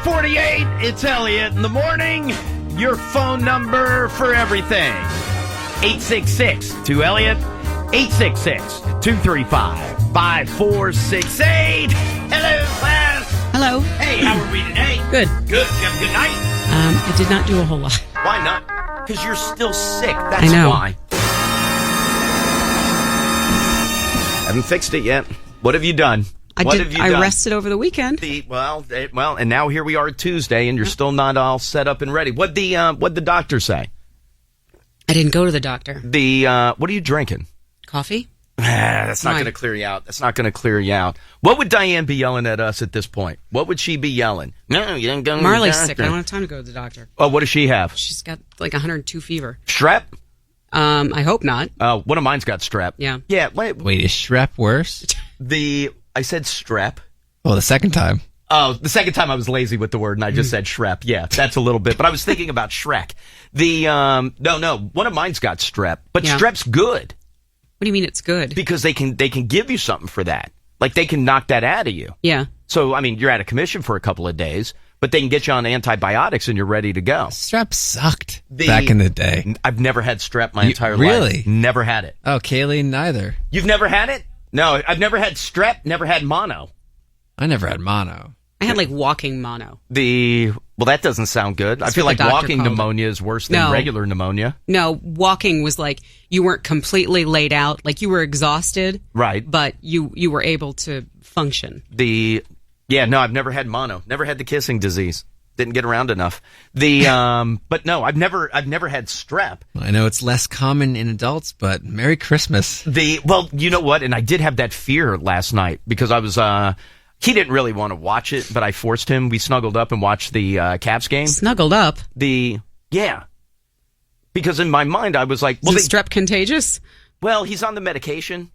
6:48, it's Elliot in the morning. Your phone number for everything. 866-2-ELLIOT, 866-235-5468. Hello, class. Hello. Hey, how are we today? Good. Good. You have a good night? I did not do a whole lot. Why not? Because you're still sick. That's I know. why. Haven't fixed it yet. What have you done? I rested over the weekend. And now here we are Tuesday, and you're still not all set up and ready. What'd the doctor say? I didn't go to the doctor. What are you drinking? Coffee? That's not going to clear you out. That's not going to clear you out. What would Diane be yelling at us at this point? What would she be yelling? No, you didn't go to the doctor. Marley's sick. I don't have time to go to the doctor. Oh, what does she have? She's got like 102 fever. Strep? I hope not. One of mine's got strep. Yeah. Yeah. Wait, is strep worse? I said strep. Well, the second time. Oh, the second time I was lazy with the word and I just said Shrep. Yeah, that's a little bit. But I was thinking about Shrek. No, one of mine's got strep. But strep's good. What do you mean it's good? Because they can give you something for that. Like they can knock that out of you. Yeah. So, I mean, you're out of commission for a couple of days, but they can get you on antibiotics and you're ready to go. Strep sucked back in the day. I've never had strep my entire life. Really? Never had it. Oh, Kaylee, neither. You've never had it? No, I've never had strep, never had mono. I never had mono. I had like walking mono. Well, that doesn't sound good. That's I feel what like the doctor walking called pneumonia is worse than regular pneumonia. No, walking was like you weren't completely laid out, like you were exhausted. Right. But you were able to function. No, I've never had mono. Never had the kissing disease. Didn't get around enough. But no, I've never had strep. I know it's less common in adults, but Merry Christmas. Well, you know what? And I did have that fear last night because I was, he didn't really want to watch it, but I forced him. We snuggled up and watched the Caps game. Snuggled up? Yeah. Because in my mind, I was like, well, is strep contagious? Well, he's on the medication.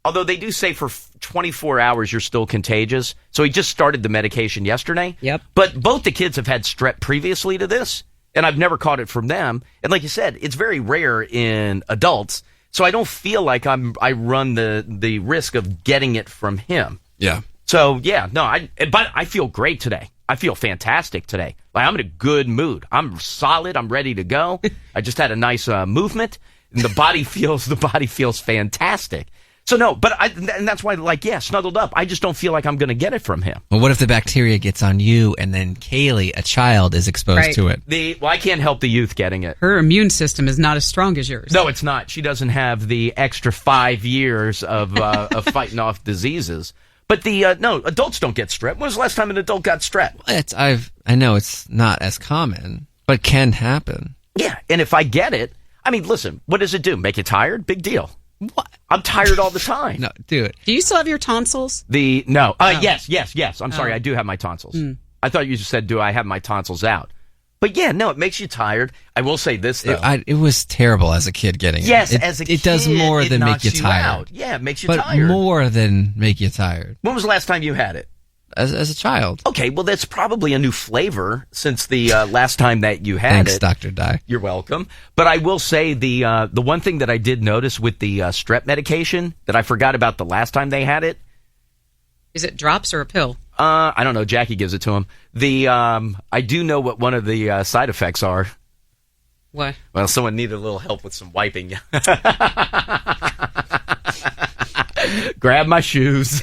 Although they do say for 24 hours you're still contagious. So he just started the medication yesterday. Yep. But both the kids have had strep previously to this, and I've never caught it from them. And like you said, it's very rare in adults. So I don't feel like I run the risk of getting it from him. Yeah. So yeah, no, but I feel great today. I feel fantastic today. Like I'm in a good mood. I'm solid. I'm ready to go. I just had a nice movement, and the body feels fantastic. So no, and that's why, snuggled up. I just don't feel like I'm going to get it from him. Well, what if the bacteria gets on you and then Kaylee, a child, is exposed to it? I can't help the youth getting it. Her immune system is not as strong as yours. No, it's not. She doesn't have the extra 5 years of fighting off diseases. But adults don't get strep. When was the last time an adult got strep? I know it's not as common, but can happen. Yeah, and if I get it, I mean, listen, what does it do? Make you tired? Big deal. What? I'm tired all the time. No, do it. Do you still have your tonsils? No. Yes. I'm sorry, I do have my tonsils. I thought you just said, do I have my tonsils out? But yeah, no, it makes you tired. I will say this, though. It was terrible as a kid getting it. Yes, as a kid, it does more than make you tired. Out. Yeah, it makes you but tired. But more than make you tired. When was the last time you had it? As a child. Okay, well, that's probably a new flavor since the last time that you had Thanks, it. Thanks, Dr. Dye. You're welcome. But I will say the one thing that I did notice with the strep medication that I forgot about the last time they had it. Is it drops or a pill? I don't know. Jackie gives it to him. I do know what one of the side effects are. What? Well, someone needed a little help with some wiping. Grab my shoes.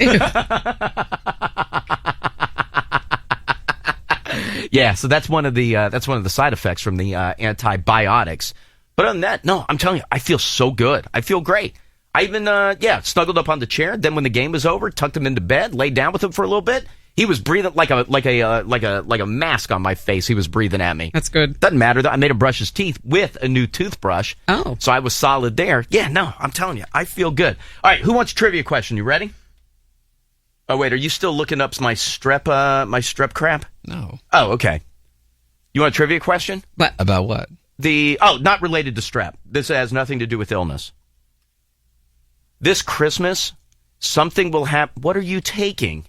Yeah, so that's one of the side effects from the antibiotics. But other than that, no, I'm telling you, I feel so good. I feel great. I even snuggled up on the chair. Then when the game was over, tucked him into bed, laid down with him for a little bit. He was breathing like a mask on my face. He was breathing at me. That's good. Doesn't matter though. I made him brush his teeth with a new toothbrush. Oh, so I was solid there. Yeah, no, I'm telling you, I feel good. All right, who wants a trivia question? You ready? Oh wait, are you still looking up my strep crap? No. Oh, okay. You want a trivia question? What? About what? Not related to strep. This has nothing to do with illness. This Christmas, something will happen. What are you taking?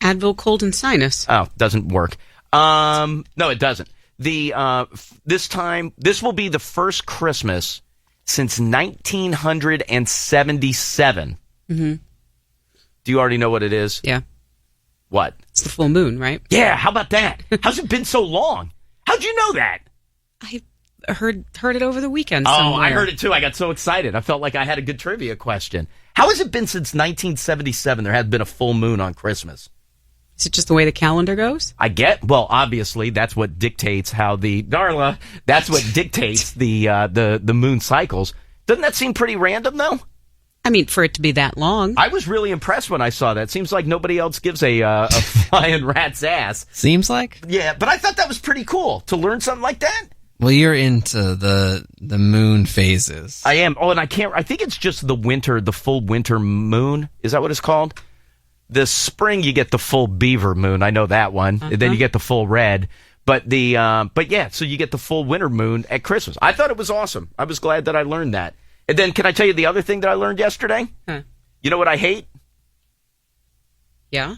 Advil cold and sinus. Oh, doesn't work. No, it doesn't. This will be the first Christmas since 1977. Mm-hmm. Do you already know what it is? Yeah. What? It's the full moon, right? Yeah, how about that? How's it been so long? How'd you know that? I heard it over the weekend Oh, somewhere. I heard it too. I got so excited. I felt like I had a good trivia question. How has it been since 1977 there hasn't been a full moon on Christmas? Is it just the way the calendar goes? Well, obviously, that's what dictates how that's what dictates the moon cycles. Doesn't that seem pretty random, though? I mean, for it to be that long. I was really impressed when I saw that. Seems like nobody else gives a flying rat's ass. Seems like? Yeah, but I thought that was pretty cool to learn something like that. Well, you're into the moon phases. I am. Oh, and I think it's just the full winter moon. Is that what it's called? The spring, you get the full beaver moon. I know that one. And then you get the full red. But so you get the full winter moon at Christmas. I thought it was awesome. I was glad that I learned that. And then can I tell you the other thing that I learned yesterday? Huh. You know what I hate? Yeah.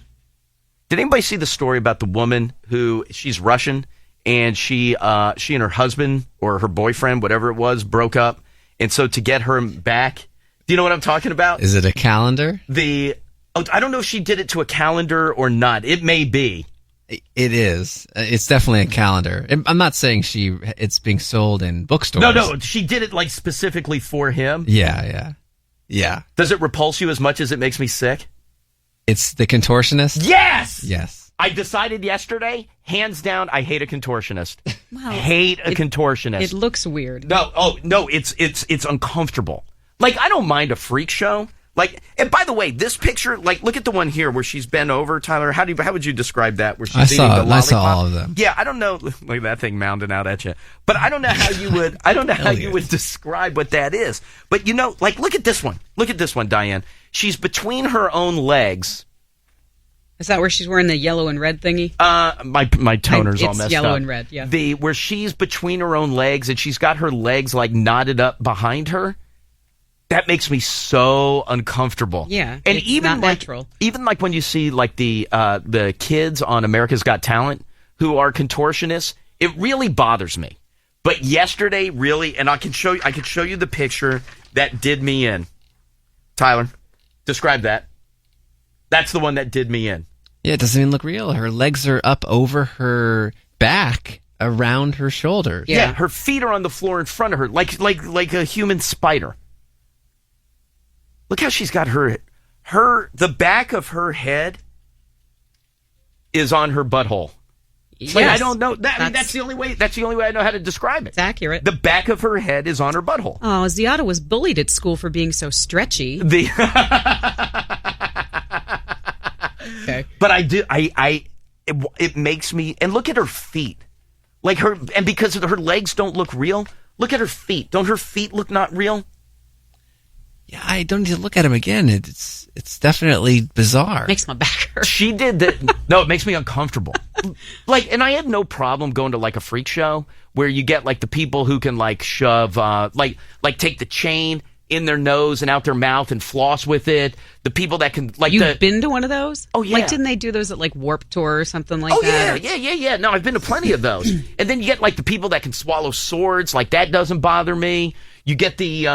Did anybody see the story about the woman who she's Russian and she and her husband or her boyfriend, whatever it was, broke up, and so to get her back, do you know what I'm talking about? Is it a calendar? I don't know if she did it to a calendar or not. It may be. It is. It's definitely a calendar. I'm not saying it's being sold in bookstores. No, she did it like specifically for him. Yeah. Does it repulse you as much as it makes me sick? It's the contortionist? Yes. I decided yesterday, hands down, I hate a contortionist. Wow. Hate a contortionist. It looks weird. No, it's uncomfortable. Like, I don't mind a freak show. Like, and by the way, this picture, like, look at the one here where she's bent over, Tyler. How would you describe that? Where she's eating the lollipop? I saw all of them. Yeah, I don't know. Look at that thing mounding out at you. But I don't know how you would. I don't know how you would describe what that is. But like, look at this one. Look at this one, Diane. She's between her own legs. Is that where she's wearing the yellow and red thingy? My toner's all messed up. It's yellow and red. Yeah. Where she's between her own legs and she's got her legs like knotted up behind her. That makes me so uncomfortable. Yeah, and it's even not like, natural. Even like when you see like the kids on America's Got Talent who are contortionists, it really bothers me. But yesterday, really, and I could show you the picture that did me in. Tyler, describe that. That's the one that did me in. Yeah, it doesn't even look real. Her legs are up over her back, around her shoulders. Yeah, her feet are on the floor in front of her, like a human spider. Look how she's got the back of her head is on her butthole. Yes. Like, I don't know. That's the only way I know how to describe it. It's accurate. The back of her head is on her butthole. Oh, Ziada was bullied at school for being so stretchy. Okay. But it makes me, and look at her feet. Like and because her legs don't look real, look at her feet. Don't her feet look not real? Yeah, I don't need to look at him again. It's definitely bizarre. Makes my back hurt. She did that. No, it makes me uncomfortable. Like, and I have no problem going to like a freak show where you get like the people who can like shove, like take the chain in their nose and out their mouth and floss with it. The people that can like You've been to one of those? Oh yeah. Like, didn't they do those at like Warped Tour or something like that? Oh yeah. No, I've been to plenty of those. And then you get like the people that can swallow swords. Like that doesn't bother me. You get the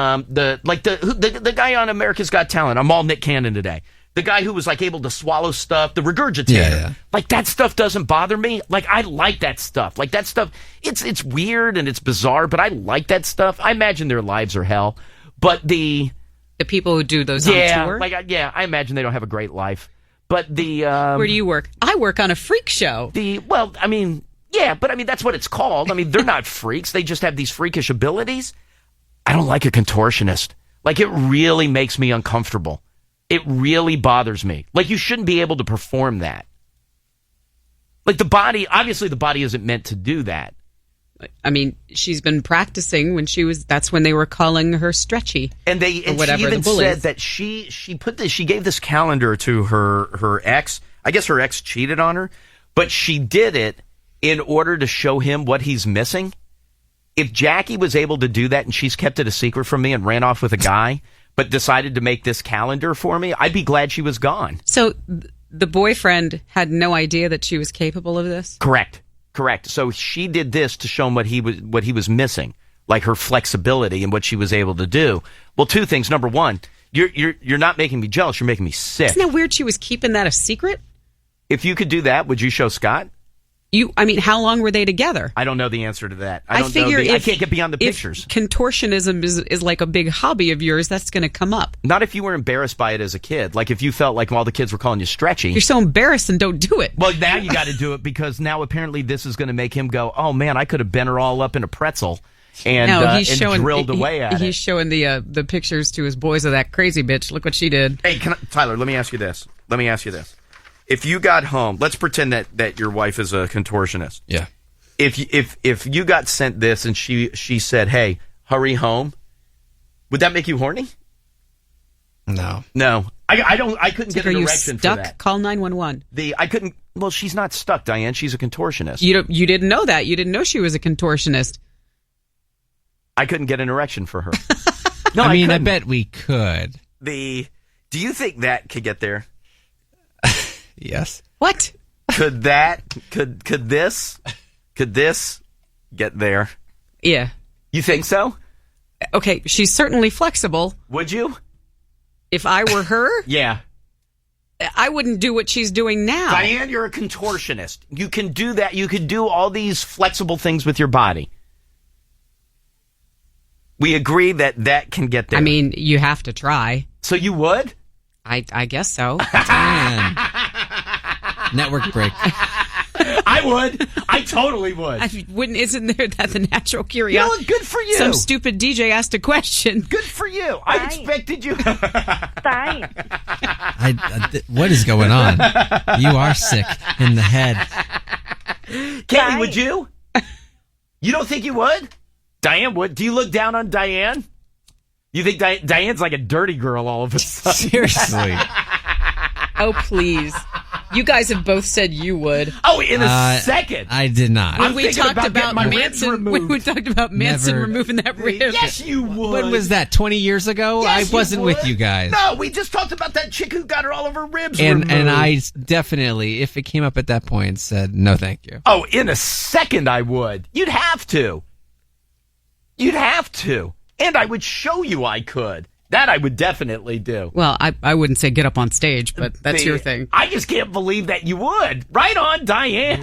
guy on America's Got Talent. I'm all Nick Cannon today. The guy who was like able to swallow stuff, the regurgitator. Yeah. Like that stuff doesn't bother me. Like I like that stuff. Like that stuff, it's weird and it's bizarre, but I like that stuff. I imagine their lives are hell. But the people who do those on tour? I imagine they don't have a great life. But where do you work? I work on a freak show. But I mean, that's what it's called. I mean, they're not freaks. They just have these freakish abilities. I don't like a contortionist. Like, it really makes me uncomfortable. It really bothers me. Like, you shouldn't be able to perform that. Like, obviously the body isn't meant to do that. I mean, she's been practicing that's when they were calling her stretchy. And she even said that she gave this calendar to her ex. I guess her ex cheated on her, but she did it in order to show him what he's missing. If Jackie was able to do that and she's kept it a secret from me and ran off with a guy, but decided to make this calendar for me, I'd be glad she was gone. So the boyfriend had no idea that she was capable of this? Correct. So she did this to show him what he was missing, like her flexibility and what she was able to do. Well, two things. Number one, you're not making me jealous. You're making me sick. Isn't that weird? She was keeping that a secret. If you could do that, would you show Scott? How long were they together? I don't know the answer to that. I figure I can't get beyond the pictures. Contortionism is like a big hobby of yours, that's going to come up. Not if you were embarrassed by it as a kid. Like if you felt like all the kids were calling you stretchy. You're so embarrassed and don't do it. Well, now you got to do it because now apparently this is going to make him go, oh man, I could have bent her all up in a pretzel and drilled away at it. He's showing the pictures to his boys of that crazy bitch. Look what she did. Hey, Tyler, let me ask you this. If you got home, let's pretend that your wife is a contortionist. Yeah. If you got sent this and she said, "Hey, hurry home," would that make you horny? No. I couldn't get an erection stuck? for that. Call 911. I couldn't. Well, she's not stuck, Diane. She's a contortionist. You didn't know that. You didn't know she was a contortionist. I couldn't get an erection for her. No, I bet we could. Do you think that could get there? Yes. What? Could this get there? Yeah. You think so? Okay, she's certainly flexible. Would you? If I were her? Yeah. I wouldn't do what she's doing now. Diane, you're a contortionist. You can do that. You can do all these flexible things with your body. We agree that can get there. I mean, you have to try. So you would? I guess so. Network break. I would. I totally would. Isn't there that the natural curiosity? Good for you. Some stupid DJ asked a question. Good for you. I expected you. Fine. What is going on? You are sick in the head. Katie, would you? You don't think you would? Diane would. Do you look down on Diane? You think Diane's like a dirty girl all of a sudden? Seriously. Oh, please. You guys have both said you would. Oh, in a second. I did not. When we talked about Manson Manson removing that rib. Yes, you would. When was that? 20 years ago? Yes, I wasn't with you guys. No, we just talked about that chick who got all of her ribs removed. And I definitely, if it came up at that point, said no thank you. Oh, in a second I would. You'd have to. And I would show you I could. That I would definitely do. Well, I wouldn't say get up on stage, but that's your thing. I just can't believe that you would. Right on, Diane.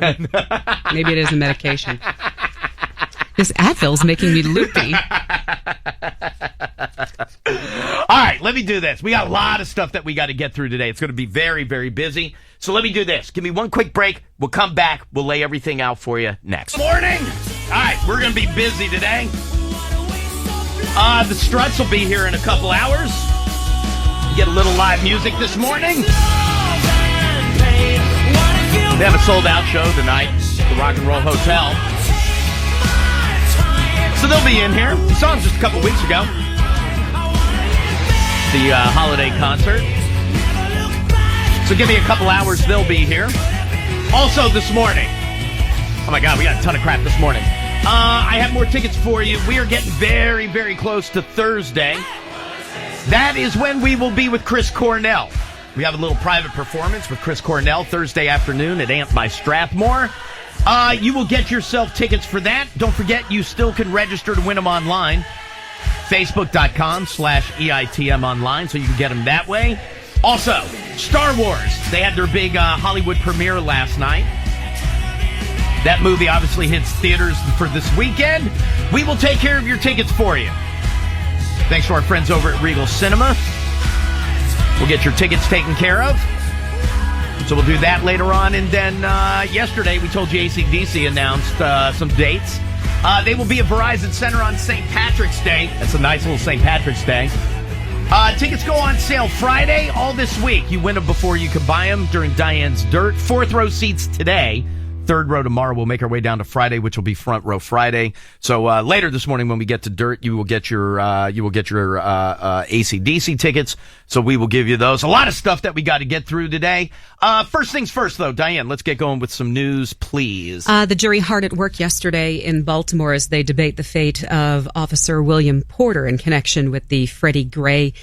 Maybe it is a medication. This Advil's making me loopy. All right, let me do this. We got a lot of stuff that we got to get through today. It's going to be very, very busy. So let me do this. Give me one quick break. We'll come back. We'll lay everything out for you next. Morning. All right, we're going to be busy today. The Struts will be here in a couple hours. Get a little live music this morning. They have a sold-out show tonight at the Rock and Roll Hotel. So they'll be in here. We saw them just a couple weeks ago. The holiday concert. So give me a couple hours, they'll be here. Also this morning. Oh my God, we got a ton of crap this morning. I have more tickets for you. We are getting very, very close to Thursday. That is when we will be with Chris Cornell. We have a little private performance with Chris Cornell Thursday afternoon at Amp by Strathmore. You will get yourself tickets for that. Don't forget, you still can register to win them online. Facebook.com/EITM online, so you can get them that way. Also, Star Wars. They had their big Hollywood premiere last night. That movie obviously hits theaters for this weekend. We will take care of your tickets for you. Thanks to our friends over at Regal Cinema. We'll get your tickets taken care of. So we'll do that later on. And then yesterday we told you AC/DC announced some dates. They will be at Verizon Center on St. Patrick's Day. That's a nice little St. Patrick's Day. Tickets go on sale Friday, all this week. You win them before you can buy them during Diane's Dirt. 4th row seats today. 3rd row tomorrow. We'll make our way down to Friday, which will be front row Friday. So later this morning when we get to Dirt, you will get your AC/DC tickets. So we will give you those. A lot of stuff that we got to get through today. First things first, though, Diane, let's get going with some news, please. The jury hard at work yesterday in Baltimore as they debate the fate of Officer William Porter in connection with the Freddie Gray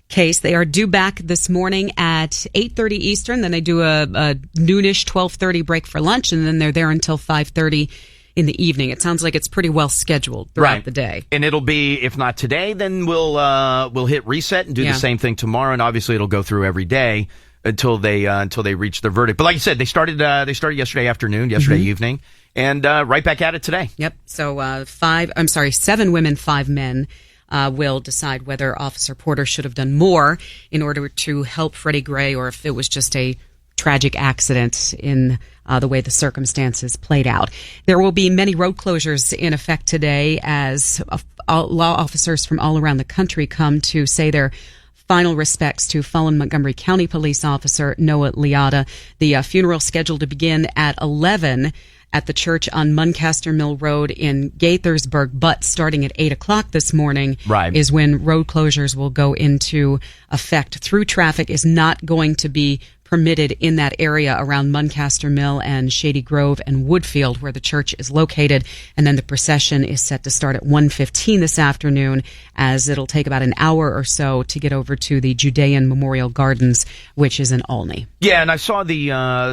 case. They are due back this morning at 8:30 Eastern. Then they do a noonish 12:30 break for lunch, and then they're there until 5:30 in the evening. It sounds like it's pretty well scheduled throughout the day. And it'll be, if not today, then we'll hit reset and do the same thing tomorrow. And obviously it'll go through every day until they reach their verdict. But like you said, they started yesterday afternoon, yesterday evening, and right back at it today. Yep. So 7 women, 5 men will decide whether Officer Porter should have done more in order to help Freddie Gray, or if it was just a tragic accident in the way the circumstances played out. There will be many road closures in effect today as law officers from all around the country come to say their final respects to fallen Montgomery County police officer Noah Liotta. The funeral scheduled to begin at 11 at the church on Muncaster Mill Road in Gaithersburg, but starting at 8 o'clock this morning is when road closures will go into effect. Through traffic is not going to be permitted in that area around Muncaster Mill and Shady Grove and Woodfield, where the church is located. And then the procession is set to start at 1:15 this afternoon, as it'll take about an hour or so to get over to the Judean Memorial Gardens, which is in Olney. Yeah, and I saw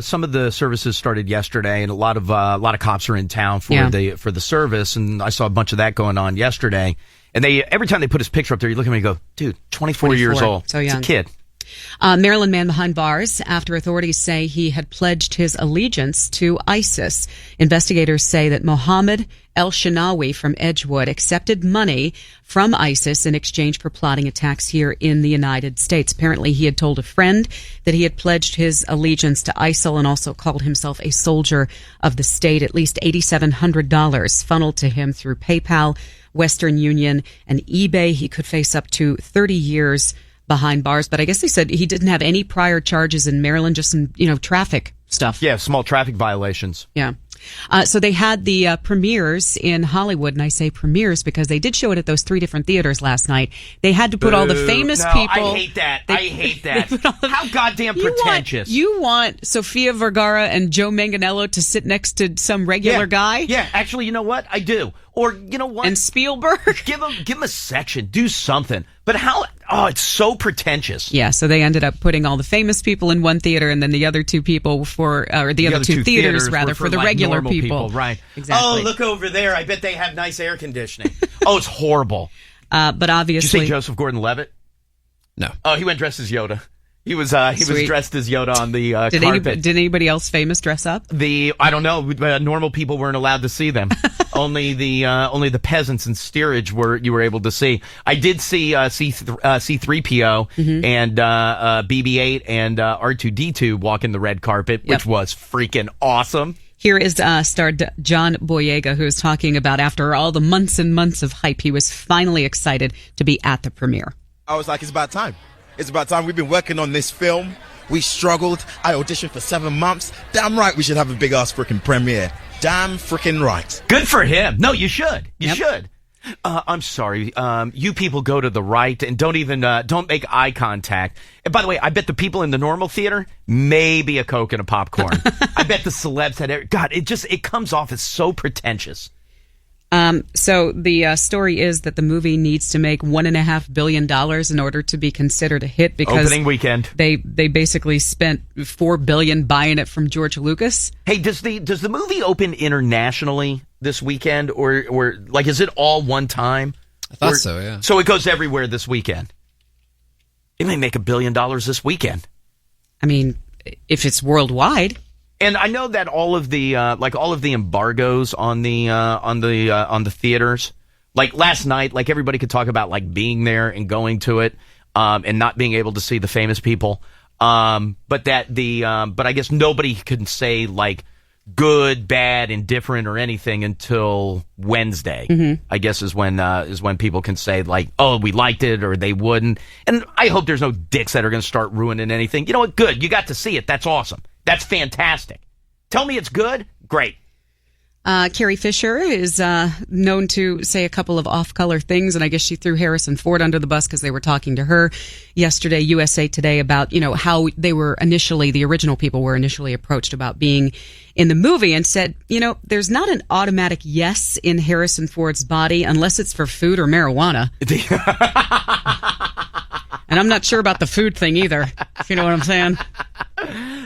some of the services started yesterday, and a lot of cops are in town for the service, and I saw a bunch of that going on yesterday. And every time they put his picture up there, you look at me and go, dude, 24 years old, so young. It's a kid. Maryland man behind bars after authorities say he had pledged his allegiance to ISIS. Investigators say that Mohammed El-Shanawi from Edgewood accepted money from ISIS in exchange for plotting attacks here in the United States. Apparently, he had told a friend that he had pledged his allegiance to ISIL and also called himself a soldier of the state. At least $8,700 funneled to him through PayPal, Western Union, and eBay. He could face up to 30 years behind bars, but I guess they said he didn't have any prior charges in Maryland, just some, traffic stuff. Yeah, small traffic violations. Yeah. So they had the premieres in Hollywood, and I say premieres because they did show it at those 3 different theaters last night. They had to put all the famous people. I hate that. I hate that. How goddamn pretentious. You want Sofia Vergara and Joe Manganiello to sit next to some regular guy? Yeah, actually, you know what? I do. Or, you know what? And Spielberg? Give him a section. Do something. But it's so pretentious. Yeah, so they ended up putting all the famous people in one theater, and then the other 2 people for the other two theaters for the regular people. Right. Exactly. Oh, look over there. I bet they have nice air conditioning. Oh, it's horrible. But obviously. Did you see Joseph Gordon-Levitt? No. Oh, he went dressed as Yoda. He was dressed as Yoda on the carpet. Did anybody else famous dress up? I don't know. Normal people weren't allowed to see them. only the peasants in steerage you were able to see. I did see C-3PO and BB-8 and R2-D2 walking the red carpet, which was freaking awesome. Here is star John Boyega, who is talking about after all the months and months of hype, he was finally excited to be at the premiere. I was like, it's about time. It's about time. We've been working on this film. We struggled. I auditioned for 7 months. Damn right we should have a big-ass freaking premiere. Damn freaking right. Good for him. No, you should. You should. I'm sorry. You people go to the right and don't make eye contact. And by the way, I bet the people in the normal theater, maybe a Coke and a popcorn. I bet the celebs had God, it comes off as so pretentious. So the story is that the movie needs to make $1.5 billion in order to be considered a hit, because opening weekend they basically spent $4 billion buying it from George Lucas. Hey, does the movie open internationally this weekend, or like is it all one time? I thought so, yeah. So it goes everywhere this weekend. It may make $1 billion this weekend. I mean, if it's worldwide. And I know that all of the embargoes on the theaters, like last night, like everybody could talk about like being there and going to it, and not being able to see the famous people. But I guess nobody can say like good, bad, indifferent, or anything until Wednesday. Mm-hmm. I guess is when people can say like, oh, we liked it, or they wouldn't. And I hope there's no dicks that are going to start ruining anything. You know what? Good, you got to see it. That's awesome. That's fantastic. Tell me it's good? Great. Carrie Fisher is known to say a couple of off-color things, and I guess she threw Harrison Ford under the bus because they were talking to her yesterday, USA Today, about how they were the original people were initially approached about being in the movie, and said, there's not an automatic yes in Harrison Ford's body unless it's for food or marijuana. And I'm not sure about the food thing either, if you know what I'm saying.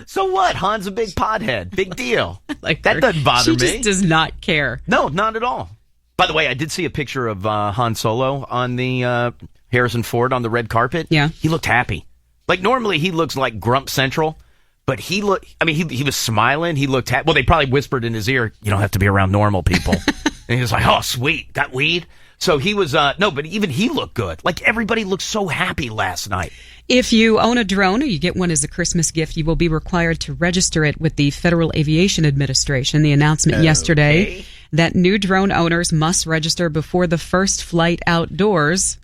So what? Han's a big pothead. Big deal. Like that doesn't bother me. She just does not care. No, not at all. By the way, I did see a picture of Han Solo on the Harrison Ford on the red carpet. Yeah. He looked happy. Like, normally he looks like Grump Central, but he was smiling. He looked, well, they probably whispered in his ear, you don't have to be around normal people. And he was like, oh, sweet, got weed? So he was, but even he looked good. Like, everybody looked so happy last night. If you own a drone or you get one as a Christmas gift, you will be required to register it with the Federal Aviation Administration. The announcement yesterday that new drone owners must register before the first flight outdoors.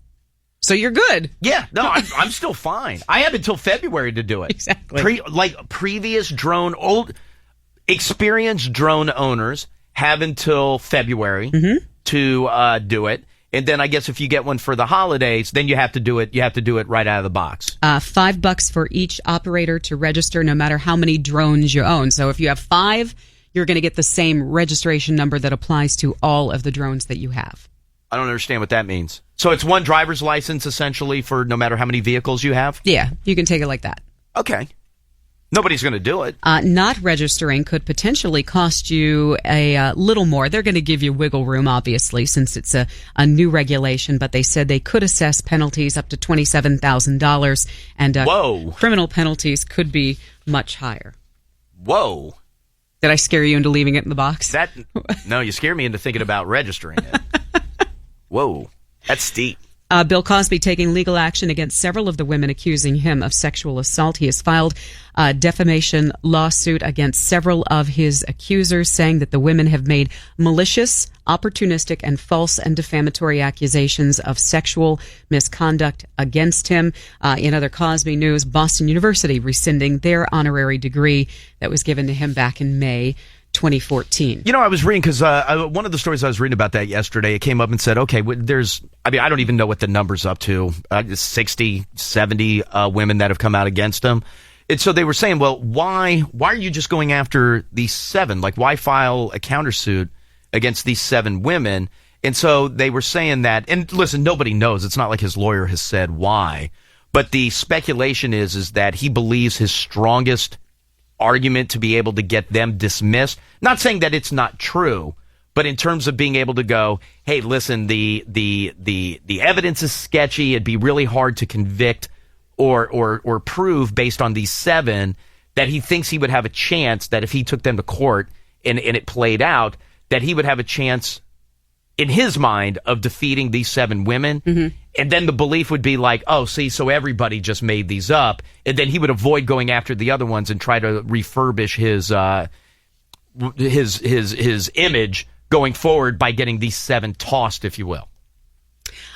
So you're good. Yeah, no, I'm still fine. I have until February to do it. Exactly. Previous experienced drone owners have until February to do it. And then I guess if you get one for the holidays, then you have to do it. You have to do it right out of the box. $5 for each operator to register, no matter how many drones you own. So if you have 5, you're going to get the same registration number that applies to all of the drones that you have. I don't understand what that means. So it's one driver's license essentially for no matter how many vehicles you have? Yeah, you can take it like that. Okay. Nobody's going to do it. Not registering could potentially cost you a little more. They're going to give you wiggle room, obviously, since it's a new regulation, but they said they could assess penalties up to $27,000, and criminal penalties could be much higher. Whoa. Did I scare you into leaving it in the box? No, you scared me into thinking about registering it. Whoa, that's steep. Bill Cosby taking legal action against several of the women accusing him of sexual assault. He has filed a defamation lawsuit against several of his accusers, saying that the women have made malicious, opportunistic, and false and defamatory accusations of sexual misconduct against him. In other Cosby news, Boston University rescinding their honorary degree that was given to him back in May 2014. You know, I was reading because one of the stories I was reading about that yesterday, it came up and said, okay, I don't even know what the number's up to, 60, 70 women that have come out against him. And so they were saying, well, why are you just going after these 7? Like, why file a countersuit against these 7 women? And so they were saying that, and listen, nobody knows. It's not like his lawyer has said why. But the speculation is that he believes his strongest argument to be able to get them dismissed. Not saying that it's not true, but in terms of being able to go, hey, listen, the evidence is sketchy. It'd be really hard to convict or prove based on these 7, that he thinks he would have a chance that if he took them to court and it played out, that he would have a chance in his mind of defeating these 7 women. Mm-hmm. And then the belief would be like, oh, see, so everybody just made these up. And then he would avoid going after the other ones and try to refurbish his image going forward by getting these 7 tossed, if you will.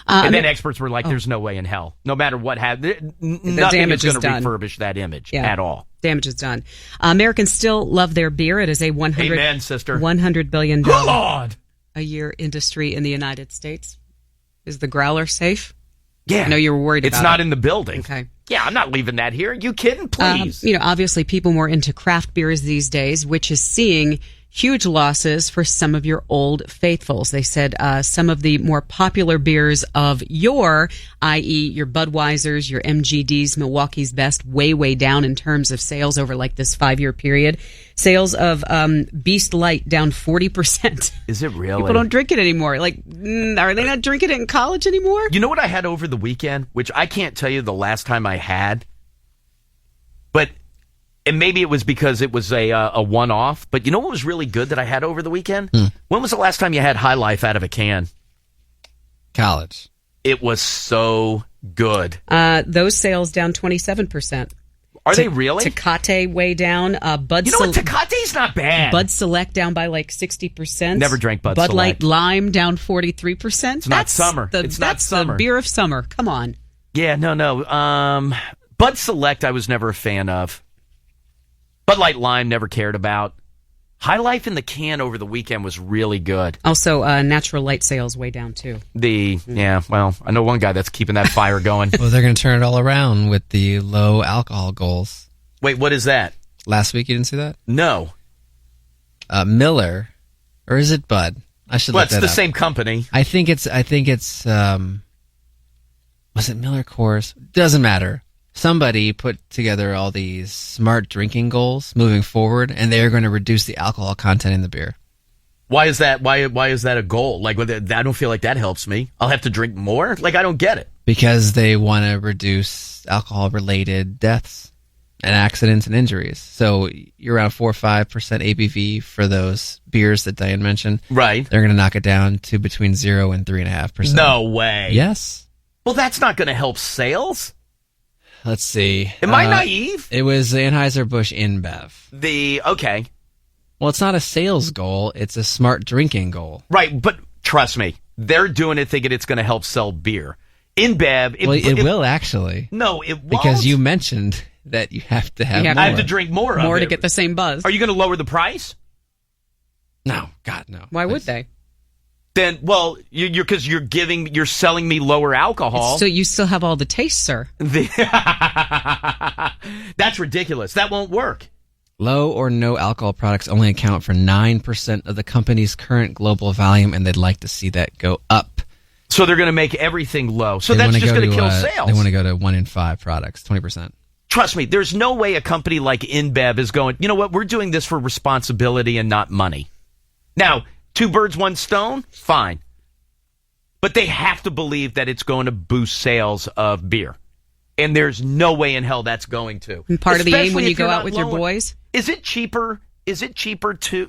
And then experts were like, there's no way in hell. No matter what happened, nothing is going to refurbish that image at all. Damage is done. Americans still love their beer. It is a $100 billion a year industry in the United States. Is the growler safe? Yeah. I know you were worried about it. It's not in the building. Okay. Yeah, I'm not leaving that here. Are you kidding? Please. Obviously people more into craft beers these days, which is seeing huge losses for some of your old faithfuls. They said some of the more popular beers of i.e. your Budweisers, your MGDs, Milwaukee's Best, way down in terms of sales over like this 5-year period. Sales of Beast Light down 40%. Is it really? People don't drink it anymore. Like, are they not drinking it in college anymore? You know what I had over the weekend, which I can't tell you the last time I had, but... And maybe it was because it was a one-off, but you know what was really good that I had over the weekend? When was the last time you had High Life out of a can? College. It was so good. Those sales down 27%. Are they really? Tecate way down. Bud. You know what? Tecate's not bad. Bud Select down by like 60%. Never drank Bud Select. Bud Light Lime down 43%. It's not summer. It's not summer. The beer of summer. Come on. Yeah, no. Bud Select I was never a fan of. Bud Light Lime never cared about. High Life in the can over the weekend was really good. Also, Natural Light sales way down too. I know one guy that's keeping that fire going. Well, they're going to turn it all around with the low alcohol goals. What is that? Last week you didn't see that? No. Miller, or is it Bud? I should look that up. It's the same company. I think it's was it Miller Coors? Doesn't matter. Somebody put together all these smart drinking goals moving forward, and they're going to reduce the alcohol content in the beer. Why is that? Why is that a goal? Like, I don't feel like that helps me. I'll have to drink more? Like, I don't get it. Because they want to reduce alcohol-related deaths and accidents and injuries. So you're around 4 or 5% ABV for those beers that Diane mentioned. Right. They're going to knock it down to between 0 and 3.5%. No way. Yes. Well, that's not going to help sales. Let's see. Am I naive? It was Anheuser-Busch InBev. Okay. Well, it's not a sales goal. It's a smart drinking goal. Right, but trust me, they're doing it thinking it's going to help sell beer. InBev... It will, actually. No, it won't. Because you mentioned that you have to have more. I have to drink more of it. More to get the same buzz. Are you going to lower the price? No. God, no. Why would they? Then, well, because you're selling me lower alcohol. So you still have all the taste, sir. That's ridiculous. That won't work. Low or no alcohol products only account for 9% of the company's current global volume, and they'd like to see that go up. So they're going to make everything low. So that's just going to kill sales. They want to go to 1 in 5 products, 20%. Trust me, there's no way a company like InBev is going, you know what, we're doing this for responsibility and not money. Now, 2 birds, 1 stone, fine. But they have to believe that it's going to boost sales of beer. And there's no way in hell that's going to. And part of the aim when you go out with your boys? Is it cheaper?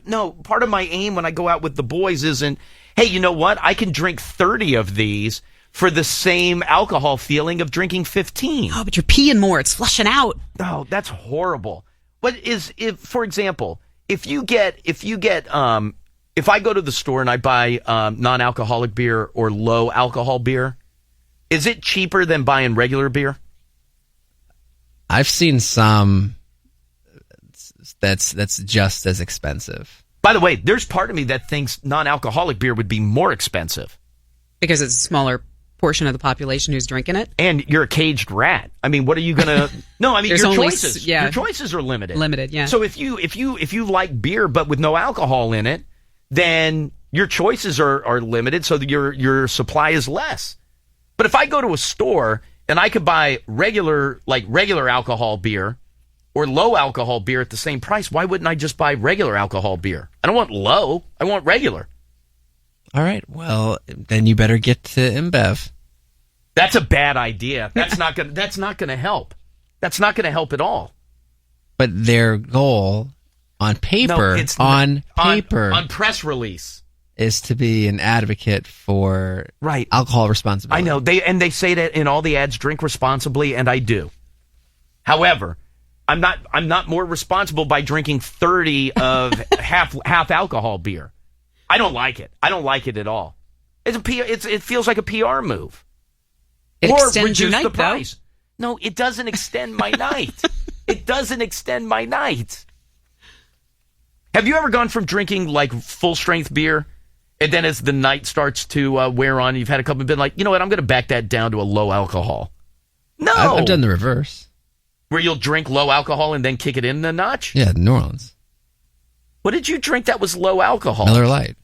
No, part of my aim when I go out with the boys isn't, hey, you know what? I can drink 30 of these for the same alcohol feeling of drinking 15. Oh, but you're peeing more. It's flushing out. Oh, that's horrible. For example, if I go to the store and I buy non-alcoholic beer or low alcohol beer, is it cheaper than buying regular beer? I've seen some that's just as expensive. By the way, there's part of me that thinks non-alcoholic beer would be more expensive. Because it's a smaller portion of the population who's drinking it? And you're a caged rat. I mean, what are you going to... No, I mean, your choices. Yeah. Your choices are limited. Limited, yeah. So if you like beer but with no alcohol in it, then your choices are limited so that your supply is less. But if I go to a store and I could buy regular alcohol beer or low alcohol beer at the same price, why wouldn't I just buy regular alcohol beer? I don't want low. I want regular. All right. Well, then you better get to InBev. That's a bad idea. That's not going to help. That's not going to help at all. But their goal on paper, on press release, is to be an advocate for alcohol responsibility. I know they say that in all the ads, drink responsibly, and I do. However, I'm not more responsible by drinking 30 of half alcohol beer. I don't like it. I don't like it at all. It feels like a PR move. It or extends reduce your night, the price. Though. No, it doesn't extend my night. It doesn't extend my night. Have you ever gone from drinking like full strength beer, and then as the night starts to wear on, you've had a couple and been like, you know what, I'm going to back that down to a low alcohol? No. I've done the reverse. Where you'll drink low alcohol and then kick it in a notch? Yeah, New Orleans. What did you drink that was low alcohol? Miller Lite.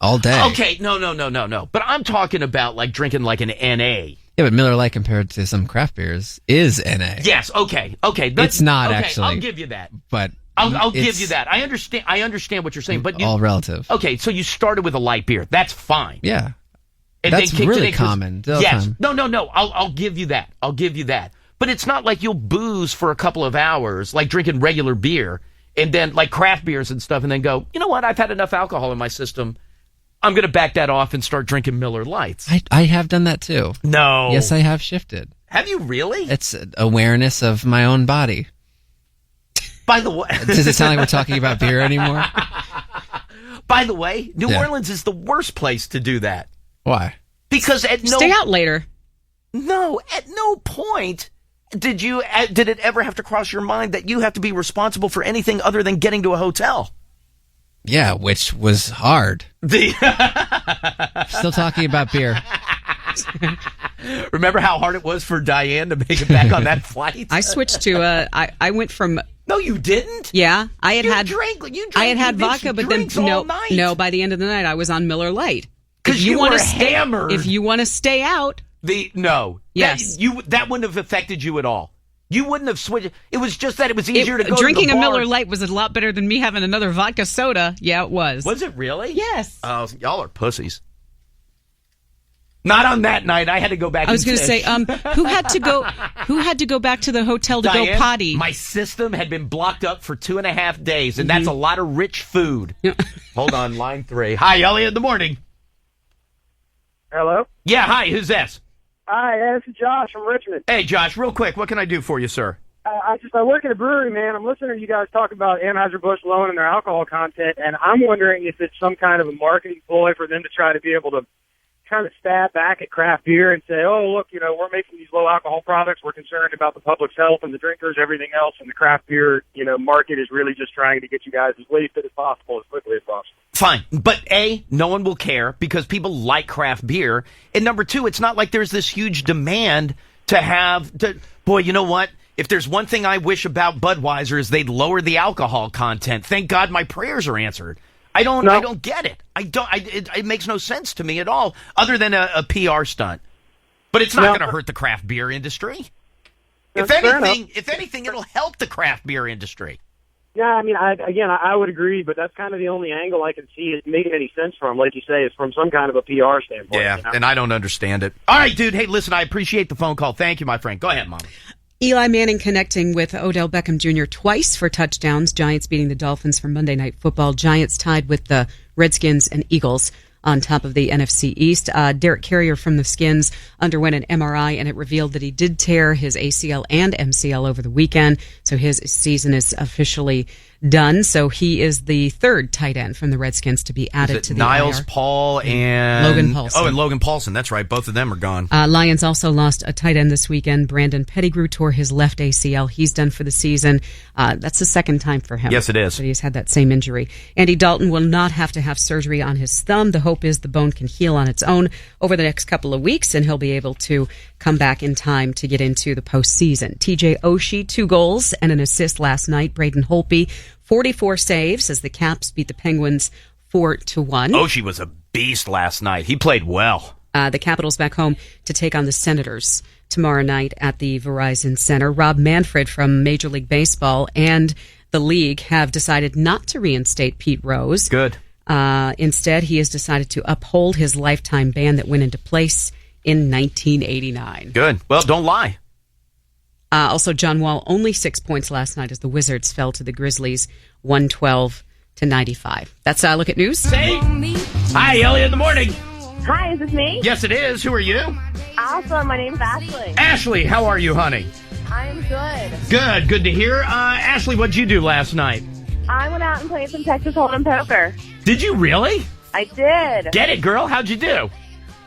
All day. Okay, no. But I'm talking about like drinking like an NA. Yeah, but Miller Lite compared to some craft beers is NA. Yes, okay. It's not actually. I'll give you that. But I'll give you that. I understand what you're saying, but all relative. Okay, so you started with a light beer. That's fine. Yeah. And that's then kicked really it in common. Yes. No. I'll give you that. But it's not like you'll booze for a couple of hours, like drinking regular beer, and then like craft beers and stuff, and then go, you know what? I've had enough alcohol in my system. I'm going to back that off and start drinking Miller Lights. I have done that too. No. Yes, I have shifted. Have you really? It's awareness of my own body. By the way... Does it sound like we're talking about beer anymore? By the way, New Orleans is the worst place to do that. Why? Because stay out later. No, at no point did it ever have to cross your mind that you have to be responsible for anything other than getting to a hotel. Yeah, which was hard. Still talking about beer. Remember how hard it was for Diane to make it back on that flight? I switched to I went from... No, you didn't? Yeah, I had vodka, but then no, by the end of the night I was on Miller Lite. Because you were hammered. If you want to stay out... Yes. That wouldn't have affected you at all. You wouldn't have switched. It was just that it was easier to go drinking to the a bar. Miller Lite was a lot better than me having another vodka soda. Yeah, it was. Was it really? Yes. Oh, y'all are pussies. Not on that night. I had to go back. I was going to say, who had to go back to the hotel to Diane, go potty? My system had been blocked up for 2.5 days, and that's a lot of rich food. Hold on, line 3. Hi, Elliot. In the morning. Hello? Yeah, hi. Who's this? Hi, this is Josh from Richmond. Hey, Josh. Real quick, what can I do for you, sir? I work at a brewery, man. I'm listening to you guys talk about Anheuser-Busch lowering their alcohol content, and I'm wondering if it's some kind of a marketing ploy for them to try to be able to kind of stab back at craft beer and say, oh, look, we're making these low alcohol products. We're concerned about the public's health and the drinkers, everything else, and the craft beer, market is really just trying to get you guys as wasted as possible, as quickly as possible. Fine. But A, no one will care because people like craft beer. And number 2, it's not like there's this huge demand boy, you know what? If there's one thing I wish about Budweiser is they'd lower the alcohol content. Thank God my prayers are answered. I don't get it. It makes no sense to me at all, other than a PR stunt. But it's not going to hurt the craft beer industry. If anything, it'll help the craft beer industry. Yeah, I mean, I would agree, but that's kind of the only angle I can see it making any sense from, like you say, is from some kind of a PR standpoint. Yeah, and I don't understand it. All right, dude. Hey, listen, I appreciate the phone call. Thank you, my friend. Go ahead, Mom. Eli Manning connecting with Odell Beckham Jr. twice for touchdowns. Giants beating the Dolphins for Monday Night Football. Giants tied with the Redskins and Eagles on top of the NFC East. Derek Carrier from the Skins underwent an MRI, and it revealed that he did tear his ACL and MCL over the weekend, so his season is officially done. So he is the third tight end from the Redskins to be added to the Niles IR. Paul and Logan Paulson. Oh, and Logan Paulson. That's right. Both of them are gone. Lions also lost a tight end this weekend. Brandon Pettigrew tore his left ACL. He's done for the season. That's the second time for him. Yes, it is. But he's had that same injury. Andy Dalton will not have to have surgery on his thumb. The hope is the bone can heal on its own over the next couple of weeks, and he'll be able to come back in time to get into the postseason. TJ Oshie, 2 goals and an assist last night. Braden Holtby, 44 saves as the Caps beat the Penguins 4-1. Oshie was a beast last night. He played well. The Capitals back home to take on the Senators tomorrow night at the Verizon Center. Rob Manfred from Major League Baseball and the league have decided not to reinstate Pete Rose. Good. Instead, he has decided to uphold his lifetime ban that went into place in 1989. Good. Well, don't lie. Also, John Wall, only 6 points last night as the Wizards fell to the Grizzlies 112-95. That's Look at News. Hey. Hi, Elliot in the morning. Hi, is this me? Yes, it is. Who are you? Awesome. My name's Ashley. Ashley, how are you, honey? I am good. Good. Good to hear. Ashley, what'd you do last night? I went out and played some Texas Hold'em poker. Did you really? I did. Get it, girl. How'd you do?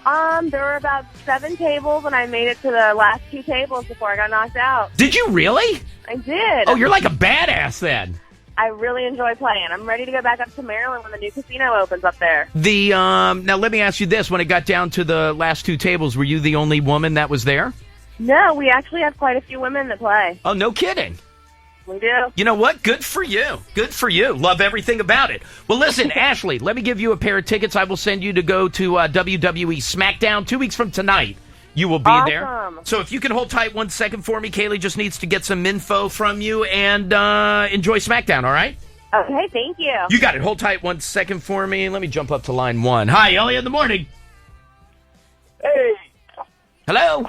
There were about 7 tables, and I made it to the last 2 tables before I got knocked out. Did you really? I did. Oh, you're like a badass then. I really enjoy playing. I'm ready to go back up to Maryland when the new casino opens up there. Now let me ask you this: when it got down to the last 2 tables, were you the only woman that was there? No, we actually have quite a few women that play. Oh, no kidding. We do. You know what? Good for you. Good for you. Love everything about it. Well, listen, Ashley, let me give you a pair of tickets. I will send you to go to WWE SmackDown 2 weeks from tonight. You will be there. So if you can hold tight 1 second for me, Kaylee just needs to get some info from you and enjoy SmackDown, all right? Okay, thank you. You got it. Hold tight 1 second for me. Let me jump up to line 1. Hi, Elliot in the morning. Hey. Hello.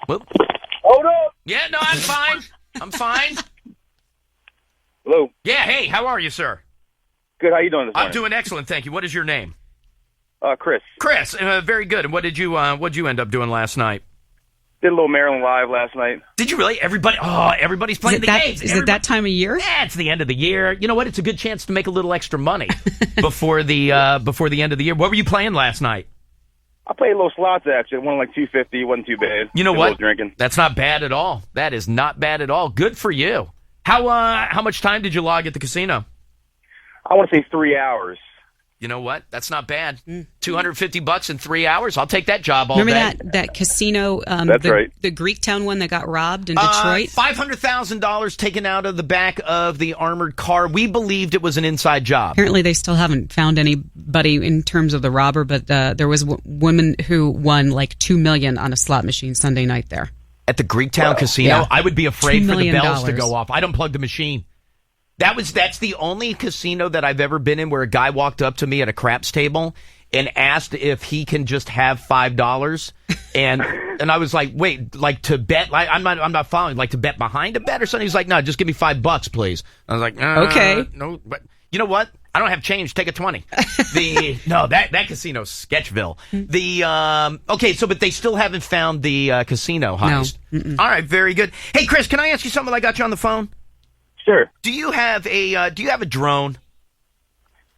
Whoop. Hold up. Yeah, no, I'm fine. I'm fine. Hello. Yeah, hey, how are you, sir? Good. How you doing this morning? I'm doing excellent, thank you. What is your name? Chris. Chris, very good. And what'd you end up doing last night? Did a little Maryland Live last night. Did you really? Everybody's playing the games. Is it that time of year? Yeah, it's the end of the year. You know what? It's a good chance to make a little extra money before the end of the year. What were you playing last night? I played a little slots, actually. It won like $250. Wasn't too bad. You know Did a what? little drinking. That's not bad at all. That is not bad at all. Good for you. How much time did you log at the casino? I want to say 3 hours. You know what? That's not bad. $250 in 3 hours. I'll take that job all Remember day. that casino? That's right. The Greektown one that got robbed in Detroit. $500,000 taken out of the back of the armored car. We believed it was an inside job. Apparently, they still haven't found anybody in terms of the robber, but there was a woman who won like $2 million on a slot machine Sunday night there. at the Greektown Casino, yeah. I would be afraid $2 for the million. bells to go off. I'd unplug the machine. That's the only casino that I've ever been in where a guy walked up to me at a craps table and asked if he can just have $5, and I was like, wait, like to bet? Like, I'm not following. Like to bet behind a bet or something? He's like, no, just give me $5, please. I was like, okay, no, but you know what? I don't have change. Take a 20. That casino's Sketchville. Okay, so but they still haven't found the casino heist. No. All right, very good. Hey, Chris, can I ask you something? I got you on the phone. Sure. Do you have a drone?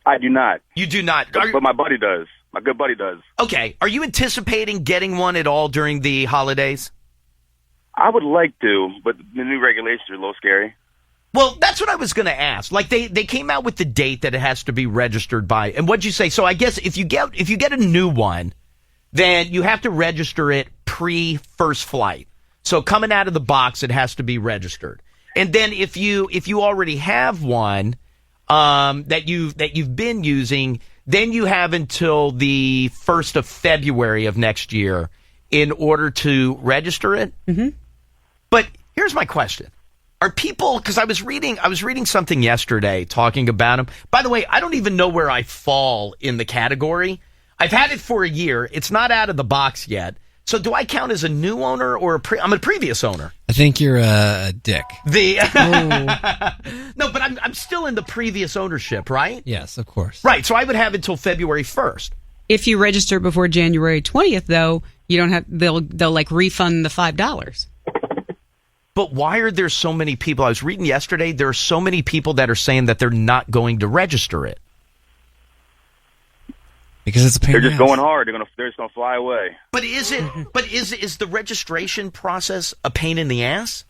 I do not. You do not. But my buddy does. My good buddy does. Okay. Are you anticipating getting one at all during the holidays? I would like to, but the new regulations are a little scary. Well, that's what I was going to ask. Like they came out with the date that it has to be registered by. And what'd you say? So I guess if you get a new one, then you have to register it pre-first flight. So coming out of the box, it has to be registered. And then if you already have one that you've been using, then you have until the 1st of February of next year in order to register it. Mm-hmm. But here's my question. Are people, because I was reading something yesterday talking about them. By the way, I don't even know where I fall in the category. I've had it for a year. It's not out of the box yet. So do I count as a new owner or I'm a previous owner? I think you're a dick. No, but I'm still in the previous ownership, right? Yes, of course. Right. So I would have until February 1st. If you register before January 20th, though, you don't have. They'll like refund the $5. But why are there so many people? I was reading yesterday. There are so many people that are saying that they're not going to register it. Because it's a pain. They're just going hard. They're just gonna fly away. But is the registration process a pain in the ass?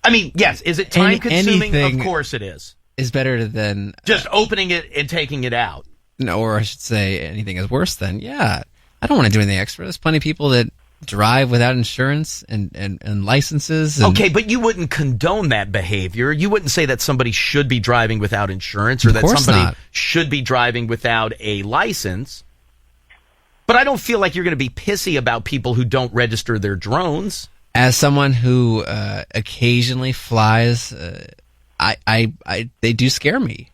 I mean, yes. Is it time consuming? Of course it is. Is better than just opening it and taking it out. No, or I should say, anything is worse than. Yeah, I don't want to do anything extra. There's plenty of people that drive without insurance and licenses. Okay, but you wouldn't condone that behavior. You wouldn't say that somebody should be driving without insurance or that somebody should be driving without a license. But I don't feel like you're going to be pissy about people who don't register their drones. As someone who occasionally flies, they do scare me.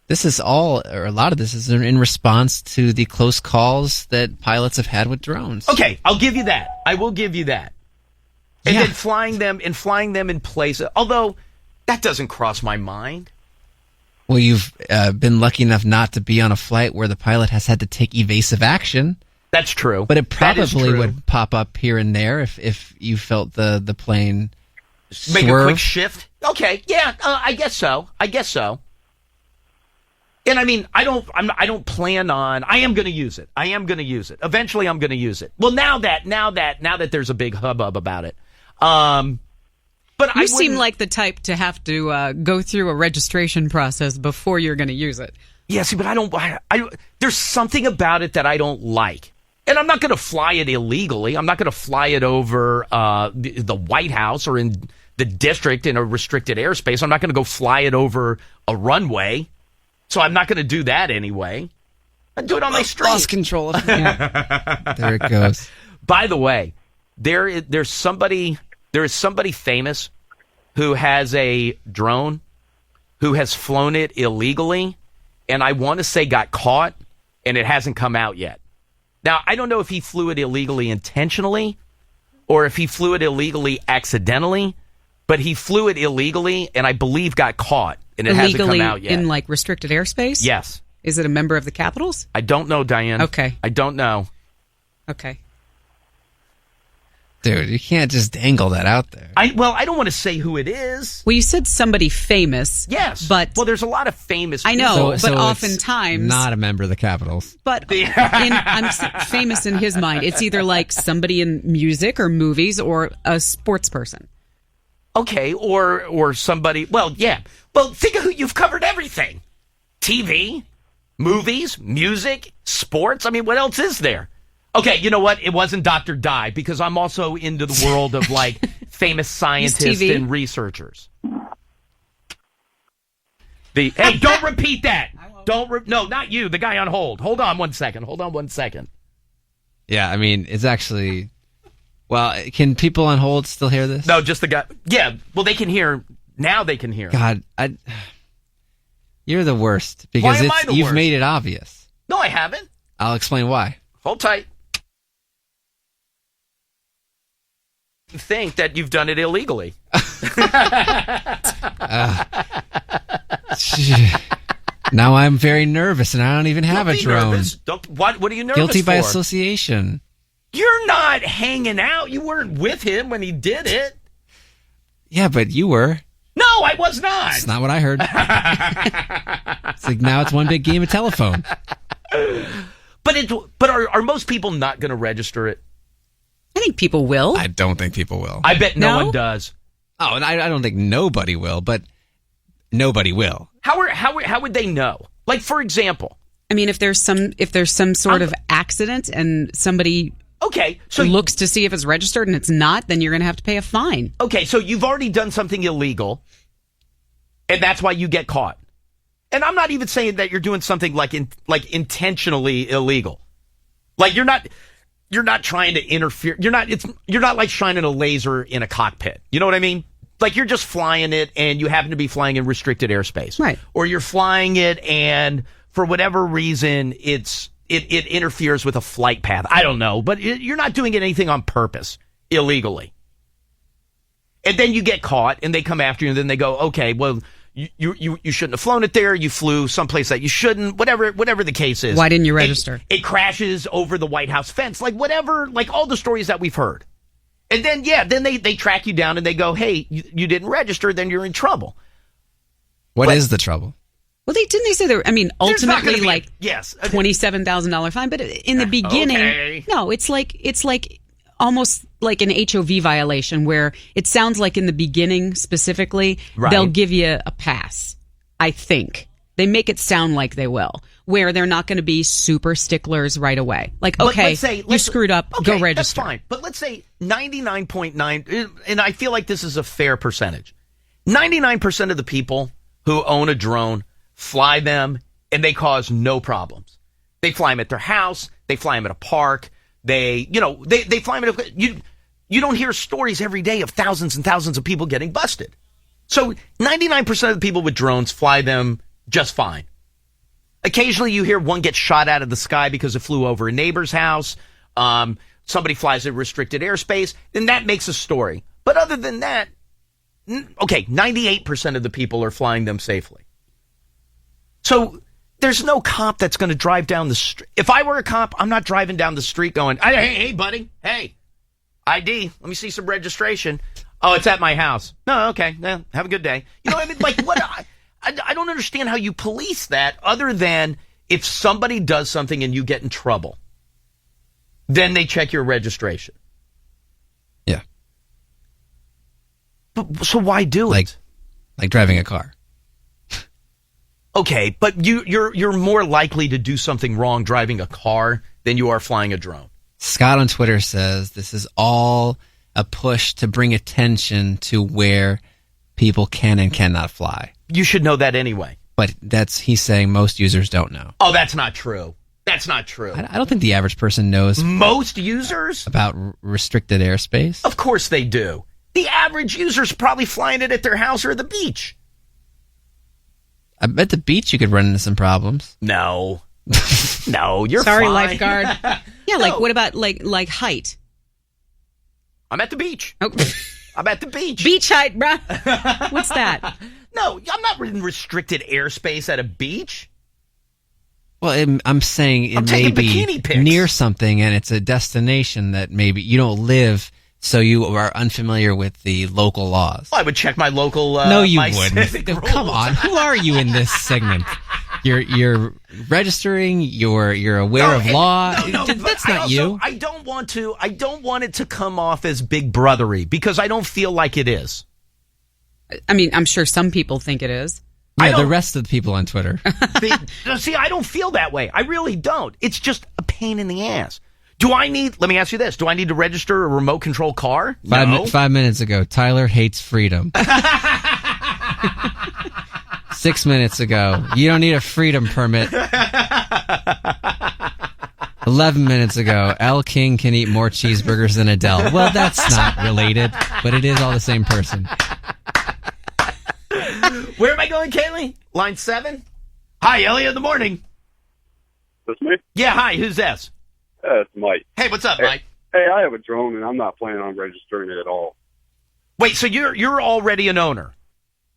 This is all, or a lot of this is in response to the close calls that pilots have had with drones. Okay, I'll give you that. I will give you that. And then flying them in place. Although that doesn't cross my mind. Well, you've been lucky enough not to be on a flight where the pilot has had to take evasive action. That's true. But it probably would pop up here and there if you felt the plane make swerve. A quick shift. Okay, yeah, I guess so. And I mean, I don't plan on. I am going to use it. Eventually, I'm going to use it. Well, now that there's a big hubbub about it. But you seem like the type to have to go through a registration process before you're going to use it. Yeah, see, but I don't. There's something about it that I don't like, and I'm not going to fly it illegally. I'm not going to fly it over the White House or in the district in a restricted airspace. I'm not going to go fly it over a runway. So I'm not going to do that anyway. I do it on my street. Lost control of me. There it goes. By the way, there is somebody famous who has a drone who has flown it illegally, and I want to say got caught, and it hasn't come out yet. Now, I don't know if he flew it illegally intentionally or if he flew it illegally accidentally, but he flew it illegally and I believe got caught. And it hasn't come out yet. In like restricted airspace? Yes. Is it a member of the Capitals? I don't know, Diane. Okay. I don't know. Okay. Dude, you can't just dangle that out there. I don't want to say who it is. Well, you said somebody famous. Yes. But well, there's a lot of famous people. I know, so but oftentimes not a member of the Capitals. But I'm famous in his mind. It's either like somebody in music or movies or a sports person. Okay, or somebody. Well, yeah. Well, think of who you've covered everything: TV, movies, music, sports. I mean, what else is there? Okay, you know what? It wasn't Dr. Di because I'm also into the world of like famous scientists and researchers. Hey, don't repeat that. No, not you. The guy on hold. Hold on one second. Yeah, I mean, it's actually Well, can people on hold still hear this? No, just the guy. Yeah, well, they can hear. Now they can hear. God, you're the worst Why because am I the you've worst? made it obvious. No, I haven't. I'll explain why. Hold tight. Think that you've done it illegally. Now I'm very nervous, and I don't even have Don't a be drone. nervous. What are you nervous Guilty by for? association. You're not hanging out. You weren't with him when he did it. Yeah, but you were. No, I was not. That's not what I heard. It's like now it's one big game of telephone. But are most people not going to register it? I think people will. I don't think people will. I bet no No? one does. Oh, and I don't think nobody will, but nobody will. How would they know? Like, for example. I mean, if there's some sort of accident and somebody Okay, so looks to see if it's registered and it's not, then you're going to have to pay a fine. Okay, so you've already done something illegal, and that's why you get caught. And I'm not even saying that you're doing something like intentionally illegal. Like you're not trying to interfere. You're not like shining a laser in a cockpit. You know what I mean? Like you're just flying it, and you happen to be flying in restricted airspace, Right? Or you're flying it, and for whatever reason, it interferes with a flight path. I don't know, but you're not doing anything on purpose illegally. And then you get caught, and they come after you, and then they go, okay, well, you shouldn't have flown it there. You flew someplace that you shouldn't. Whatever the case is. Why didn't you register? It crashes over the White House fence, like whatever, like all the stories that we've heard. And then then they track you down and they go, hey, you didn't register, then you're in trouble. What is the trouble? Well, didn't they say there? I mean, There's not ultimately, gonna be like yes, $27,000 fine. But in the beginning, okay. no, it's like almost like an HOV violation, where it sounds like in the beginning specifically, Right. they'll give you a pass. I think they make it sound like they will, where they're not going to be super sticklers right away. Like, But okay, let's say, you screwed up, go register. That's fine. But let's say 99.9, and I feel like this is a fair percentage. 99% of the people who own a drone fly them, and they cause no problems. They fly them at their house. They fly them at a park. They fly them at you don't hear stories every day of thousands and thousands of people getting busted. So 99% of the people with drones fly them just fine. Occasionally you hear one get shot out of the sky because it flew over a neighbor's house. Somebody flies in restricted airspace, then that makes a story. But other than that, okay, 98% of the people are flying them safely. So there's no cop that's going to drive down the street. If I were a cop, I'm not driving down the street going, hey, buddy, hey, ID, let me see some registration. Oh, it's at my house. No, okay, well, have a good day. You know what I mean? Like, what? I don't understand how you police that other than if somebody does something and you get in trouble, then they check your registration. Yeah. But, so why do it? Like driving a car. Okay, but you're more likely to do something wrong driving a car than you are flying a drone. Scott on Twitter says this is all a push to bring attention to where people can and cannot fly. You should know that anyway. But he's saying most users don't know. Oh, that's not true. That's not true. I don't think the average person knows Most users? about restricted airspace. Of course they do. The average user's probably flying it at their house or the beach. I bet the beach you could run into some problems. No. No, you're Sorry, fine. lifeguard. Yeah, like No. what about like height? I'm at the beach. Oh. I'm at the beach. Beach height, bruh. What's that? No, I'm not in restricted airspace at a beach. Well, I'm saying I'm it may taking be bikini pics. near something, and it's a destination that maybe you don't live, so you are unfamiliar with the local laws. Well, I would check my local. No, you my wouldn't. civic Come rules. on, who are you in this segment? You're registering. You're aware of law. No, but That's not you. I don't want it to come off as big brothery because I don't feel like it is. I mean, I'm sure some people think it is. Yeah, the rest of the people on Twitter. See, I don't feel that way. I really don't. It's just a pain in the ass. Let me ask you this. Do I need to register a remote control car? No. 5 minutes ago, Tyler hates freedom. 6 minutes ago, you don't need a freedom permit. 11 minutes ago, L. King can eat more cheeseburgers than Adele. Well, that's not related, but it is all the same person. Where am I going, Kaylee? Line 7? Hi, Elliot in the morning. That's me? Yeah, hi, who's this? It's Mike. Hey, what's up, Mike? Hey, I have a drone, and I'm not planning on registering it at all. Wait, so you're already an owner?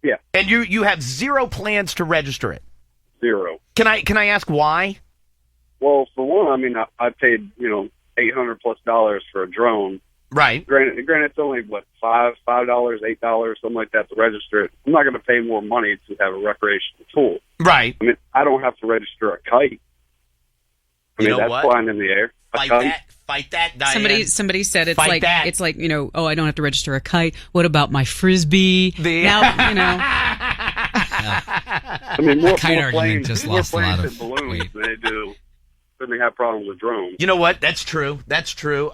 Yeah. And you have zero plans to register it? Zero. Can I ask why? Well, for one, I mean, I paid, $800+ for a drone. Right. Granted, it's only, $5, $8, something like that to register it. I'm not going to pay more money to have a recreational tool. Right. I mean, I don't have to register a kite. That's what? flying in the air. Fight that, Diane. Somebody said it's Fight like that. it's like, oh, I don't have to register a kite. What about my frisbee? Now, I mean, more Kite argument planes, just more lost a lot planes of and balloons weight. than they have problems with drones. You know what? That's true.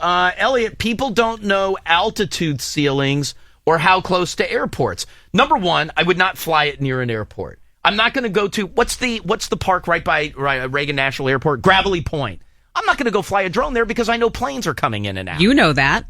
Elliot, people don't know altitude ceilings or how close to airports. Number one, I would not fly it near an airport. I'm not going to go to, what's the park right by Reagan National Airport? Gravelly Point. I'm not going to go fly a drone there because I know planes are coming in and out. you know that.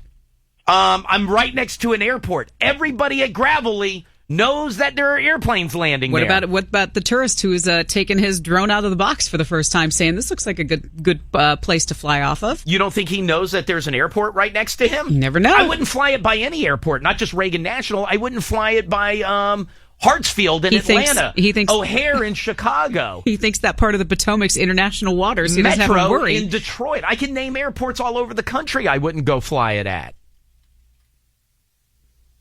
I'm right next to an airport. Everybody at Gravelly knows that there are airplanes landing there. What about the tourist who is taking his drone out of the box for the first time, saying this looks like a good place to fly off of? You don't think he knows that there's an airport right next to him? You never know. I wouldn't fly it by any airport, not just Reagan National. I wouldn't fly it by Hartsfield in Atlanta. He thinks O'Hare in Chicago. He thinks that part of the Potomac's international waters. He doesn't have to Metro worry. in Detroit. I can name airports all over the country I wouldn't go fly it at.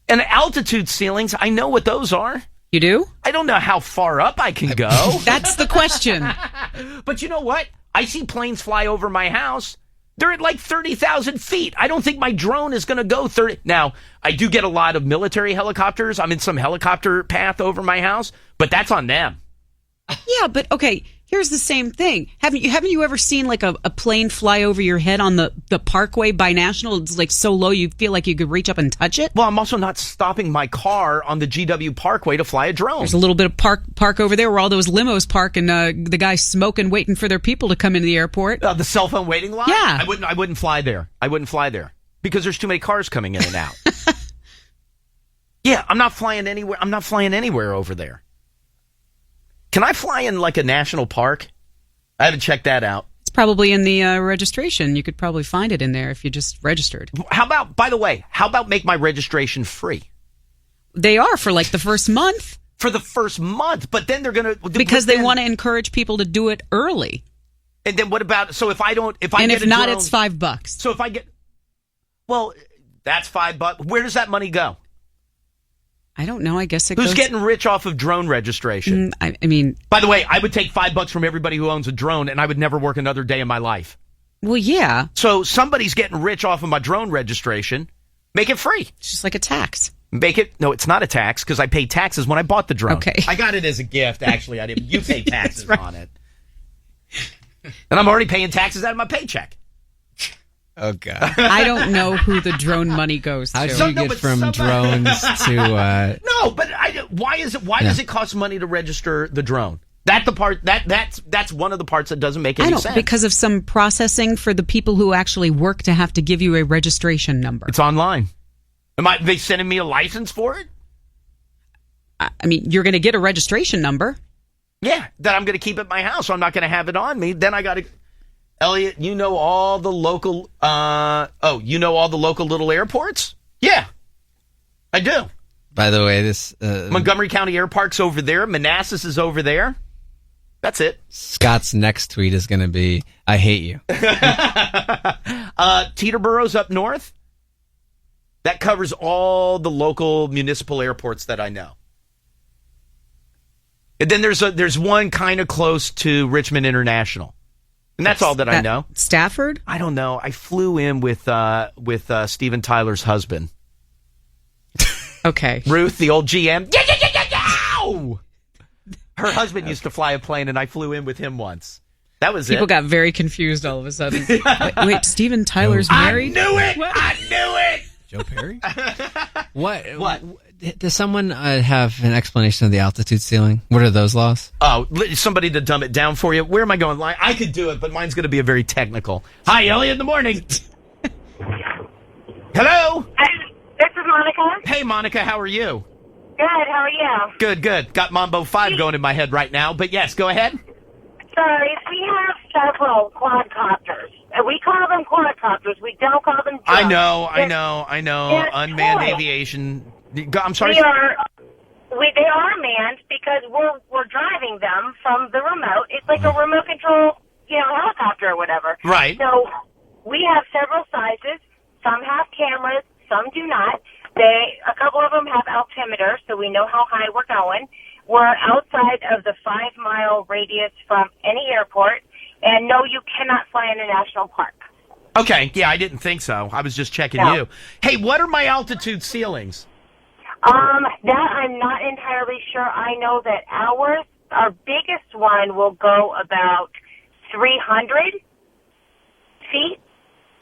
And altitude ceilings, I know what those are. You do? I don't know how far up I can go. That's the question. But you know what? I see planes fly over my house. They're at like 30,000 feet. I don't think my drone is going to go 30. Now, I do get a lot of military helicopters. I'm in some helicopter path over my house, but that's on them. Yeah, but okay, here's the same thing. Haven't you ever seen like a plane fly over your head on the Parkway by National? It's like so low you feel like you could reach up and touch it. Well, I'm also not stopping my car on the GW Parkway to fly a drone. There's a little bit of park over there where all those limos park and the guys smoking, waiting for their people to come into the airport. The cell phone waiting line? Yeah. I wouldn't fly there. I wouldn't fly there because there's too many cars coming in and out. Yeah, I'm not flying anywhere. I'm not flying anywhere over there. Can I fly in like a national park? I haven't checked that out. It's probably in the registration. You could probably find it in there if you just registered. How about make my registration free? They are for like the first month. For the first month, but then they're going to... Because they want to encourage people to do it early. And then what about... So if I don't... It's $5. So if I get... Well, that's $5. Where does that money go? I don't know. I guess Who's getting rich off of drone registration? I mean... By the way, I would take $5 from everybody who owns a drone, and I would never work another day in my life. Well, yeah. So somebody's getting rich off of my drone registration. Make it free. It's just like a tax. Make it... No, it's not a tax, because I paid taxes when I bought the drone. Okay. I got it as a gift, actually. I didn't. You paid taxes right. on it. And I'm already paying taxes out of my paycheck. Oh, God. I don't know who the drone money goes to. How do you get from drones to... No, but why does it cost money to register the drone? That's one of the parts that doesn't make any sense. Because of some processing for the people who actually work to have to give you a registration number. It's online. Are they sending me a license for it? I mean, you're going to get a registration number. Yeah, that I'm going to keep at my house. So I'm not going to have it on me. Then I got to... Elliot, you know all the local... little airports? Yeah, I do. By the way, this... Montgomery County Air Park's over there. Manassas is over there. That's it. Scott's next tweet is going to be, I hate you. Teterboro's up north. That covers all the local municipal airports that I know. And then there's one kind of close to Richmond International. And that's all that I know. Stafford? I don't know. I flew in with Steven Tyler's husband. Okay. Ruth, the old GM. Her husband used to fly a plane, and I flew in with him once. That was People it. got very confused all of a sudden. Wait, Steven Tyler's married? I knew it! I knew it! Joe Perry? What? What? Does someone have an explanation of the altitude ceiling? What are those laws? Oh, somebody to dumb it down for you. Where am I going? I could do it, but mine's going to be a very technical. Hi, Elliot in the morning. Hello? This is Monica. Hey, Monica, how are you? Good, how are you? Good, good. Got Mambo 5 going in my head right now, but yes, go ahead. Sorry, we have several quadcopters. We call them quadcopters. We don't call them drones. I know. They're Unmanned toys. aviation. I'm sorry. They are manned because we're driving them from the remote. It's like a remote control, helicopter or whatever. Right. So we have several sizes. Some have cameras, some do not. A couple of them have altimeter, so we know how high we're going. We're outside of the 5-mile radius from any airport, and no, you cannot fly in a national park. Okay, yeah, I didn't think so. I was just checking No. you. Hey, what are my altitude ceilings? That I'm not entirely sure. I know that our biggest one will go about 300 feet.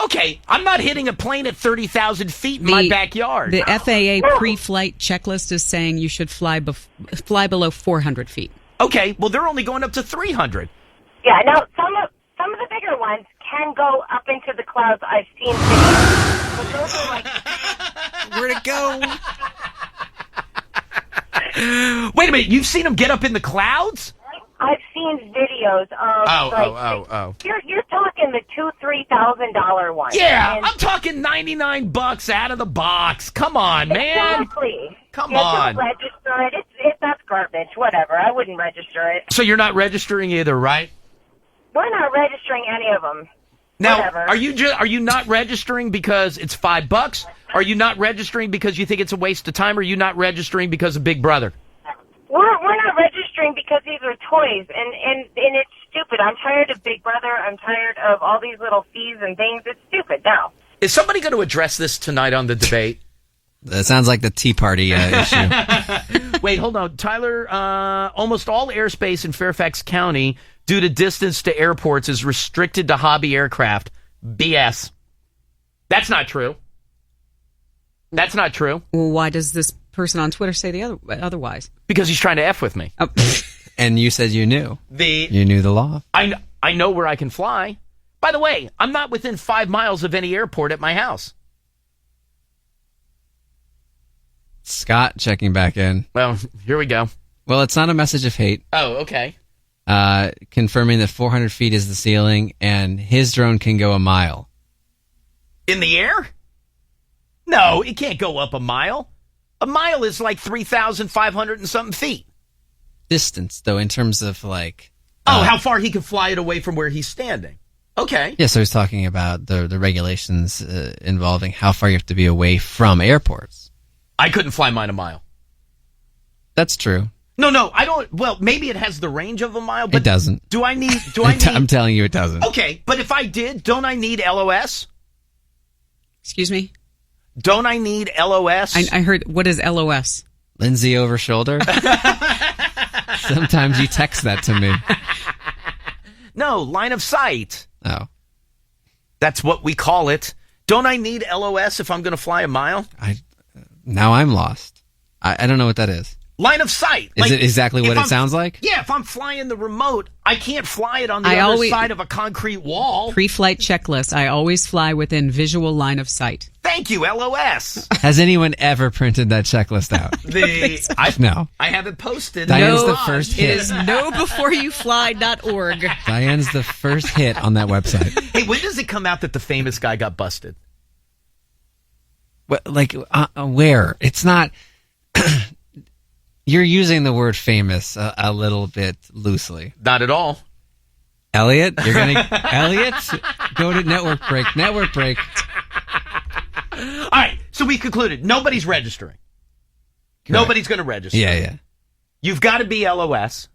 Okay, I'm not hitting a plane at 30,000 feet in my backyard. The FAA pre-flight checklist is saying you should fly below 400 feet. Okay, well, they're only going up to 300. Yeah, now some of the bigger ones can go up into the clouds. I've seen videos. But those are like, Where'd it go? Wait a minute, you've seen them get up in the clouds? I've seen videos of You're talking the $2,000-$3,000 ones. Yeah, And I'm talking $99 out of the box. Come on, man. exactly. Come You on. don't register it. That's garbage. Whatever. I wouldn't register it. So you're not registering either, right? We're not registering any of them. Now, Whatever. are you not registering because it's $5? Are you not registering because you think it's a waste of time? Or are you not registering because of Big Brother? We're not registering because these are toys, and it's stupid. I'm tired of Big Brother. I'm tired of all these little fees and things. It's stupid. No. Is somebody going to address this tonight on the debate? That sounds like the Tea Party issue. Wait, hold on. Tyler, almost all airspace in Fairfax County, due to distance to airports, is restricted to hobby aircraft. BS. That's not true. That's not true. Well, why does this person on Twitter say otherwise? Because he's trying to F with me. Oh. And you said you knew. You You knew the law. I know where I can fly. By the way, I'm not within 5 miles of any airport at my house. Scott checking back in. Well, here we go. Well, it's not a message of hate. Oh, okay. Confirming that 400 feet is the ceiling, and his drone can go a mile. In the air? No, it can't go up a mile. A mile is like 3,500 and something feet. Distance, though, in terms of like... How far he can fly it away from where he's standing. Okay. Yeah, so he's talking about the regulations involving how far you have to be away from airports. I couldn't fly mine a mile. That's true. No, I don't. Well, maybe it has the range of a mile, but It doesn't. Do I need? I'm telling you it doesn't. Okay, but if I did, don't I need LOS? Excuse me? Don't I need LOS? I heard, what is LOS? Lindsay over shoulder? Sometimes you text that to me. No, line of sight. Oh. That's what we call it. Don't I need LOS if I'm going to fly a mile? Now I'm lost. I don't know what that is. Line of sight. Is it exactly what it sounds like? Yeah, if I'm flying the remote, I can't fly it on the other side of a concrete wall. Pre-flight checklist. I always fly within visual line of sight. Thank you, LOS. Has anyone ever printed that checklist out? No. I have it posted. Diane's the first hit. It is nobeforeyoufly.org. Diane's the first hit on that website. Hey, when does it come out that the famous guy got busted? What, like, where? It's not... You're using the word famous a little bit loosely. Not at all. Elliot, Elliot, go to network break. Network break. All right, so we concluded nobody's registering. Correct. Nobody's going to register. Yeah. You've got to be LOS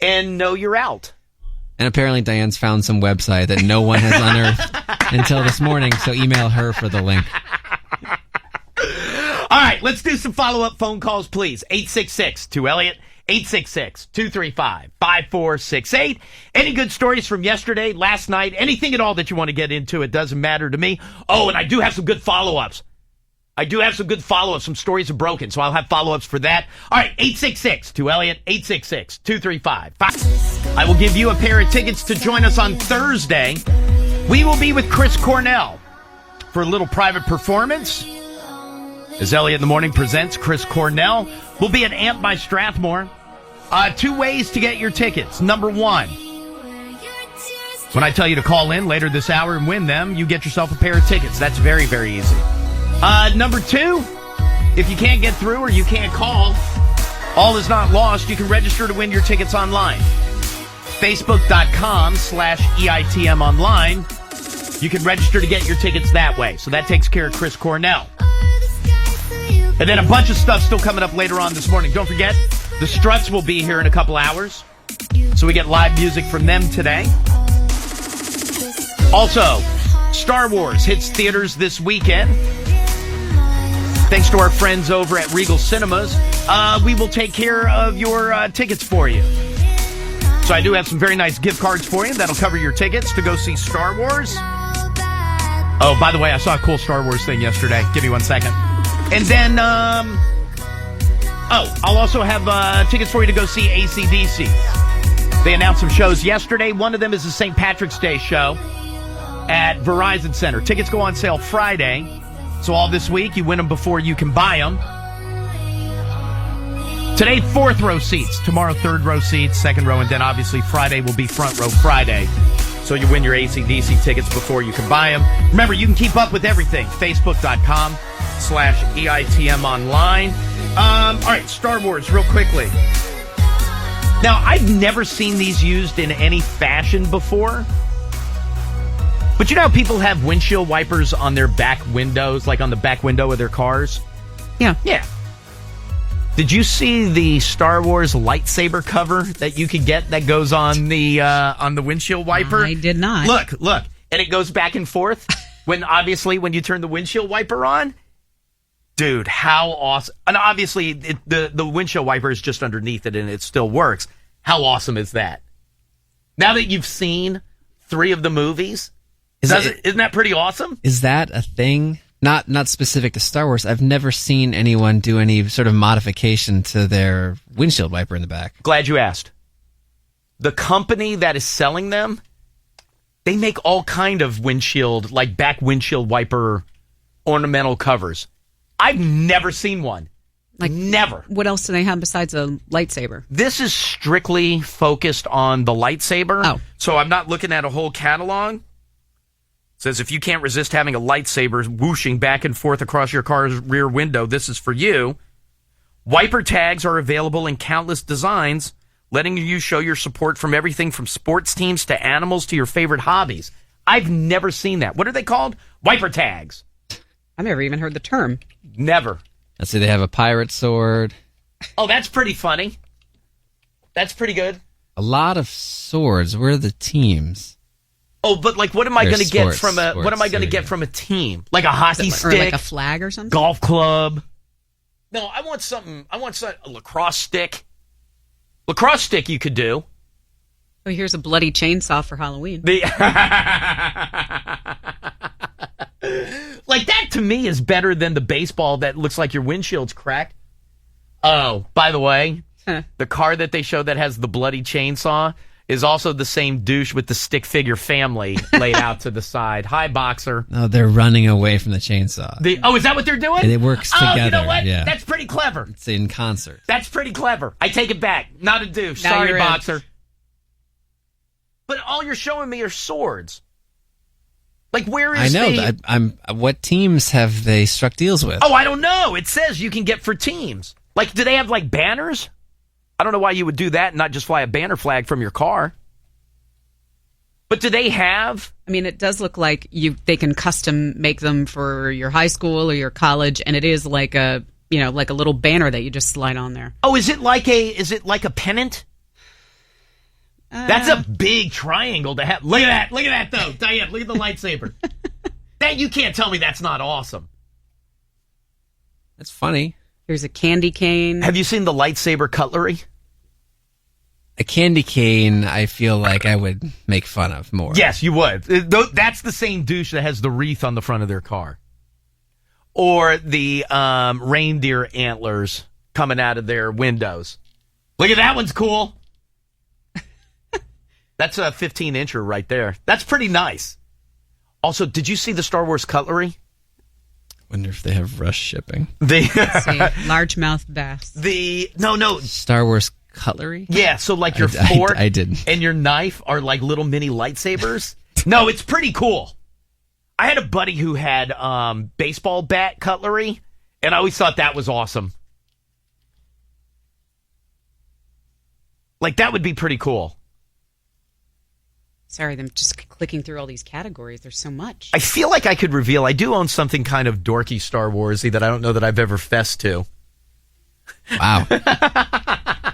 and know you're out. And apparently Diane's found some website that no one has unearthed until this morning, so email her for the link. All right, let's do some follow-up phone calls, please. 866-2-ELLIOT, 866-235-5468. Any good stories from yesterday, last night, anything at all that you want to get into, it doesn't matter to me. Oh, and I do have some good follow-ups. I do have some good follow-ups. Some stories are broken, so I'll have follow-ups for that. All right, 866 to Elliot, 866-235. I will give you a pair of tickets to join us on Thursday. We will be with Chris Cornell for a little private performance. As Elliot in the Morning presents Chris Cornell. We'll be at Amp by Strathmore. 2 ways to get your tickets. Number 1, when I tell you to call in later this hour and win them, you get yourself a pair of tickets. That's very, very easy. Number 2, if you can't get through or you can't call, all is not lost. You can register to win your tickets online. Facebook.com/EITM online. You can register to get your tickets that way. So that takes care of Chris Cornell. And then a bunch of stuff still coming up later on this morning. Don't forget, the Struts will be here in a couple hours. So we get live music from them today. Also, Star Wars hits theaters this weekend. Thanks to our friends over at Regal Cinemas, we will take care of your tickets for you. So I do have some very nice gift cards for you that'll cover your tickets to go see Star Wars. Oh, by the way, I saw a cool Star Wars thing yesterday. Give me 1 second. And then, I'll also have tickets for you to go see AC/DC. They announced some shows yesterday. One of them is the St. Patrick's Day show at Verizon Center. Tickets go on sale Friday. So all this week, you win them before you can buy them. Today, 4th row seats. Tomorrow, 3rd row seats, 2nd row. And then obviously Friday will be front row Friday. So you win your AC/DC tickets before you can buy them. Remember, you can keep up with everything. Facebook.com/EITM online. All right, Star Wars, real quickly. Now, I've never seen these used in any fashion before. But you know how people have windshield wipers on their back windows, like on the back window of their cars? Yeah. Yeah. Did you see the Star Wars lightsaber cover that you could get that goes on the windshield wiper? I did not. Look. And it goes back and forth when you turn the windshield wiper on. Dude, how awesome. And obviously, the windshield wiper is just underneath it, and it still works. How awesome is that? Now that you've seen 3 of the movies, isn't that pretty awesome? Is that a thing? Not specific to Star Wars. I've never seen anyone do any sort of modification to their windshield wiper in the back. Glad you asked. The company that is selling them, they make all kind of windshield, like back windshield wiper ornamental covers. I've never seen one. Like, never. What else do they have besides a lightsaber? This is strictly focused on the lightsaber. Oh. So I'm not looking at a whole catalog. It says if you can't resist having a lightsaber whooshing back and forth across your car's rear window, this is for you. Wiper tags are available in countless designs, letting you show your support from everything from sports teams to animals to your favorite hobbies. I've never seen that. What are they called? Wiper tags. I've never even heard the term. Never. Let's see, they have a pirate sword. Oh, that's pretty funny. That's pretty good. A lot of swords. Where are the teams? Oh, but like, what am I going to get from a? Sports, What am I going to get from a team? Like a hockey stick, or like a flag or something? golf club. No, I want something. A lacrosse stick. Lacrosse stick, you could do. Oh, here's a bloody chainsaw for Halloween. Like, that to me is better than the baseball that looks like your windshield's cracked. Oh, by the way, the car that they show that has the bloody chainsaw is also the same douche with the stick figure family laid out to the side. Hi, Boxer. No, they're running away from the chainsaw. Is that what they're doing? And it works together. Oh, you know what? Yeah. That's pretty clever. It's in concert. That's pretty clever. I take it back. Not a douche. Now Sorry, you're in. Boxer. But all you're showing me are swords. Like, where is what teams have they struck deals with? Oh, I don't know. It says you can get for teams. Like, do they have, like, banners? I don't know why you would do that and not just fly a banner flag from your car. But do they have... I mean, it does look like they can custom make them for your high school or your college, and it is like a little banner that you just slide on there. Oh, is it like a pennant? That's a big triangle to have. Look at that, though. Diane, look at the lightsaber. That, you can't tell me that's not awesome. That's funny. There's a candy cane. Have you seen the lightsaber cutlery? A candy cane, I feel like I would make fun of more. Yes, you would. That's the same douche that has the wreath on the front of their car. or the reindeer antlers coming out of their windows. Look at that one's cool. That's a 15-incher right there. That's pretty nice. Also, did you see the Star Wars cutlery? Wonder if they have rush shipping. Largemouth bass. No. Star Wars cutlery? Yeah, so like your fork I didn't. and your knife are like little mini lightsabers. No, it's pretty cool. I had a buddy who had baseball bat cutlery, and I always thought that was awesome. Like, that would be pretty cool. Sorry, I'm just clicking through all these categories. There's so much. I feel like I could reveal I do own something kind of dorky Star Warsy that I don't know that I've ever fessed to. Wow.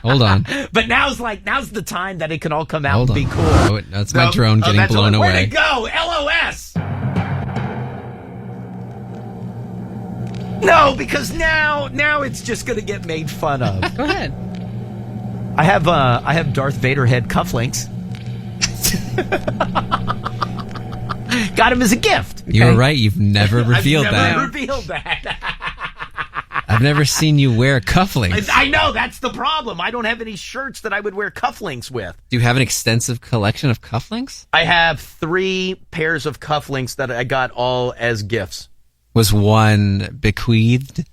Hold on. But now's the time that it can all come out Hold and on. be cool. Oh, that's my drone getting blown away. Where'd it go? LOS! No, because now it's just going to get made fun of. Go ahead. I have Darth Vader head cufflinks. Got him as a gift. You were right. You've never revealed I've never that. revealed that. I've never seen you wear cufflinks. I know, that's the problem. I don't have any shirts that I would wear cufflinks with. Do you have an extensive collection of cufflinks? I have 3 pairs of cufflinks that I got all as gifts. Was one bequeathed?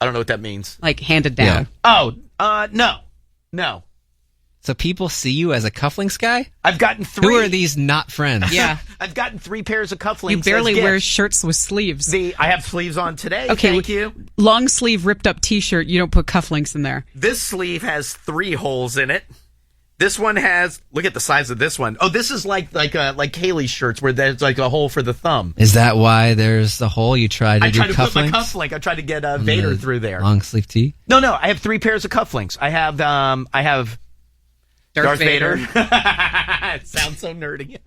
I don't know what that means. Like handed down. Yeah. Oh, no. So people see you as a cufflinks guy? I've gotten 3. Who are these not friends? Yeah. I've gotten 3 pairs of cufflinks. You barely as gifts. wear shirts with sleeves. I have sleeves on today. Okay, Thank you. Long sleeve ripped up T-shirt. You don't put cufflinks in there. This sleeve has 3 holes in it. This one has. Look at the size of this one. Oh, this is like Kaylee's shirts where there's like a hole for the thumb. Is that why there's a hole you tried to do cufflinks? I tried to put my cufflink. I tried to get Vader through there. Long sleeve tee? No. I have 3 pairs of cufflinks. I have Darth Vader. It sounds so nerdy.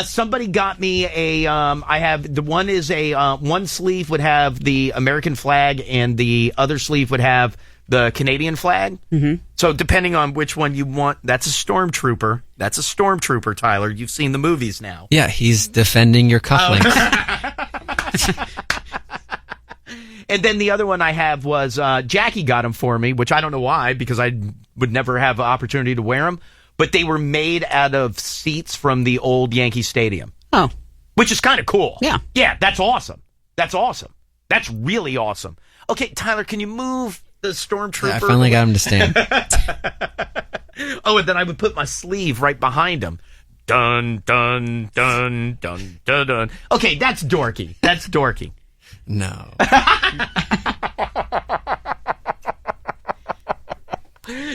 Somebody got me a. I have the one is a one sleeve would have the American flag and the other sleeve would have the Canadian flag. Mm-hmm. So depending on which one you want, that's a stormtrooper. That's a stormtrooper, Tyler. You've seen the movies now. Yeah, he's defending your cufflinks. And then the other one I have was Jackie got them for me, which I don't know why, because I would never have an opportunity to wear them. But they were made out of seats from the old Yankee Stadium. Oh. Which is kind of cool. Yeah. Yeah, that's awesome. That's awesome. That's really awesome. Okay, Tyler, can you move the stormtrooper? I finally got him to stand. Oh, and then I would put my sleeve right behind him. Dun, dun, dun, dun, dun, dun. Okay, that's dorky. That's dorky. No.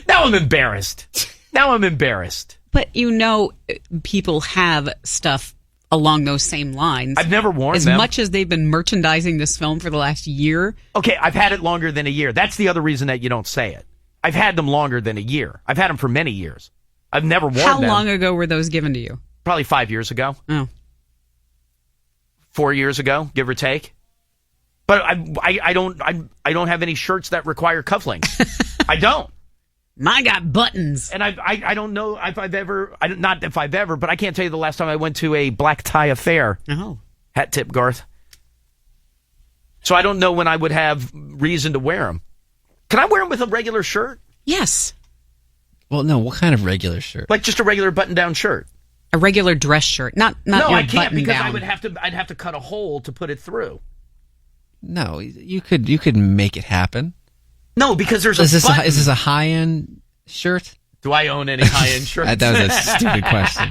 Now I'm embarrassed. But people have stuff along those same lines. I've never worn as them. As much as they've been merchandising this film for the last year. Okay, I've had it longer than a year. That's the other reason that you don't say it. I've had them longer than a year. I've had them for many years. I've never worn them. How long ago were those given to you? Probably 5 years ago. Oh. 4 years ago, give or take. But I don't have any shirts that require cufflinks. I don't. Mine got buttons. And I don't know if I've ever, not if I've ever, but I can't tell you the last time I went to a black tie affair. Oh. Hat tip, Garth. So I don't know when I would have reason to wear them. Can I wear them with a regular shirt? Yes. Well, no, what kind of regular shirt? Like just a regular button-down shirt. A regular dress shirt. Not no, your I can't because button-down. I'd have to cut a hole to put it through. No, you could make it happen. No, because there's is button. Is this a high-end shirt? Do I own any high-end shirts? That was a stupid question.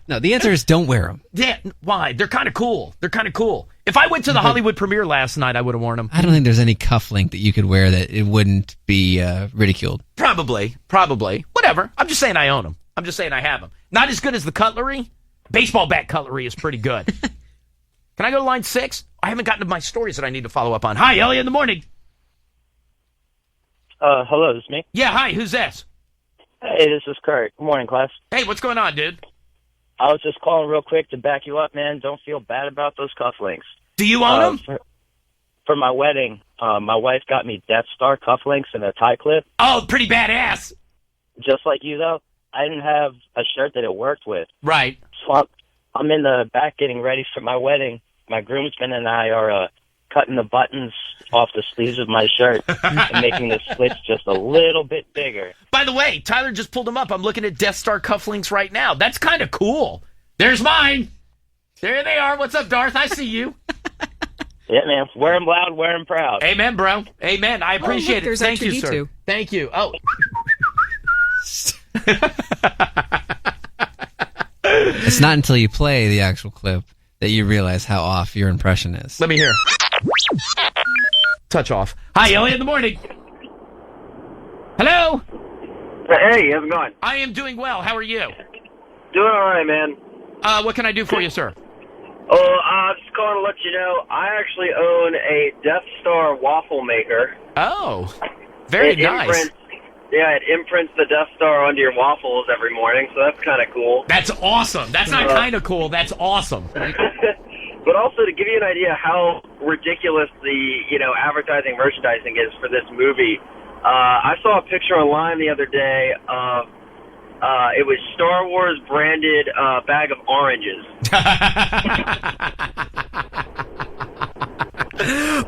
No, the answer is don't wear them. Yeah, why? They're kind of cool. If I went to the Hollywood premiere last night, I would have worn them. I don't think there's any cufflink that you could wear that it wouldn't be ridiculed. Probably. Whatever. I'm just saying I own them. I'm just saying I have them. Not as good as the cutlery. Baseball bat cutlery is pretty good. Can I go to line 6? I haven't gotten to my stories that I need to follow up on. Hi, Elliot in the morning. Hello, this is me. Yeah, hi, who's this? Hey, this is Kurt. Good morning, class. Hey, what's going on, dude? I was just calling real quick to back you up, man. Don't feel bad about those cufflinks. Do you own them? For my wedding, my wife got me Death Star cufflinks and a tie clip. Oh, pretty badass. Just like you, though, I didn't have a shirt that it worked with. Right. So I'm in the back getting ready for my wedding, my groomsman and I are cutting the buttons off the sleeves of my shirt and making the slits just a little bit bigger. By the way, Tyler just pulled them up. I'm looking at Death Star cufflinks right now. That's kind of cool. There's mine. There they are. What's up, Darth? I see you. Yeah, man. Wear 'em loud, wear 'em proud. Amen, bro. Amen. I appreciate it. Thank you, sir. Too. Thank you. Oh. It's not until you play the actual clip that you realize how off your impression is. Let me hear. Touch off. Hi, Elliot in the morning. Hello. Hey, how's it going? I am doing well. How are you? Doing all right, man. What can I do for you, sir? Oh, I'm just calling to let you know I actually own a Death Star waffle maker. Oh, very nice. It imprints the Death Star onto your waffles every morning, so that's kind of cool. That's awesome. That's not kind of cool. That's awesome. But also to give you an idea how ridiculous the advertising merchandising is for this movie, I saw a picture online the other day of it was Star Wars branded bag of oranges.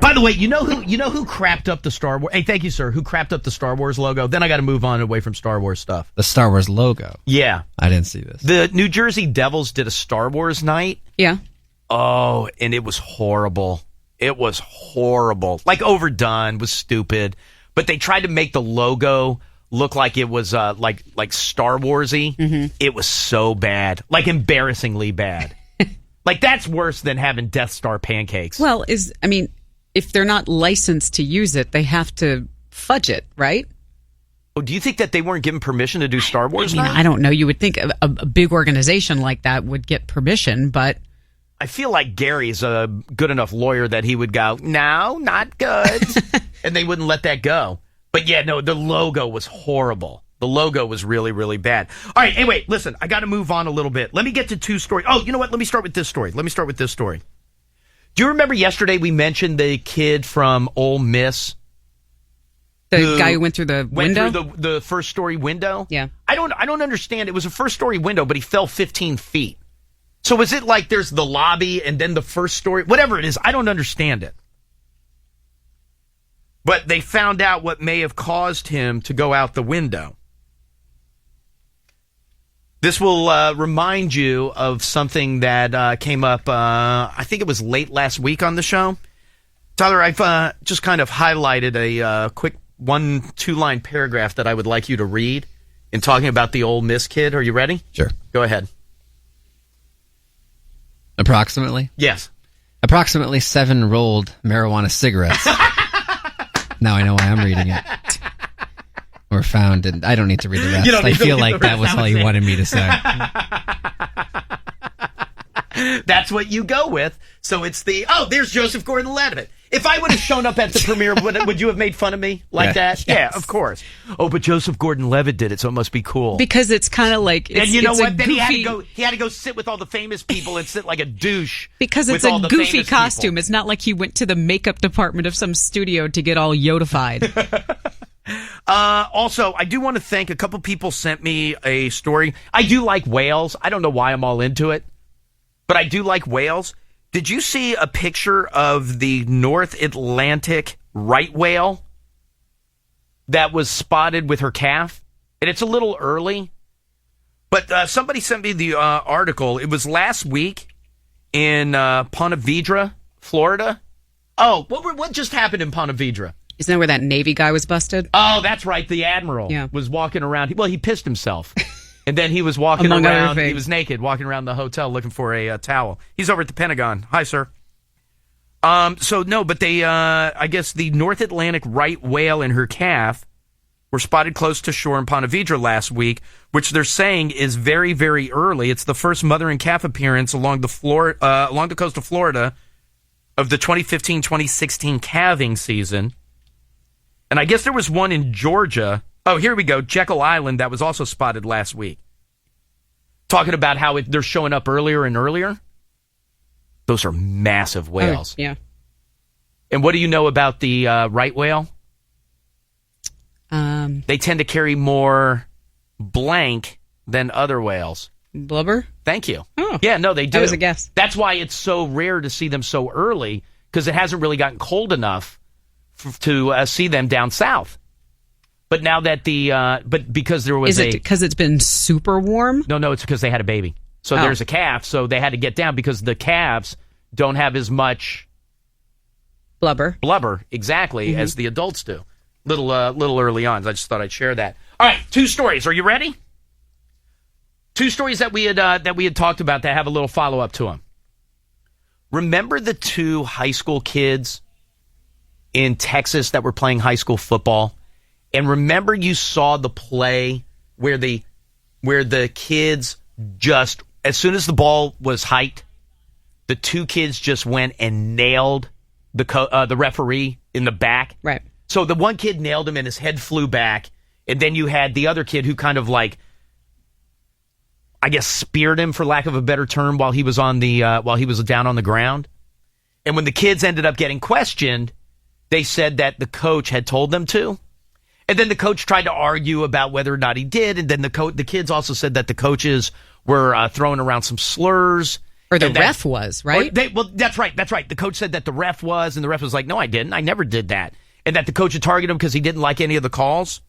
By the way, you know who crapped up the Star Wars? Hey, thank you, sir. Who crapped up the Star Wars logo? Then I got to move on away from Star Wars stuff. The Star Wars logo. Yeah, I didn't see this. The New Jersey Devils did a Star Wars night. Yeah. Oh, and it was horrible. It was horrible. Like overdone, was stupid. But they tried to make the logo look like it was like Star Wars-y. Mm-hmm. It was so bad. Like embarrassingly bad. Like that's worse than having Death Star pancakes. Well, if they're not licensed to use it, they have to fudge it, right? Oh, do you think that they weren't given permission to do Star Wars night? I don't know. You would think a big organization like that would get permission, but I feel like Gary's a good enough lawyer that he would go, no, not good. And they wouldn't let that go. But yeah, no, the logo was horrible. The logo was really, really bad. All right, anyway, listen, I got to move on a little bit. Let me get to two stories. Oh, you know what? Let me start with this story. Do you remember yesterday we mentioned the kid from Ole Miss? The guy who went through the window? Went through the first story window? Yeah. I don't understand. It was a first story window, but he fell 15 feet. So is it like there's the lobby and then the first story? Whatever it is, I don't understand it. But they found out what may have caused him to go out the window. This will remind you of something that came up, I think it was late last week on the show. Tyler, I've just kind of highlighted a quick 1-2 line paragraph that I would like you to read in talking about the Ole Miss kid. Are you ready? Sure. Go ahead. Approximately? Yes. Approximately 7 rolled marijuana cigarettes. Now I know why I'm reading it. Were found, and I don't need to read the rest. I feel like that was all you wanted me to say. That's what you go with. So it's there's Joseph Gordon-Levitt. If I would have shown up at the premiere, would you have made fun of me like that? Yes. Yeah, of course. Oh, but Joseph Gordon-Levitt did it, so it must be cool. Because it's kind of like, and you know what? Then he had to go sit with all the famous people and sit like a douche. Because it's a goofy costume. It's not like he went to the makeup department of some studio to get all Yodified. Also, I do want to thank a couple people sent me a story. I do like whales. I don't know why I'm all into it, but I do like whales. Did you see a picture of the North Atlantic right whale that was spotted with her calf? And it's a little early, but somebody sent me the article. It was last week in Ponte Vedra, Florida. Oh, what just happened in Ponte Vedra? Isn't that where that Navy guy was busted? Oh, that's right. The Admiral was walking around. Well, he pissed himself. And then he was walking Among around. He was naked, walking around the hotel looking for a towel. He's over at the Pentagon. Hi, sir. But they, I guess the North Atlantic right whale and her calf were spotted close to shore in Ponte Vedra last week, which they're saying is very, very early. It's the first mother and calf appearance along the coast of Florida of the 2015-2016 calving season. And I guess there was one in Georgia. Oh, here we go. Jekyll Island that was also spotted last week. Talking about how they're showing up earlier and earlier. Those are massive whales. Oh, yeah. And what do you know about the right whale? They tend to carry more blank than other whales. Blubber? Thank you. Oh. Yeah, no, they do. That was a guess. That's why it's so rare to see them so early, because it hasn't really gotten cold enough to see them down south. But now that but because there was Is it because it's been super warm? No, it's because they had a baby. So there's a calf, so they had to get down because the calves don't have as much blubber, exactly, as the adults do. Little early on. I just thought I'd share that. All right, 2 stories. Are you ready? 2 stories that we had talked about that have a little follow up to them. Remember the 2 high school kids in Texas that were playing high school football? And remember you saw the play where the kids just, as soon as the ball was hiked, the 2 kids just went and nailed the referee in the back. Right. So the one kid nailed him and his head flew back. And then you had the other kid who kind of like, I guess, speared him, for lack of a better term, while he was down on the ground. And when the kids ended up getting questioned, they said that the coach had told them to. And then the coach tried to argue about whether or not he did. And then the kids also said that the coaches were throwing around some slurs. Or the ref was, right? That's right. The coach said that the ref was, and the ref was like, no, I didn't. I never did that. And that the coach had targeted him because he didn't like any of the calls.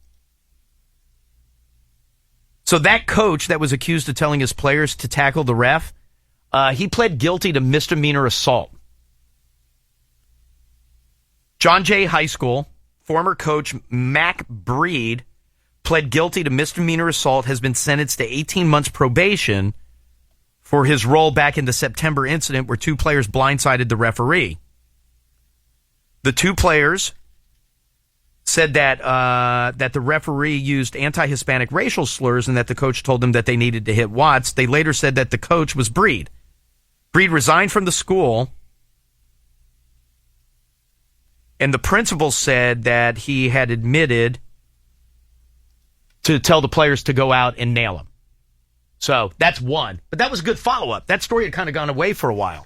So that coach that was accused of telling his players to tackle the ref, he pled guilty to misdemeanor assault. John Jay High School former coach Mac Breed pled guilty to misdemeanor assault, has been sentenced to 18 months probation for his role back in the September incident where 2 players blindsided the referee. The 2 players said that that the referee used anti-Hispanic racial slurs and that the coach told them that they needed to hit Watts. They later said that the coach was Breed. Breed resigned from the school, and the principal said that he had admitted to tell the players to go out and nail him. So that's one. But that was a good follow-up. That story had kind of gone away for a while.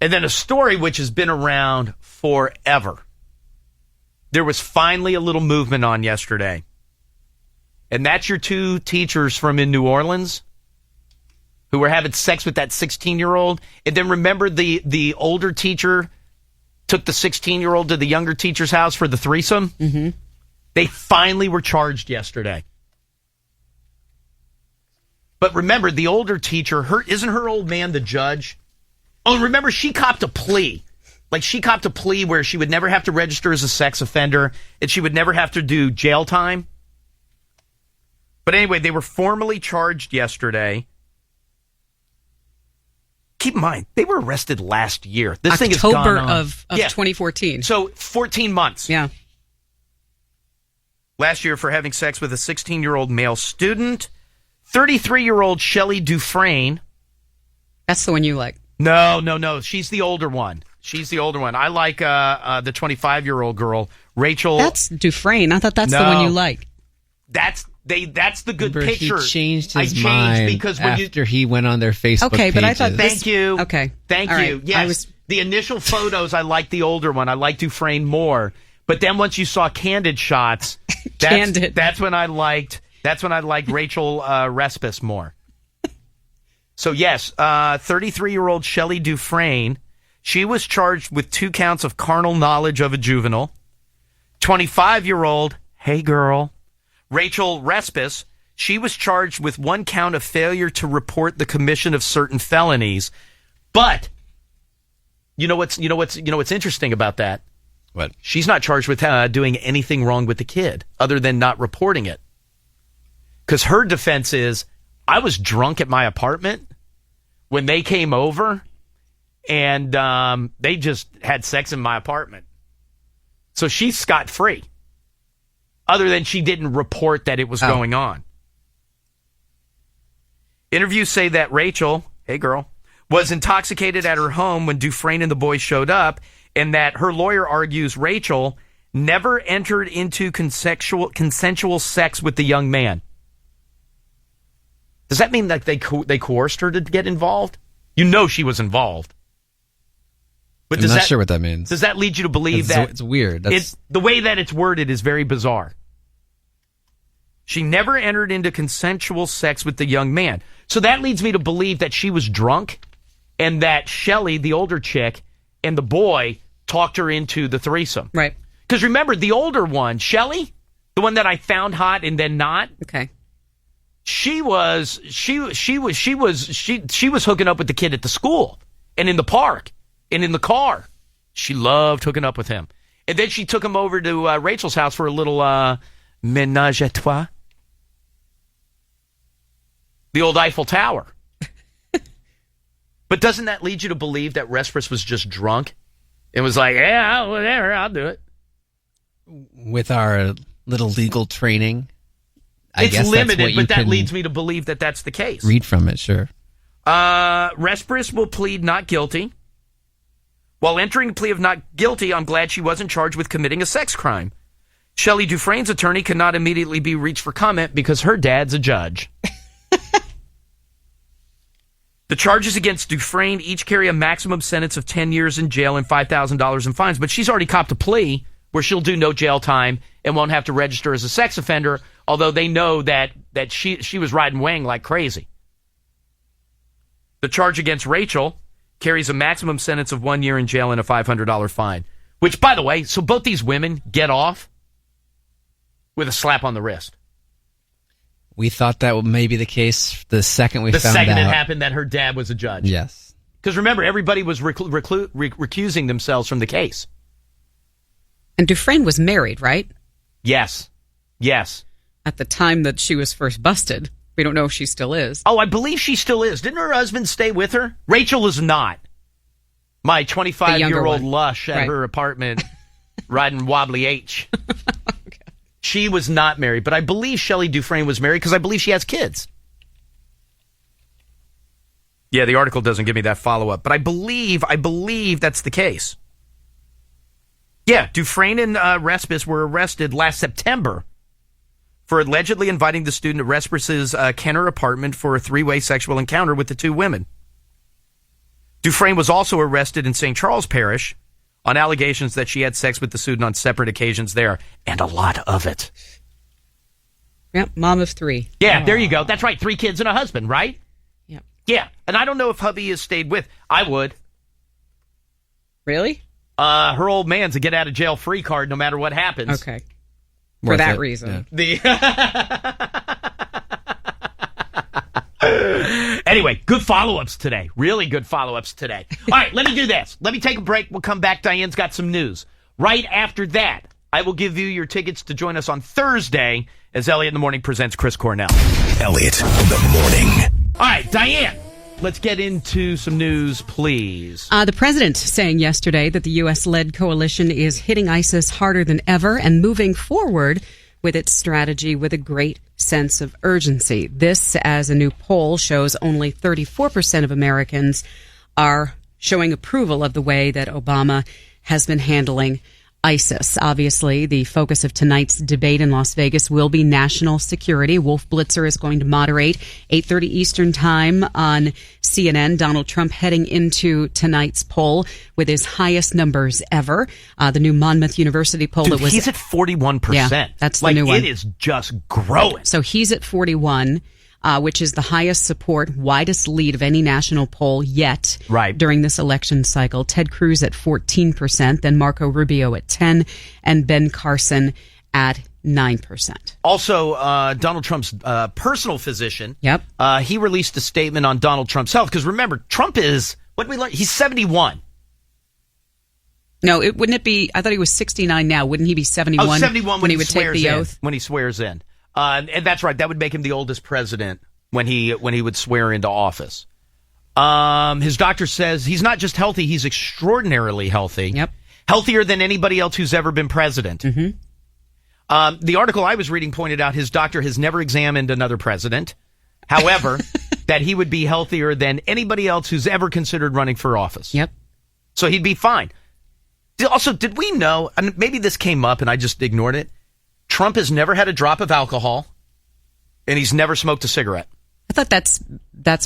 And then a story which has been around forever. There was finally a little movement on yesterday. And that's your 2 teachers from in New Orleans who were having sex with that 16-year-old. And then remember the older teacher took the 16-year-old to the younger teacher's house for the threesome? Mm-hmm. They finally were charged yesterday. But remember, the older teacher, isn't her old man the judge? Oh, remember, she copped a plea. Like, she copped a plea where she would never have to register as a sex offender and she would never have to do jail time. But anyway, they were formally charged yesterday. Keep in mind, they were arrested last year. This thing has gone on. October of 2014. So 14 months. Yeah. Last year for having sex with a 16-year-old male student. 33-year-old Shelley Dufresne. That's the one you like. No. She's the older one. I like the 25-year-old girl, Rachel. That's Dufresne. I thought that's the one you like. That's the good Remember, picture. He changed his mind because when after he went on their Facebook Okay, but I pages. thought Thank you. Okay. Thank All you. right. Yes. The initial photos, I liked the older one. I liked Dufresne more. But then once you saw candid shots, that's when I liked Rachel Respis more. So yes, 33-year-old Shelley Dufresne, she was charged with 2 counts of carnal knowledge of a juvenile. 25-year-old, hey girl, Rachel Respis, she was charged with 1 count of failure to report the commission of certain felonies. But you know what's interesting about that? What? She's not charged with doing anything wrong with the kid other than not reporting it. Because her defense is, I was drunk at my apartment when they came over and they just had sex in my apartment. So she's scot-free. Other than she didn't report that it was going on. Interviews say that Rachel, hey girl, was intoxicated at her home when Dufresne and the boys showed up, and that her lawyer argues Rachel never entered into consensual sex with the young man. Does that mean that they coerced her to get involved? You know she was involved. But I'm not sure what that means. Does that lead you to believe that it's weird? The way that it's worded is very bizarre. She never entered into consensual sex with the young man. So that leads me to believe that she was drunk and that Shelley, the older chick, and the boy talked her into the threesome. Right. Because remember, the older one, Shelley, the one that I found hot and then not. Okay. She was hooking up with the kid at the school and in the park and in the car. She loved hooking up with him. And then she took him over to Rachel's house for a little ménage à trois. The old Eiffel Tower. But doesn't that lead you to believe that Respris was just drunk and was like, yeah, whatever, I'll do it? With our little legal training, I it's guess limited, that's what but that leads me to believe that that's the case. Read from it, sure. Respris will plead not guilty. While entering a plea of not guilty, I'm glad she wasn't charged with committing a sex crime. Shelley Dufresne's attorney cannot immediately be reached for comment because her dad's a judge. The charges against Dufresne each carry a maximum sentence of 10 years in jail and $5,000 in fines, but she's already copped a plea where she'll do no jail time and won't have to register as a sex offender, although they know that she was riding Wang like crazy. The charge against Rachel carries a maximum sentence of 1 year in jail and a $500 fine, which, by the way, so both these women get off with a slap on the wrist. We thought that may be the case the second we found out. The second it happened that her dad was a judge. Yes. Because remember, everybody was recusing themselves from the case. And Dufresne was married, right? Yes. Yes. At the time that she was first busted. We don't know if she still is. Oh, I believe she still is. Didn't her husband stay with her? Rachel is not. My 25-year-old lush at her apartment riding Wobbly H. She was not married, but I believe Shelley Dufresne was married because I believe she has kids. Yeah, the article doesn't give me that follow-up, but I believe that's the case. Yeah, Dufresne and Respis were arrested last September for allegedly inviting the student to Respis' Kenner apartment for a three-way sexual encounter with the two women. Dufresne was also arrested in St. Charles Parish on allegations that she had sex with the student on separate occasions there, and a lot of it. Yep, mom of three. Yeah, there you go. That's right, 3 kids and a husband, right? Yep. Yeah, and I don't know if hubby has stayed with. I would. Really? Her old man's a get-out-of-jail-free card no matter what happens. Okay. For that reason. Yeah. Anyway, good follow-ups today. Really good follow-ups today. All right, let me do this. Let me take a break. We'll come back. Diane's got some news. Right after that, I will give you your tickets to join us on Thursday as Elliot in the Morning presents Chris Cornell. Elliot in the Morning. All right, Diane, let's get into some news, please. The president saying yesterday that the U.S.-led coalition is hitting ISIS harder than ever and moving forward with its strategy with a great sense of urgency. This, as a new poll shows, only 34% of Americans are showing approval of the way that Obama has been handling ISIS. Obviously, the focus of tonight's debate in Las Vegas will be national security. Wolf Blitzer is going to moderate 8:30 Eastern time on CNN. Donald Trump heading into tonight's poll with his highest numbers ever. The new Monmouth University poll that was he's at 41%. Yeah, that's the new one. It is just growing. So he's at 41. Which is the highest support, widest lead of any national poll yet during this election cycle. Ted Cruz at 14%, then Marco Rubio at 10%, and Ben Carson at 9%. Also, Donald Trump's personal physician, he released a statement on Donald Trump's health. Because remember, Trump is, what did we learn? He's 71. No, wouldn't it be, I thought he was 69 now. Wouldn't he be 71, 71 when he would take the oath? When he swears in. And that's right. That would make him the oldest president when he would swear into office. His doctor says he's not just healthy; he's extraordinarily healthy. Yep, healthier than anybody else who's ever been president. Mm-hmm. The article I was reading pointed out his doctor has never examined another president. However, that he would be healthier than anybody else who's ever considered running for office. Yep. So he'd be fine. Also, did we know? And maybe this came up and I just ignored it. Trump has never had a drop of alcohol, and he's never smoked a cigarette. thought that's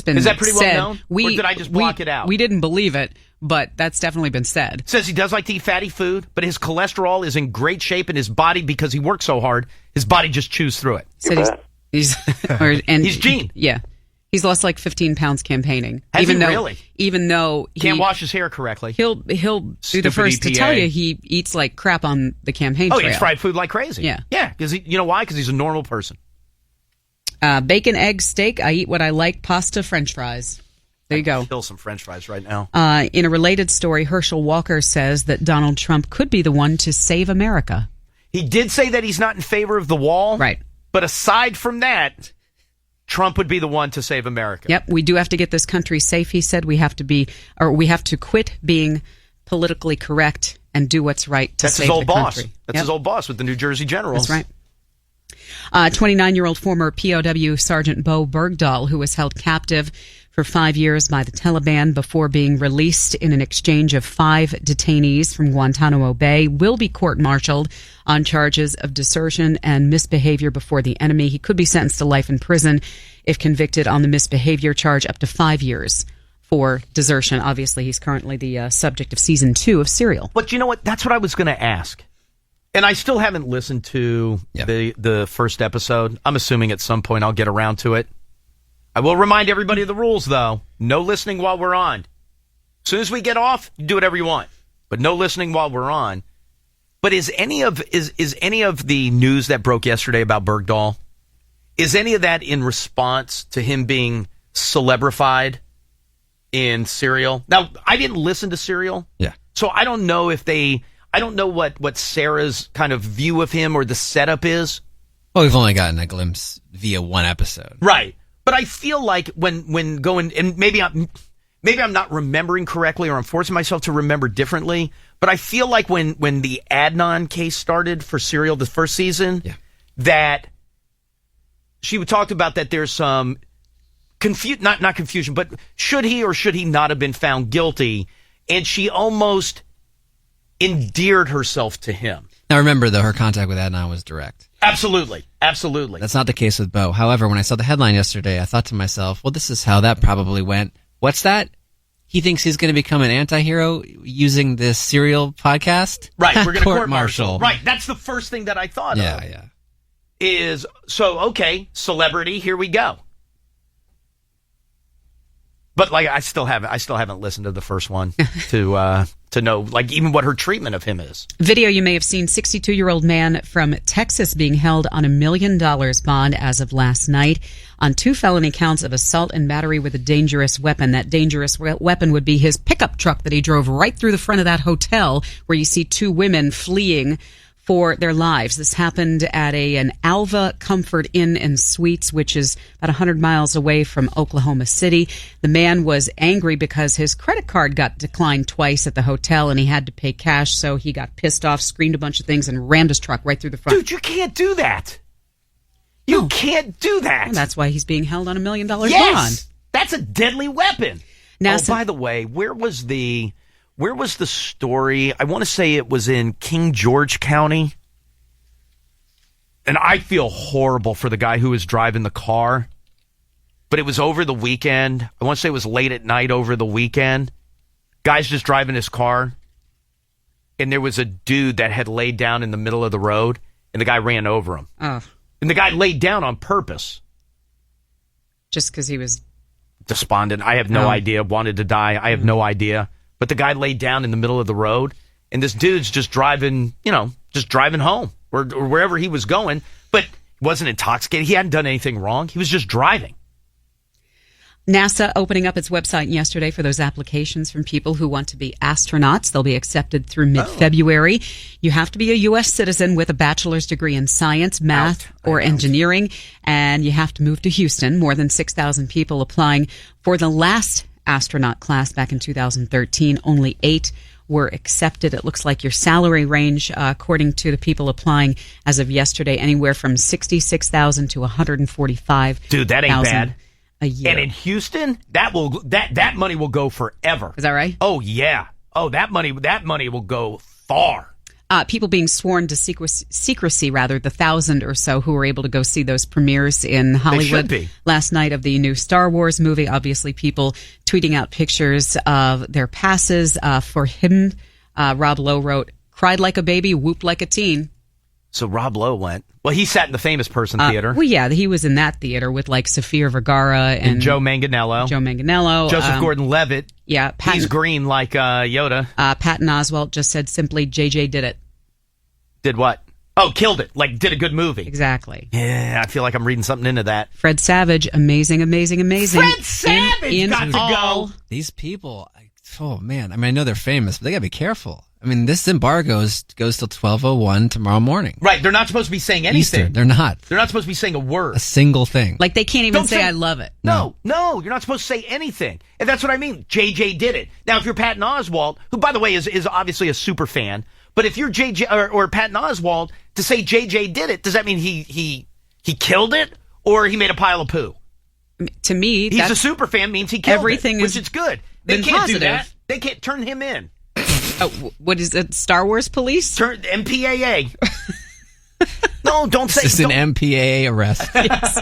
been Is that pretty said. well known? Or did I just block it out? We didn't believe it, but that's definitely been said. Says he does like to eat fatty food, but his cholesterol is in great shape in his body because he works so hard. His body just chews through it. Said he's Gene. Yeah. He's lost like 15 pounds campaigning. Has he really? Even though he Can't wash his hair correctly. He'll be the first to tell you he eats like crap on the campaign trail. He eats fried food like crazy. Yeah. Yeah, because you know why? Because he's a normal person. Bacon, egg, steak. I eat what I like. Pasta, French fries. There you go. Kill some French fries right now. In a related story, Herschel Walker says that Donald Trump could be the one to save America. He did say that he's not in favor of the wall. Right. But aside from that, Trump would be the one to save America. Yep, we do have to get this country safe, he said. We have to quit being politically correct and do what's right to save the country. That's his old boss with the New Jersey Generals. That's right. 29-year-old former POW Sergeant Bo Bergdahl, who was held captive for 5 years by the Taliban before being released in an exchange of 5 detainees from Guantanamo Bay, will be court-martialed on charges of desertion and misbehavior before the enemy. He could be sentenced to life in prison if convicted on the misbehavior charge, up to 5 years for desertion. Obviously, he's currently the subject of season 2 of Serial. But you know what? That's what I was going to ask. And I still haven't listened to the first episode. I'm assuming at some point I'll get around to it. I will remind everybody of the rules, though. No listening while we're on. As soon as we get off, you do whatever you want. But no listening while we're on. But is any of the news that broke yesterday about Bergdahl, is any of that in response to him being celebrified in Serial? Now, I didn't listen to Serial. Yeah. So I don't know what Sarah's kind of view of him or the setup is. Well, we've only gotten a glimpse via one episode. Right. But I feel like when going, and maybe I'm not remembering correctly, or I'm forcing myself to remember differently, but I feel like when the Adnan case started for Serial, the first season, that she talked about that there's some not confusion, but should he or should he not have been found guilty? And she almost endeared herself to him. Now remember, though, her contact with Adnan was direct. Absolutely. Absolutely. That's not the case with Bo. However, when I saw the headline yesterday, I thought to myself, well, this is how that probably went. What's that? He thinks he's going to become an anti-hero using this Serial podcast? Right. We're going to court-martial. Right. That's the first thing that I thought of. Yeah. Is, so, okay, celebrity, here we go. But like I still haven't listened to the first one to know like even what her treatment of him is. Video you may have seen, 62-year-old man from Texas being held on $1 million bond as of last night on 2 felony counts of assault and battery with a dangerous weapon. That dangerous weapon would be his pickup truck that he drove right through the front of that hotel where you see 2 women fleeing for their lives. This happened at an Alva Comfort Inn and Suites, which is about 100 miles away from Oklahoma City. The man was angry because his credit card got declined twice at the hotel and he had to pay cash, so he got pissed off, screamed a bunch of things, and rammed his truck right through the front. Dude, you can't do that. You can't do that. And that's why he's being held on $1 million yes! bond. That's a deadly weapon. Now, by the way, where was the story? I want to say it was in King George County. And I feel horrible for the guy who was driving the car. But it was over the weekend. I want to say it was late at night over the weekend. Guy's just driving his car. And there was a dude that had laid down in the middle of the road. And the guy ran over him. Oh. And the guy laid down on purpose. Just because he was despondent. I have no idea. Wanted to die. I have no idea. But the guy laid down in the middle of the road. And this dude's just driving, just driving home or wherever he was going. But he wasn't intoxicated. He hadn't done anything wrong. He was just driving. NASA opening up its website yesterday for those applications from people who want to be astronauts. They'll be accepted through mid-February. You have to be a U.S. citizen with a bachelor's degree in science, math, or engineering, and you have to move to Houston. More than 6,000 people applying for the last astronaut class back in 2013. Only 8 were accepted. It looks like your salary range, according to the people applying as of yesterday, anywhere from $66,000 to $145,000. Dude, that ain't bad. A year. And in Houston, that money will go forever. Is that right? Oh yeah. Oh, that money will go far. people being sworn to secrecy, rather, the 1,000 or so who were able to go see those premieres in Hollywood last night of the new Star Wars movie. Obviously, people tweeting out pictures of their passes. For him, Rob Lowe wrote, "Cried like a baby, whooped like a teen." So Rob Lowe went. Well, he sat in the famous person theater. Well, yeah, he was in that theater with like Sofia Vergara and Joe Manganiello. Joseph Gordon-Levitt. Yeah. He's green like Yoda. Patton Oswalt just said simply, JJ did it. Did what? Oh, killed it. Like, did a good movie. Exactly. Yeah, I feel like I'm reading something into that. Fred Savage, amazing. Fred Savage got to go. These people, oh man, I mean, I know they're famous, but they gotta be careful. I mean, this embargo goes till 12:01 tomorrow morning. Right, they're not supposed to be saying anything. Easter, they're not. They're not supposed to be saying a word. A single thing. Like, they can't even say, I love it. No, you're not supposed to say anything. And that's what I mean. JJ did it. Now, if you're Patton Oswalt, who, by the way, is obviously a super fan, but if you're JJ or Patton Oswalt, to say JJ did it, does that mean he killed it or he made a pile of poo? To me, he's a super fan means he killed everything it, which is good. They can't positive. do that. They can't turn him in. What is it? Star Wars police? Turn MPAA. No, don't say. It's an MPAA arrest. Yes.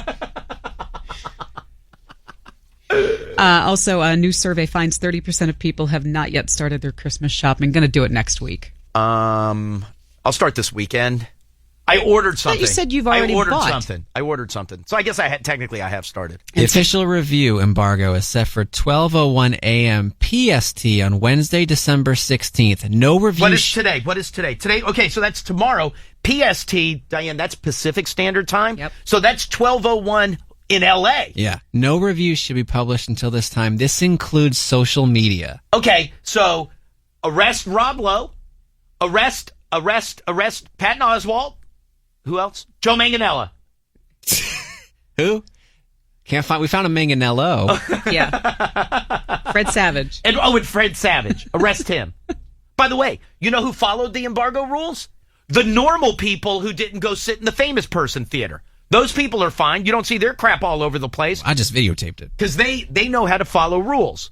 Also, a new survey finds 30% of people have not yet started their Christmas shopping. Going to do it next week. I'll start this weekend. I ordered something. You said you've already bought. I ordered something. So I guess technically I have started. The official review embargo is set for 12:01 a.m. PST on Wednesday, December 16th. No review. What is today? Today, okay, so that's tomorrow. PST, Diane, that's Pacific Standard Time. Yep. So that's 12:01 in LA. Yeah. No reviews should be published until this time. This includes social media. Okay, so arrest Rob Lowe. Arrest Patton Oswalt. Who else? Joe Manganiello. Who? Can't find. We found a Manganiello. Yeah. Fred Savage. And Fred Savage. Arrest him. By the way, you know who followed the embargo rules? The normal people who didn't go sit in the famous person theater. Those people are fine. You don't see their crap all over the place. I just videotaped it. Because they know how to follow rules.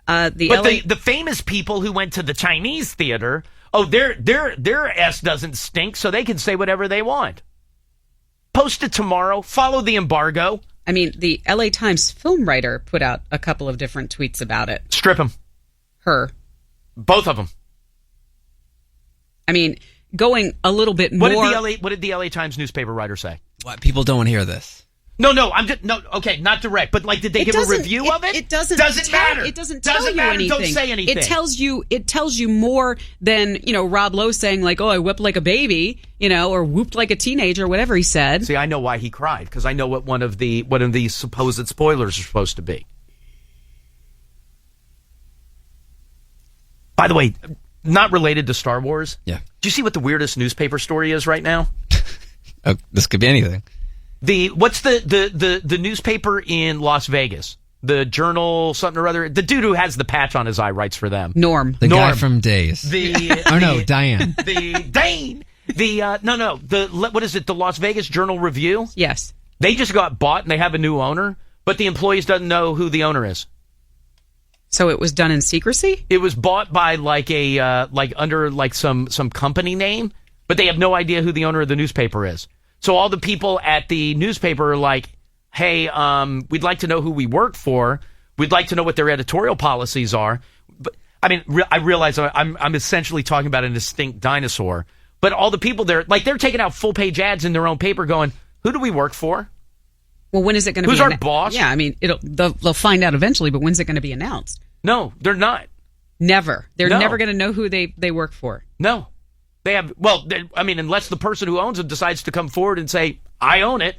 The famous people who went to the Chinese theater, their ass doesn't stink, so they can say whatever they want. Post it tomorrow. Follow the embargo. I mean, the LA Times film writer put out a couple of different tweets about it. Strip him. Her. Both of them. I mean, going a little bit more. What did the LA Times newspaper writer say? What? People don't want to hear this. No, okay, not direct, but like, did they give a review of it? It doesn't matter. It doesn't tell you anything. Don't say anything. It tells you more than, Rob Lowe saying like, oh, I wept like a baby, or whooped like a teenager, or whatever he said. See, I know why he cried, because I know what one of the supposed spoilers are supposed to be. By the way, not related to Star Wars. Yeah. Do you see what the weirdest newspaper story is right now? Oh, this could be anything. What's the newspaper in Las Vegas? The Journal something or other. The dude who has the patch on his eye writes for them. Norm. The guy from Days. Diane. Diane. What is it? The Las Vegas Journal Review? Yes. They just got bought and they have a new owner, but the employees doesn't know who the owner is. So it was done in secrecy? It was bought by under some company name, but they have no idea who the owner of the newspaper is. So all the people at the newspaper are like, hey, we'd like to know who we work for. We'd like to know what their editorial policies are. But I mean, I realize I'm essentially talking about an extinct dinosaur. But all the people there, like, they're taking out full-page ads in their own paper going, who do we work for? Well, when is it going to be? Who's our boss? Yeah, I mean, they'll find out eventually, but when's it going to be announced? No, they're not. Never. They're never going to know who they work for. No. They have, unless the person who owns it decides to come forward and say, I own it,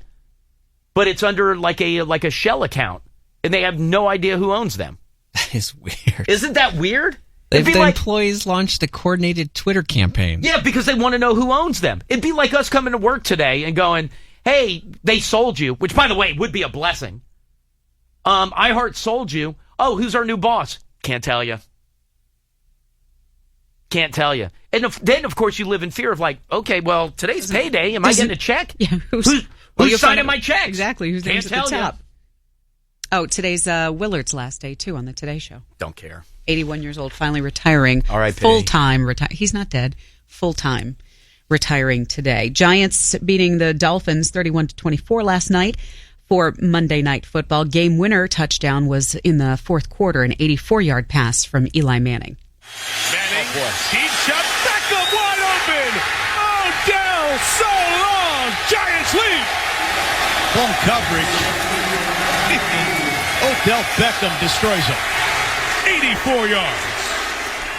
but it's under like a shell account, and they have no idea who owns them. That is weird. Isn't that weird? The employees launched a coordinated Twitter campaign. Yeah, because they want to know who owns them. It'd be like us coming to work today and going, hey, they sold you, which, by the way, would be a blessing. iHeart sold you. Oh, who's our new boss? Can't tell you. Can't tell you. And then, of course, you live in fear of like, okay, well, today's payday. Am I getting a check? Yeah. Who's signing my checks? Exactly. Who's name's at the top? Oh, today's Willard's last day, too, on the Today Show. Don't care. 81 years old, finally retiring. R.I.P. Full-time retire. He's not dead. full-time, retiring today. Giants beating the Dolphins 31-24 last night for Monday Night Football. Game winner touchdown was in the fourth quarter, an 84-yard pass from Eli Manning. Manning, deep shot, Beckham wide open. Odell, so long. Giants lead. Home coverage. Odell Beckham destroys him. 84 yards.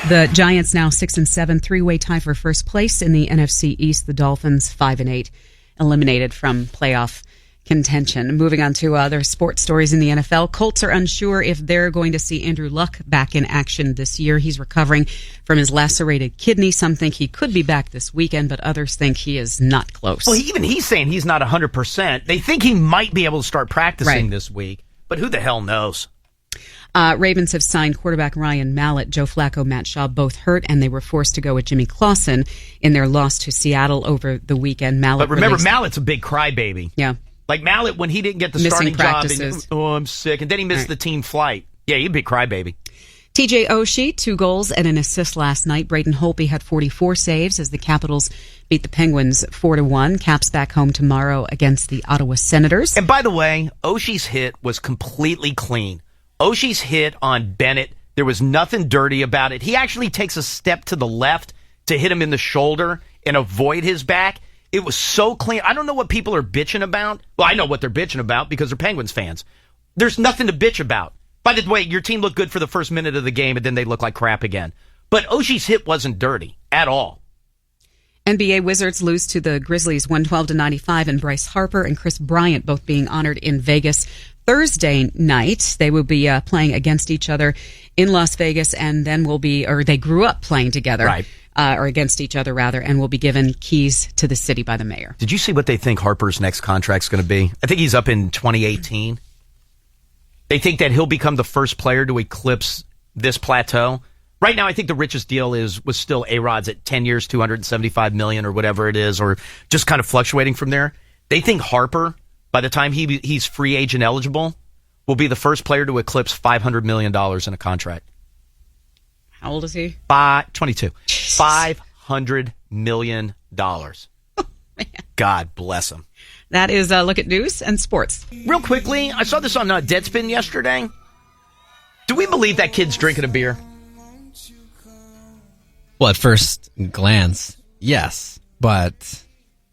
The Giants now 6-7, three-way tie for first place in the NFC East. The Dolphins 5-8, eliminated from playoff contention. Moving on to other sports stories in the NFL. Colts are unsure if they're going to see Andrew Luck back in action this year. He's recovering from his lacerated kidney. Some think he could be back this weekend, but others think he is not close. Well, even he's saying he's not 100%. They think he might be able to start practicing this week, but who the hell knows? Ravens have signed quarterback Ryan Mallett. Joe Flacco, Matt Schaub both hurt, and they were forced to go with Jimmy Clausen in their loss to Seattle over the weekend. But remember, Mallett's a big crybaby. Yeah. Like Mallett, when he didn't get the starting job, and, I'm sick, and then he missed the team flight. Yeah, he'd be a crybaby. TJ Oshie, 2 goals and an assist last night. Braden Holtby had 44 saves as the Capitals beat the Penguins 4-1. Caps back home tomorrow against the Ottawa Senators. And by the way, Oshie's hit was completely clean. Oshie's hit on Bennett, there was nothing dirty about it. He actually takes a step to the left to hit him in the shoulder and avoid his back. It was so clean. I don't know what people are bitching about. Well, I know what they're bitching about because they're Penguins fans. There's nothing to bitch about. By the way, your team looked good for the first minute of the game, and then they look like crap again. But Oshie's hit wasn't dirty at all. NBA Wizards lose to the Grizzlies 112-95, and Bryce Harper and Chris Bryant both being honored in Vegas Thursday night. They will be playing against each other in Las Vegas, and then they grew up playing together. Right. Or against each other, rather, and will be given keys to the city by the mayor. Did you see what they think Harper's next contract's going to be? I think he's up in 2018. They think that he'll become the first player to eclipse this plateau. Right now, I think the richest deal was still A-Rod's at 10 years, $275 million or whatever it is, or just kind of fluctuating from there. They think Harper, by the time he's free agent eligible, will be the first player to eclipse $500 million in a contract. How old is he? 22. $500 million. Oh, God bless him. That is a look at news and sports. Real quickly, I saw this on Deadspin yesterday. Do we believe that kid's drinking a beer? Well, at first glance, yes. But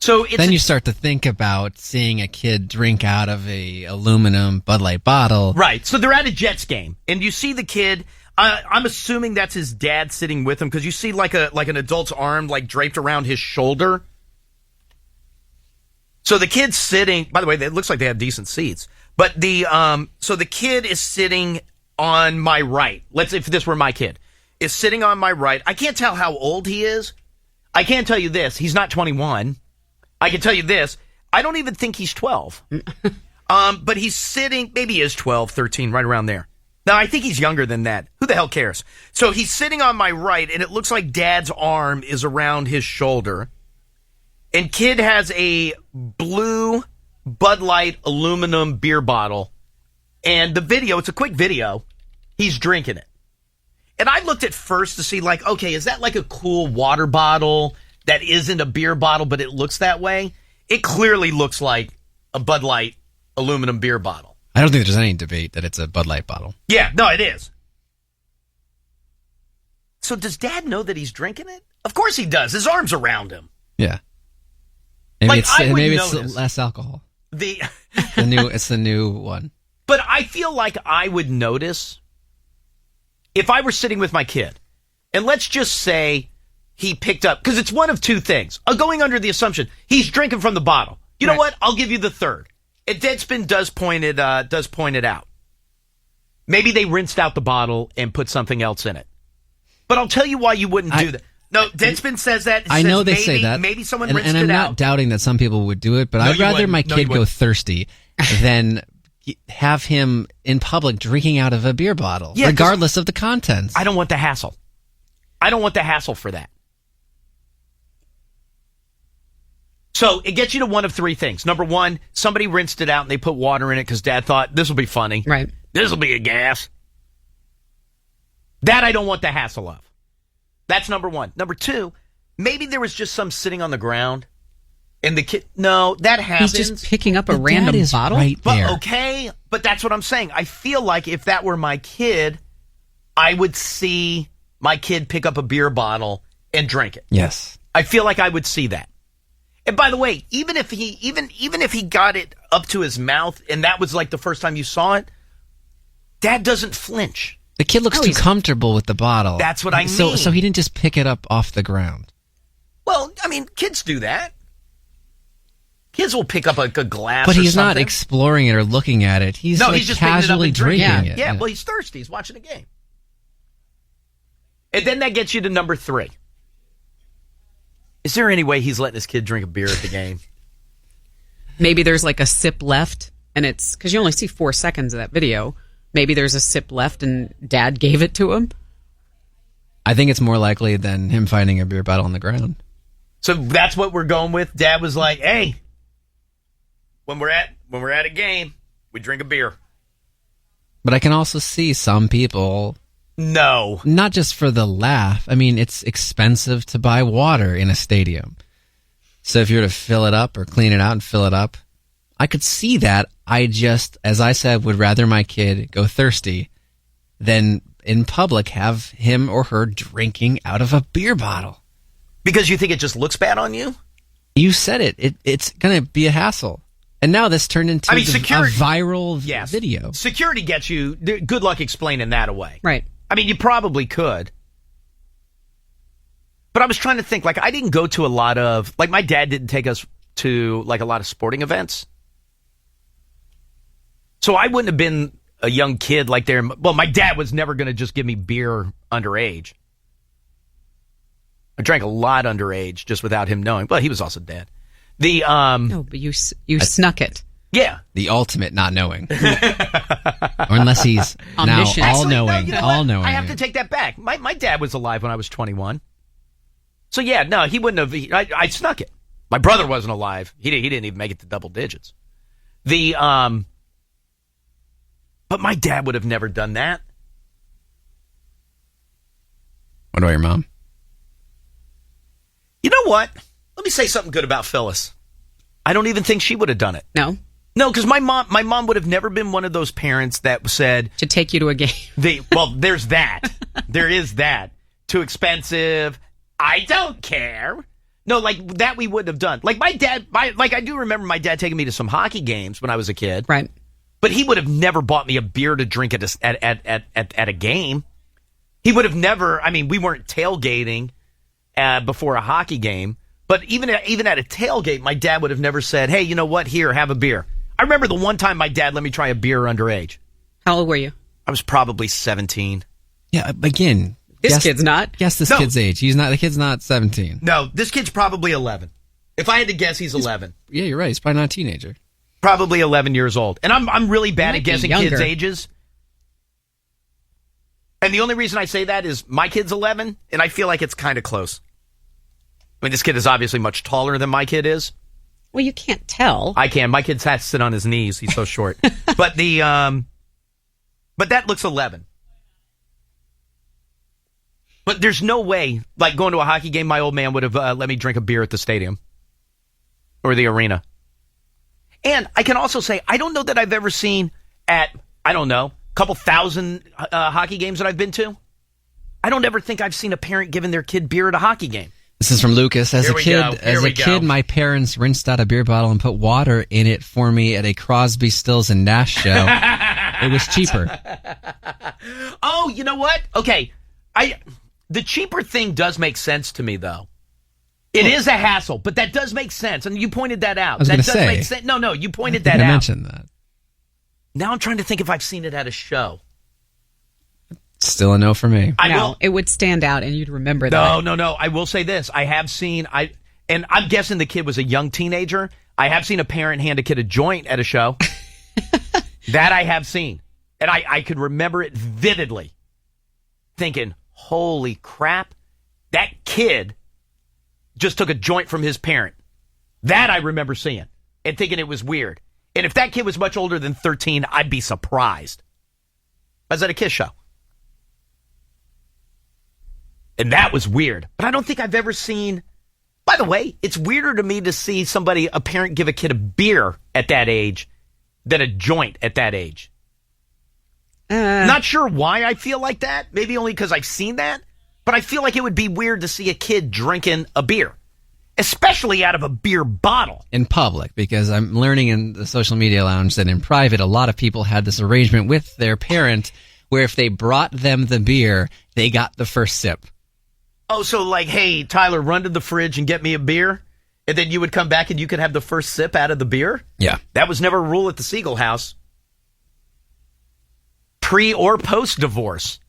then you start to think about seeing a kid drink out of a aluminum Bud Light bottle. Right. So they're at a Jets game, and you see the kid. I'm assuming that's his dad sitting with him because you see like an adult's arm draped around his shoulder. So the kid's sitting. By the way, it looks like they have decent seats. But so the kid is sitting on my right. If this were my kid, is sitting on my right. I can't tell how old he is. I can't tell you this. He's not 21. I can tell you this. I don't even think he's 12. But he's sitting. Maybe he is 12, 13, right around there. Now, I think he's younger than that. Who the hell cares? So he's sitting on my right, and it looks like Dad's arm is around his shoulder. And kid has a blue Bud Light aluminum beer bottle. And the video, it's a quick video, he's drinking it. And I looked at first to see, okay, is that like a cool water bottle that isn't a beer bottle, but it looks that way? It clearly looks like a Bud Light aluminum beer bottle. I don't think there's any debate that it's a Bud Light bottle. Yeah, no, it is. So does Dad know that he's drinking it? Of course he does. His arm's around him. Yeah. Maybe it's less alcohol. It's the new one. But I feel like I would notice if I were sitting with my kid, and let's just say he picked up, because it's one of two things. Going under the assumption he's drinking from the bottle. You know what? I'll give you the third. And Deadspin does point it out. Maybe they rinsed out the bottle and put something else in it. But I'll tell you why you wouldn't do that. No, Deadspin says that. I know they say that. Maybe someone rinsed it out. And I'm not doubting that some people would do it, but I'd rather my kid go thirsty than have him in public drinking out of a beer bottle, regardless of the contents. I don't want the hassle. I don't want the hassle for that. So it gets you to one of three things. Number one, somebody rinsed it out and they put water in it because Dad thought this will be funny. Right. This will be a gas. That I don't want the hassle of. That's number one. Number two, maybe there was just some sitting on the ground. And the kid, no, that happens. He's just picking up a The random dad is bottle. right there. But okay, but that's what I'm saying. I feel like if that were my kid, I would see my kid pick up a beer bottle and drink it. Yes. I feel like I would see that. And by the way, even if he got it up to his mouth and that was like the first time you saw it, Dad doesn't flinch. The kid looks too comfortable with the bottle. That's what I So mean. he didn't just pick it up off the ground. Well, I mean, kids do that. Kids will pick up a glass, But or he's not something. exploring it or looking at it. He's No, like he's just picking it up casually and drinking drinking it. Yeah, well, he's thirsty. He's watching a game. And then that gets you to number 3. Is there any way he's letting his kid drink a beer at the game? Maybe there's like a sip left, and it's because you only see 4 seconds of that video. Maybe there's a sip left, and Dad gave it to him. I think it's more likely than him finding a beer bottle on the ground. So that's what we're going with. Dad was like, "Hey, when we're at a game, we drink a beer." But I can also see some people, No. not just for the laugh. I mean, it's expensive to buy water in a stadium. So if you were to fill it up or clean it out and fill it up, I could see that. I just, as I said, would rather my kid go thirsty than in public have him or her drinking out of a beer bottle. Because you think it just looks bad on you? You said it. It's going to be a hassle. And now this turned into I mean, a viral video. Security gets you. Good luck explaining that away. Right. I mean, you probably could. But I was trying to think, like, I didn't go to a lot of, like, my dad didn't take us to, like, a lot of sporting events. So I wouldn't have been a young kid like there. Well, my dad was never going to just give me beer underage. I drank a lot underage just without him knowing. Well, he was also dead. No, but you snuck it. Yeah. The ultimate not knowing. Or unless he's now Omniscient. all-knowing. Actually, no, you know what? All-knowing. I have to take that back. My dad was alive when I was 21. So, yeah, no, he wouldn't have. I snuck it. My brother wasn't alive. He didn't even make it to double digits. But my dad would have never done that. What about your mom? You know what? Let me say something good about Phyllis. I don't even think she would have done it. No? No, because my mom would have never been one of those parents that said to take you to a game. Well, there's that. There is that. Too expensive. I don't care. No, like that we wouldn't have done. Like my dad, I do remember my dad taking me to some hockey games when I was a kid. Right. But he would have never bought me a beer to drink at a game. He would have never. I mean, we weren't tailgating before a hockey game. But even at a tailgate, my dad would have never said, "Hey, you know what? Here, have a beer." I remember the one time my dad let me try a beer underage. How old were you? I was probably 17. Yeah, again. This kid's not. Guess this kid's age. The kid's not 17. No, this kid's probably 11. If I had to guess, he's 11. Yeah, you're right. He's probably not a teenager. Probably 11 years old. And I'm really bad at be guessing younger. kids' ages. And the only reason I say that is my kid's 11, and I feel like it's kind of close. I mean, this kid is obviously much taller than my kid is. Well, you can't tell. I can. My kid's has to sit on his knees. He's so short. But that looks 11. But there's no way, like going to a hockey game, my old man would have let me drink a beer at the stadium or the arena. And I can also say, I don't know that I've ever seen at, I don't know, a couple thousand hockey games that I've been to. I don't ever think I've seen a parent giving their kid beer at a hockey game. This is from Lucas. As Here a we kid, go. Here we go. my parents rinsed out a beer bottle and put water in it for me at a Crosby, Stills and Nash show. It was cheaper. Oh, you know what? Okay. The cheaper thing does make sense to me, though. It is a hassle, but that does make sense. And you pointed that out. I was That gonna does say. make sense. No, you pointed that I out. mentioned that. Now I'm trying to think if I've seen it at a show. Still a no for me. It would stand out and you'd remember that. No. I will say this. I have seen, and I'm guessing the kid was a young teenager. I have seen a parent hand a kid a joint at a show. That I have seen. And I could remember it vividly. Thinking, holy crap, that kid just took a joint from his parent. That I remember seeing and thinking it was weird. And if that kid was much older than 13, I'd be surprised. I was at a Kiss show. And that was weird. But I don't think I've ever seen By the way, it's weirder to me to see a parent give a kid a beer at that age than a joint at that age. Not sure why I feel like that. Maybe only because I've seen that. But I feel like it would be weird to see a kid drinking a beer, especially out of a beer bottle. In public, because I'm learning in the social media lounge that in private, a lot of people had this arrangement with their parent where if they brought them the beer, they got the first sip. Oh, so like, hey, Tyler, run to the fridge and get me a beer? And then you would come back and you could have the first sip out of the beer? Yeah. That was never a rule at the Siegel house. Pre or post-divorce.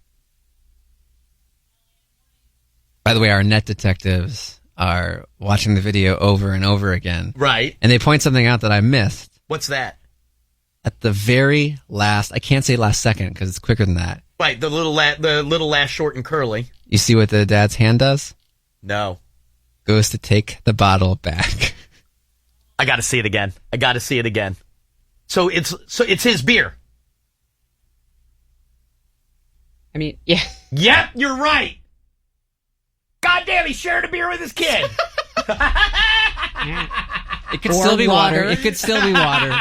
By the way, our net detectives are watching the video over and over again. Right. And they point something out that I missed. What's that? At the very last, I can't say last second because it's quicker than that. Right, the little last short and curly. You see what the dad's hand does? No. Goes to take the bottle back. I got to see it again. So it's his beer. I mean, yeah. Yep, you're right. God damn, he shared a beer with his kid. It could still be water. It could still be water.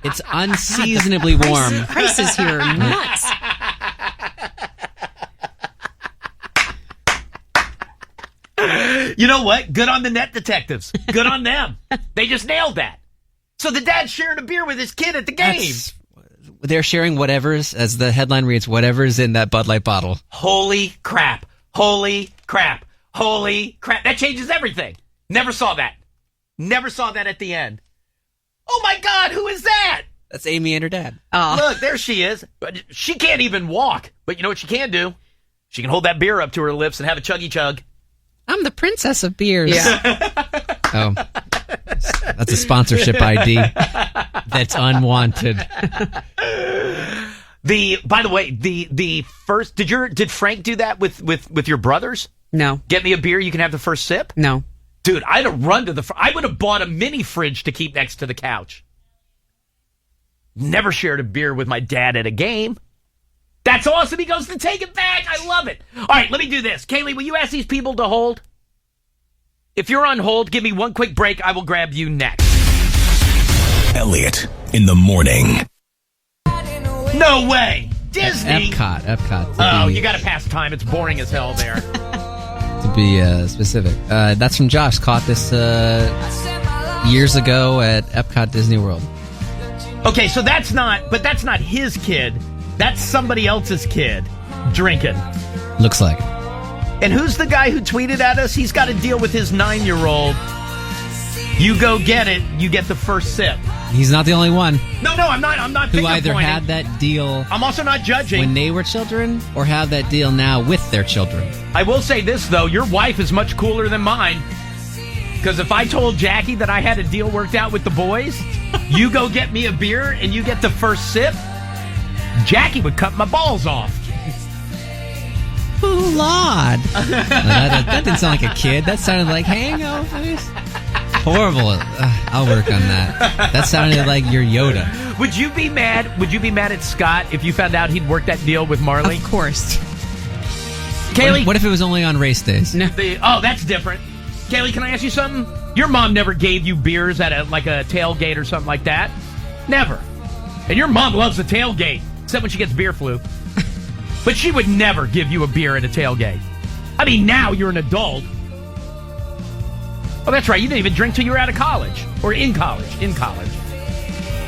It's unseasonably warm. Prices here are nuts. You know what? Good on the net detectives. Good on them. They just nailed that. So the dad's sharing a beer with his kid at the game. They're sharing whatever's, as the headline reads, whatever's in that Bud Light bottle. Holy crap. Holy crap. Holy crap. That changes everything. Never saw that. Never saw that at the end. Oh my God, who is that? That's Amy and her dad. Look, there she is. But she can't even walk. But you know what she can do? She can hold that beer up to her lips and have a chuggy chug. I'm the princess of beers. Yeah. Oh, that's a sponsorship ID that's unwanted. By the way, the first did Frank do that with your brothers? No. Get me a beer, you can have the first sip? No. Dude, I'd have run to I would have bought a mini fridge to keep next to the couch. Never shared a beer with my dad at a game. That's awesome. He goes to take it back. I love it. All right, let me do this. Kaylee, will you ask these people to hold? If you're on hold, give me one quick break. I will grab you next. Elliot in the morning. No way. Disney. Epcot. Oh, you got to pass time. It's boring as hell there. To be specific. That's from Josh. Caught this years ago at Epcot Disney World. Okay, so that's not his kid. That's somebody else's kid drinking. Looks like. And who's the guy who tweeted at us? He's got to deal with his 9-year-old. You go get it. You get the first sip. He's not the only one. No, I'm not. Who either had that deal. I'm also not judging. When they were children, or have that deal now with their children. I will say this though: your wife is much cooler than mine. Because if I told Jackie that I had a deal worked out with the boys, you go get me a beer and you get the first sip, Jackie would cut my balls off. Oh, Lord. That didn't sound like a kid. That sounded like hangovers. Horrible. I'll work on that. That sounded like your Yoda. Would you be mad? Would you be mad at Scott if you found out he'd worked that deal with Marley? Of course. Kaylee? What if it was only on race days? No. That's different. Kaylee, can I ask you something? Your mom never gave you beers at a tailgate or something like that? Never. And your mom loves a tailgate, except when she gets beer flu. But she would never give you a beer at a tailgate. I mean, now you're an adult. Oh, that's right. You didn't even drink till you were out of college. Or in college. In college.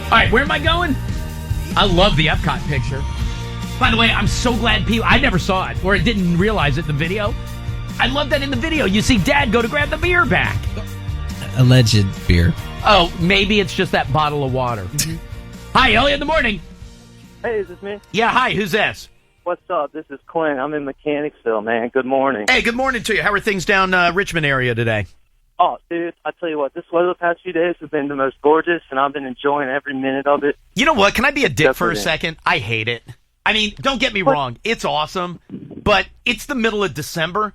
All right, where am I going? I love the Epcot picture. By the way, I'm so glad I never saw it, or I didn't realize it in the video. I love that in the video. You see Dad go to grab the beer back. Alleged beer. Oh, maybe it's just that bottle of water. Mm-hmm. Hi, Elliot in the morning. Hey, is this me? Yeah, hi. Who's this? What's up? This is Clint. I'm in Mechanicsville, man. Good morning. Hey, good morning to you. How are things down Richmond area today? Oh, dude, I tell you what, this weather the past few days has been the most gorgeous, and I've been enjoying every minute of it. You know what? Can I be a dick for a second? I hate it. I mean, don't get me wrong. It's awesome, but it's the middle of December.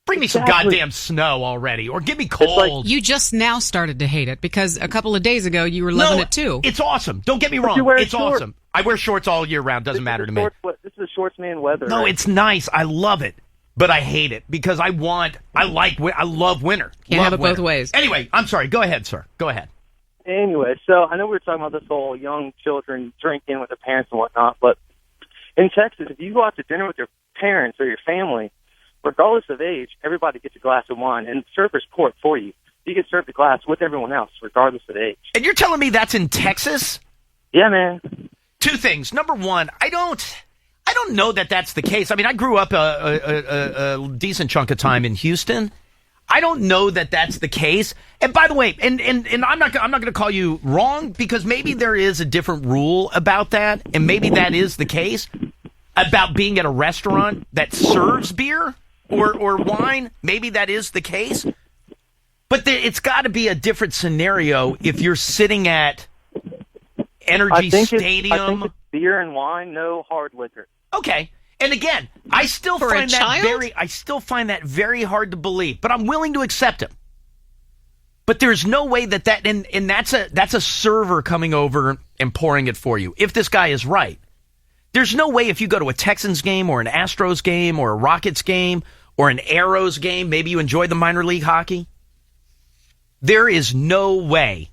Bring me some goddamn snow already, or give me cold. You just now started to hate it, because a couple of days ago you were loving it too. It's awesome. Don't get me wrong. It's awesome. I wear shorts all year round. Doesn't matter to me. This is a shorts man weather. No, right? It's nice. I love it. but I hate it because I love winter. Can't love have it winter. both ways. Anyway, I'm sorry. Go ahead, sir. Go ahead. Anyway, so I know we were talking about this whole young children drinking with their parents and whatnot, but in Texas, if you go out to dinner with your parents or your family, regardless of age, everybody gets a glass of wine, and servers pour it for you. You get served a glass with everyone else, regardless of age. And you're telling me that's in Texas? Yeah, man. Two things. Number one, I don't know that that's the case. I mean, I grew up a decent chunk of time in Houston. I don't know that that's the case. And by the way, and I'm not going to call you wrong, because maybe there is a different rule about that, and maybe that is the case about being at a restaurant that serves beer or wine. Maybe that is the case. But it's got to be a different scenario if you're sitting at Energy Stadium. I think it's beer and wine, no hard liquor. Okay. And again, I still For find a child? I still find that very hard to believe, but I'm willing to accept it. But there's no way that and that's a server coming over and pouring it for you. If this guy is right, there's no way if you go to a Texans game or an Astros game or a Rockets game or an Arrows game, maybe you enjoy the minor league hockey. There is no way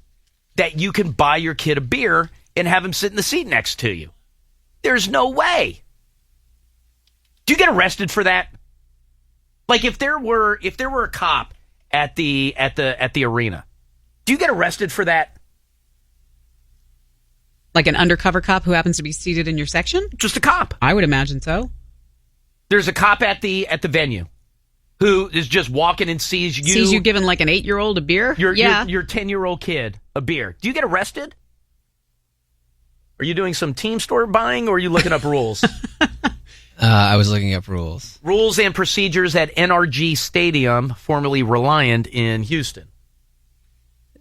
that you can buy your kid a beer and have him sit in the seat next to you. There's no way. Do you get arrested for that? Like if there were a cop at the arena, do you get arrested for that? Like an undercover cop who happens to be seated in your section? Just a cop. I would imagine so. There's a cop at the venue who is just walking and sees you giving like an 8-year-old a beer? Your 10-year-old kid a beer. Do you get arrested? Are you doing some team store buying, or are you looking up rules? I was looking up rules. Rules and procedures at NRG Stadium, formerly Reliant in Houston.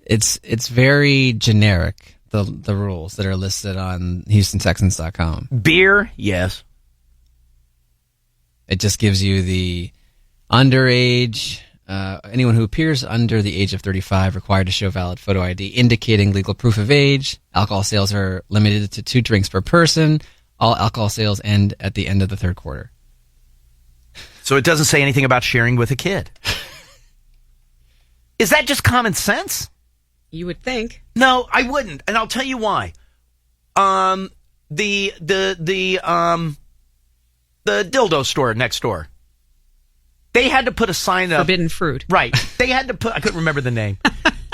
It's very generic, the rules that are listed on HoustonTexans.com. Beer, yes. It just gives you the underage, anyone who appears under the age of 35 required to show valid photo ID indicating legal proof of age. Alcohol sales are limited to 2 drinks per person. All alcohol sales end at the end of the third quarter. So it doesn't say anything about sharing with a kid. Is that just common sense? You would think. No, I wouldn't, and I'll tell you why. The dildo store next door. They had to put a sign up. Forbidden fruit. Right. They had to put, I couldn't remember the name.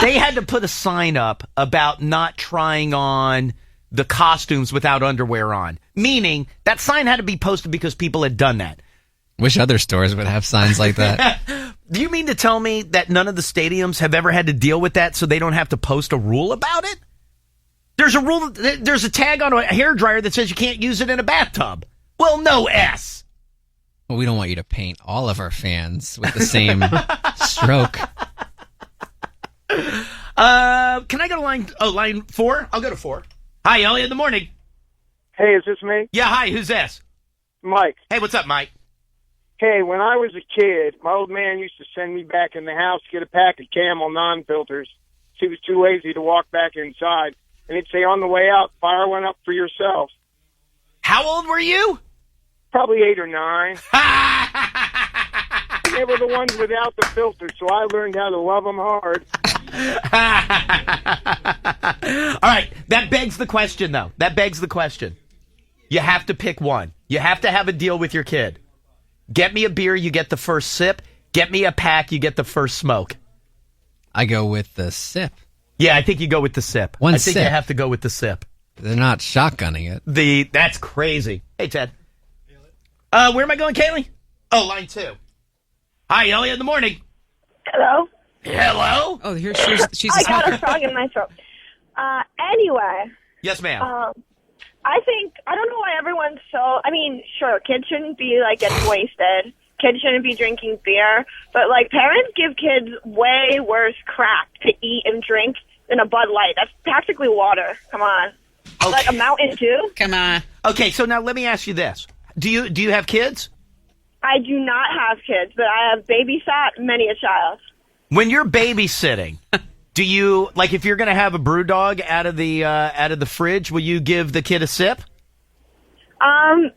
They had to put a sign up about not trying on the costumes without underwear on. Meaning, that sign had to be posted because people had done that. Wish other stores would have signs like that. Do you mean to tell me that none of the stadiums have ever had to deal with that so they don't have to post a rule about it? There's a rule, there's a tag on a hairdryer that says you can't use it in a bathtub. Well, no S. Well, we don't want you to paint all of our fans with the same stroke. Can I go to line 4? I'll go to 4. Hi, Elliot, in the morning. Hey, is this me? Yeah, hi, who's this? Mike. Hey, what's up, Mike? Hey, when I was a kid, my old man used to send me back in the house to get a pack of Camel non-filters. He was too lazy to walk back inside. And he'd say, on the way out, fire one up for yourself. How old were you? Probably 8 or 9. They were the ones without the filter, so I learned how to love them hard. All right, that begs the question, though. That begs the question. You have to pick one. You have to have a deal with your kid. Get me a beer, you get the first sip. Get me a pack, you get the first smoke. I go with the sip. Yeah, I think you go with the sip. I think you have to go with the sip. They're not shotgunning it. That's crazy. Hey, Ted. Where am I going, Kaylee? Oh, line 2. Hi, Elliot, in the morning. Hello? Hello? Oh, here she's a I smoker. got a frog in my throat. Anyway. Yes, ma'am. I don't know why everyone's so, sure, kids shouldn't be, getting wasted. Kids shouldn't be drinking beer. But, parents give kids way worse crap to eat and drink than a Bud Light. That's practically water. Come on. Okay. Like a Mountain Dew? Come on. Okay, so now let me ask you this. Do you have kids? I do not have kids, but I have babysat many a child. When you're babysitting, do you, if you're going to have a brew dog out of the fridge, will you give the kid a sip? No,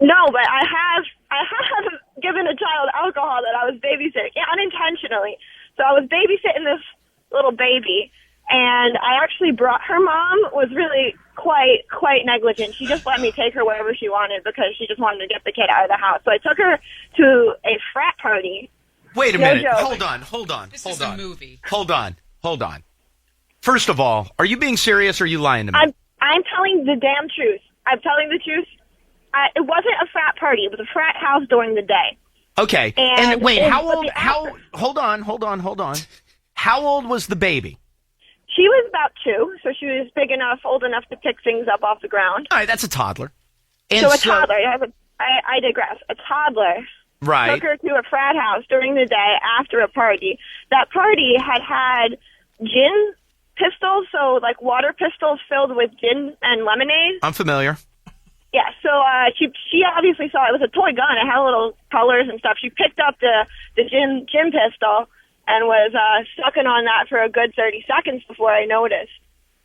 but I have given a child alcohol that I was babysitting, unintentionally. So I was babysitting this little baby, and I actually brought her mom was really quite negligent. She just let me take her wherever she wanted because she just wanted to get the kid out of the house. So I took her to a frat party. Wait a No minute. joke. Hold on. This is a movie. Hold on. First of all, are you being serious or are you lying to me? I'm telling the damn truth. I'm telling the truth. It wasn't a frat party. It was a frat house during the day. Okay. And wait, it how was old? the Hold on. How old was the baby? She was about 2, so she was big enough, old enough to pick things up off the ground. All right, that's a toddler. And So a toddler. I digress. A toddler. Right. Took her to a frat house during the day after a party. That party had gin pistols, so like water pistols filled with gin and lemonade. I'm familiar. Yeah, so she obviously saw it was a toy gun. It had little colors and stuff. She picked up the gin pistol and was sucking on that for a good 30 seconds before I noticed.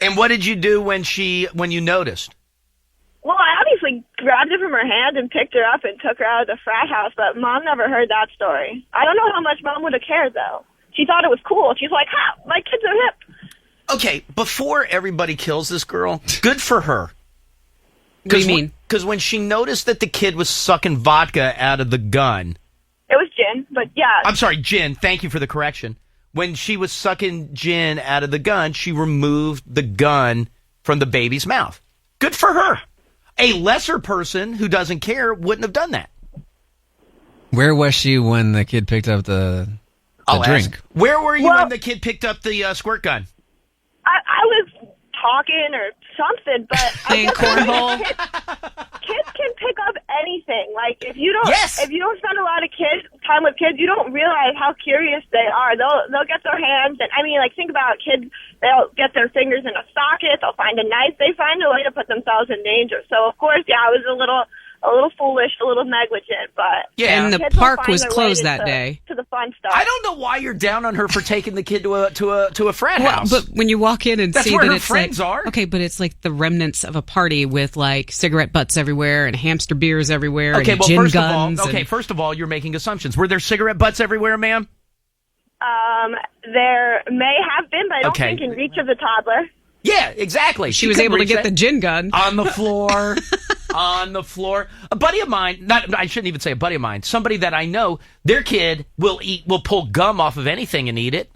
And what did you do when you noticed? Well, I obviously grabbed it from her hand and picked her up and took her out of the frat house, but Mom never heard that story. I don't know how much Mom would have cared, though. She thought it was cool. She's like, ha, my kids are hip. Okay, before everybody kills this girl, good for her. What do you mean? Because when she noticed that the kid was sucking vodka out of the gun... It was gin, but yeah. I'm sorry, gin. Thank you for the correction. When she was sucking gin out of the gun, she removed the gun from the baby's mouth. Good for her. A lesser person who doesn't care wouldn't have done that. Where was she when the kid picked up the drink? Ask. Where were you when the kid picked up the squirt gun? I was talking or something, but Playing cornhole. Kids can pick up anything. Like if you don't Yes. if you don't spend a lot of time with kids, you don't realize how curious they are. They'll get their hands and think about kids. They'll get their fingers in a socket. They'll find a knife. They find a way to put themselves in danger. So of course, I was a little foolish, a little negligent, but Yeah. And the kids will park find was their way closed to- that day. to the fun stuff. I don't know why you're down on her for taking the kid to a frat Well, house. but when you walk in and That's see where that her it's friends like, are. okay, but it's like the remnants of a party with like cigarette butts everywhere and hamster beers everywhere Okay, and well, gin first guns. of all, first of all, you're making assumptions. Were there cigarette butts everywhere, ma'am? There may have been, but I don't Okay. think in reach of the toddler. Yeah, exactly. She was able to get the gin gun on the floor. On the floor. A buddy of mine, I shouldn't even say a buddy of mine, somebody that I know, their kid will pull gum off of anything and eat it.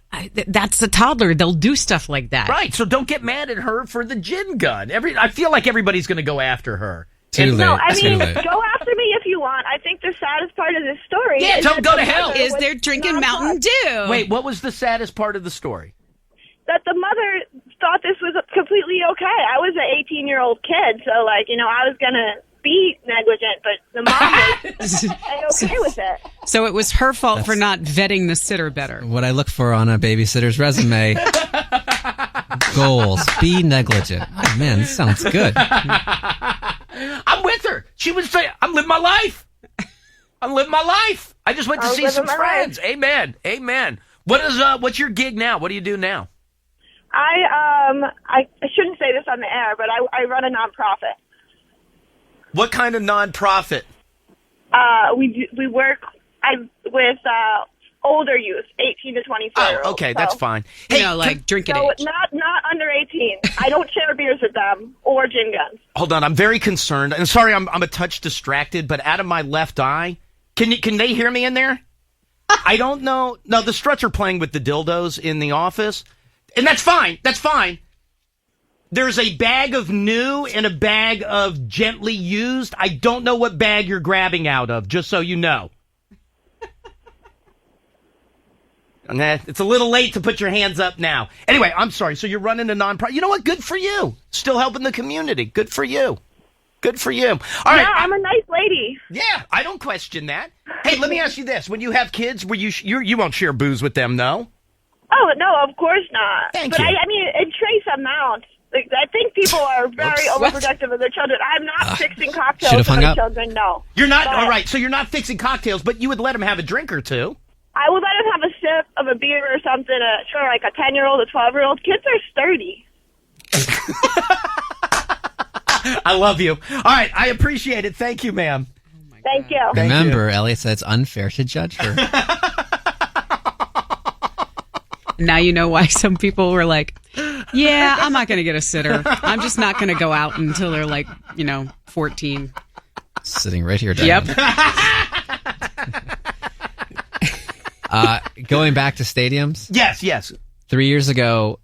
That's a toddler. They'll do stuff like that. Right, so don't get mad at her for the gin gun. I feel like everybody's going to go after her. Too late. No, I Too mean, late. go after me if you want. I think the saddest part of this story Yeah, is don't that go the to hell. mother Is was they're drinking not Mountain upset. Dew. Wait, what was the saddest part of the story? That the mother thought this was completely okay. I was an 18-year-old kid, so I was gonna be negligent, but the mom was okay with it. So it was her fault for not vetting the sitter better. What I look for on a babysitter's resume. Goals. Be negligent. Oh, man, this sounds good. I'm with her. She was saying, I'm living my life. I just went to I'm see living some my friends. Amen. What's your gig now? What do you do now? I shouldn't say this on the air, but I run a nonprofit. What kind of nonprofit? We work with older youth, 18 to 24 year olds. Oh, okay, that's fine. Hey, drinking So age. not under 18. I don't share beers with them or gin guns. Hold on, I'm very concerned. And sorry, I'm a touch distracted, but out of my left eye, can they hear me in there? I don't know. No, the Struts are playing with the dildos in the office, and that's fine. There's a bag of new and a bag of gently used. I don't know what bag you're grabbing out of, just so you know. It's a little late to put your hands up now. Anyway, I'm sorry. So you're running a nonprofit. You know what? Good for you. Still helping the community. Good for you. All right. Yeah, I'm a nice lady. Yeah, I don't question that. Hey, let me ask you this. When you have kids, you won't share booze with them, no? Oh, no, of course not. Thank but you. I mean, in trace amounts. I think people are very overprotective of their children. I'm not fixing cocktails should've for hung my up. children, no. You're not? But All right, so you're not fixing cocktails, but you would let them have a drink or two. I would let them have a sip of a beer or something, for like a 10-year-old, a 12-year-old. Kids are sturdy. I love you. All right, I appreciate it. Thank you, ma'am. Thank Thank you. Remember, Elliot said it's unfair to judge her. Now you know why some people were like, yeah, I'm not going to get a sitter. I'm just not going to go out until they're 14. Sitting right here, Diane. Yep. Going back to stadiums. Yes. 3 years ago,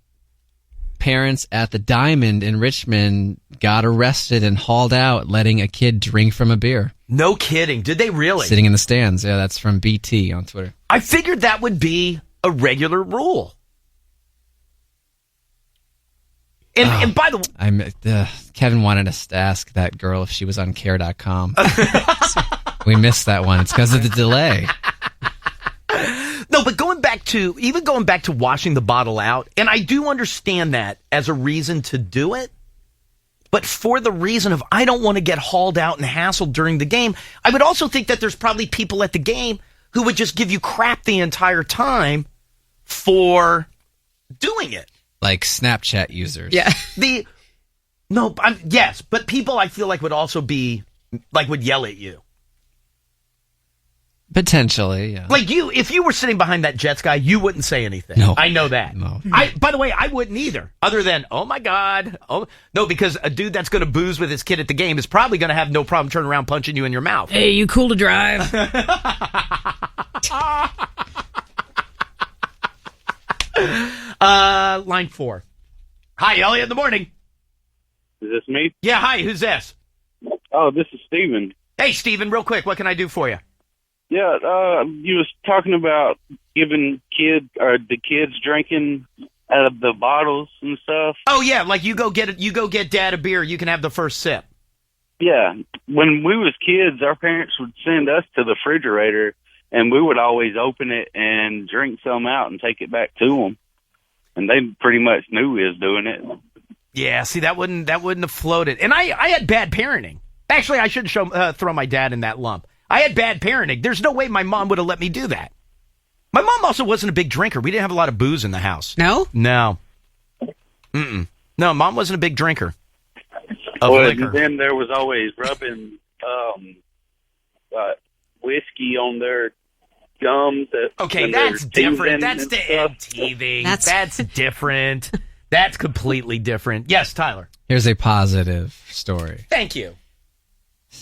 parents at the Diamond in Richmond got arrested and hauled out, letting a kid drink from a beer. No kidding. Did they really? Sitting in the stands. Yeah, that's from BT on Twitter. I figured that would be a regular rule. And by the way, Kevin wanted us to ask that girl if she was on care.com. We missed that one. It's because of the delay. No, but going back to washing the bottle out, and I do understand that as a reason to do it, but for the reason of I don't want to get hauled out and hassled during the game, I would also think that there's probably people at the game who would just give you crap the entire time for doing it. Like Snapchat users. Yeah. Yes, but people I feel like would also be, would yell at you. Potentially, yeah. Like if you were sitting behind that Jets guy, you wouldn't say anything. No. I know that. No. By the way, I wouldn't either. Other than, oh my God. Oh no, because a dude that's going to booze with his kid at the game is probably going to have no problem turning around punching you in your mouth. Hey, you cool to drive? Line 4. Hi, Elliot in the morning. Is this me? Yeah, hi, who's this? Oh, this is Steven. Hey, Steven, real quick, what can I do for you? Yeah, you was talking about giving the kids drinking out of the bottles and stuff. Oh yeah, like you go get dad a beer, you can have the first sip. Yeah, when we was kids, our parents would send us to the refrigerator, and we would always open it and drink some out and take it back to them, and they pretty much knew we was doing it. Yeah, see, that wouldn't have floated. And I had bad parenting. Actually, I shouldn't throw my dad in that lump. I had bad parenting. There's no way my mom would have let me do that. My mom also wasn't a big drinker. We didn't have a lot of booze in the house. No? No. Mm-mm. No, Mom wasn't a big drinker of Well, liquor. and then there was always rubbing whiskey on their gums. Okay, that's different. That's teething. That's different. That's completely different. Yes, Tyler. Here's a positive story. Thank you.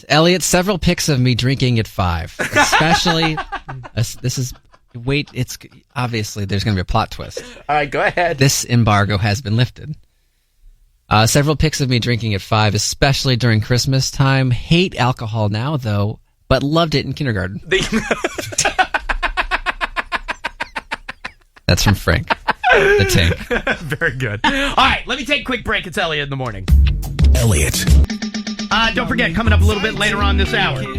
Elliot, several pics of me drinking at 5. Especially, it's obviously there's going to be a plot twist. All right, go ahead. This embargo has been lifted. Several pics of me drinking at 5, especially during Christmas time. Hate alcohol now, though, but loved it in kindergarten. That's from Frank, the tank. Very good. All right, let me take a quick break. It's Elliot in the morning. Elliot. Don't forget, coming up a little bit later on this hour, we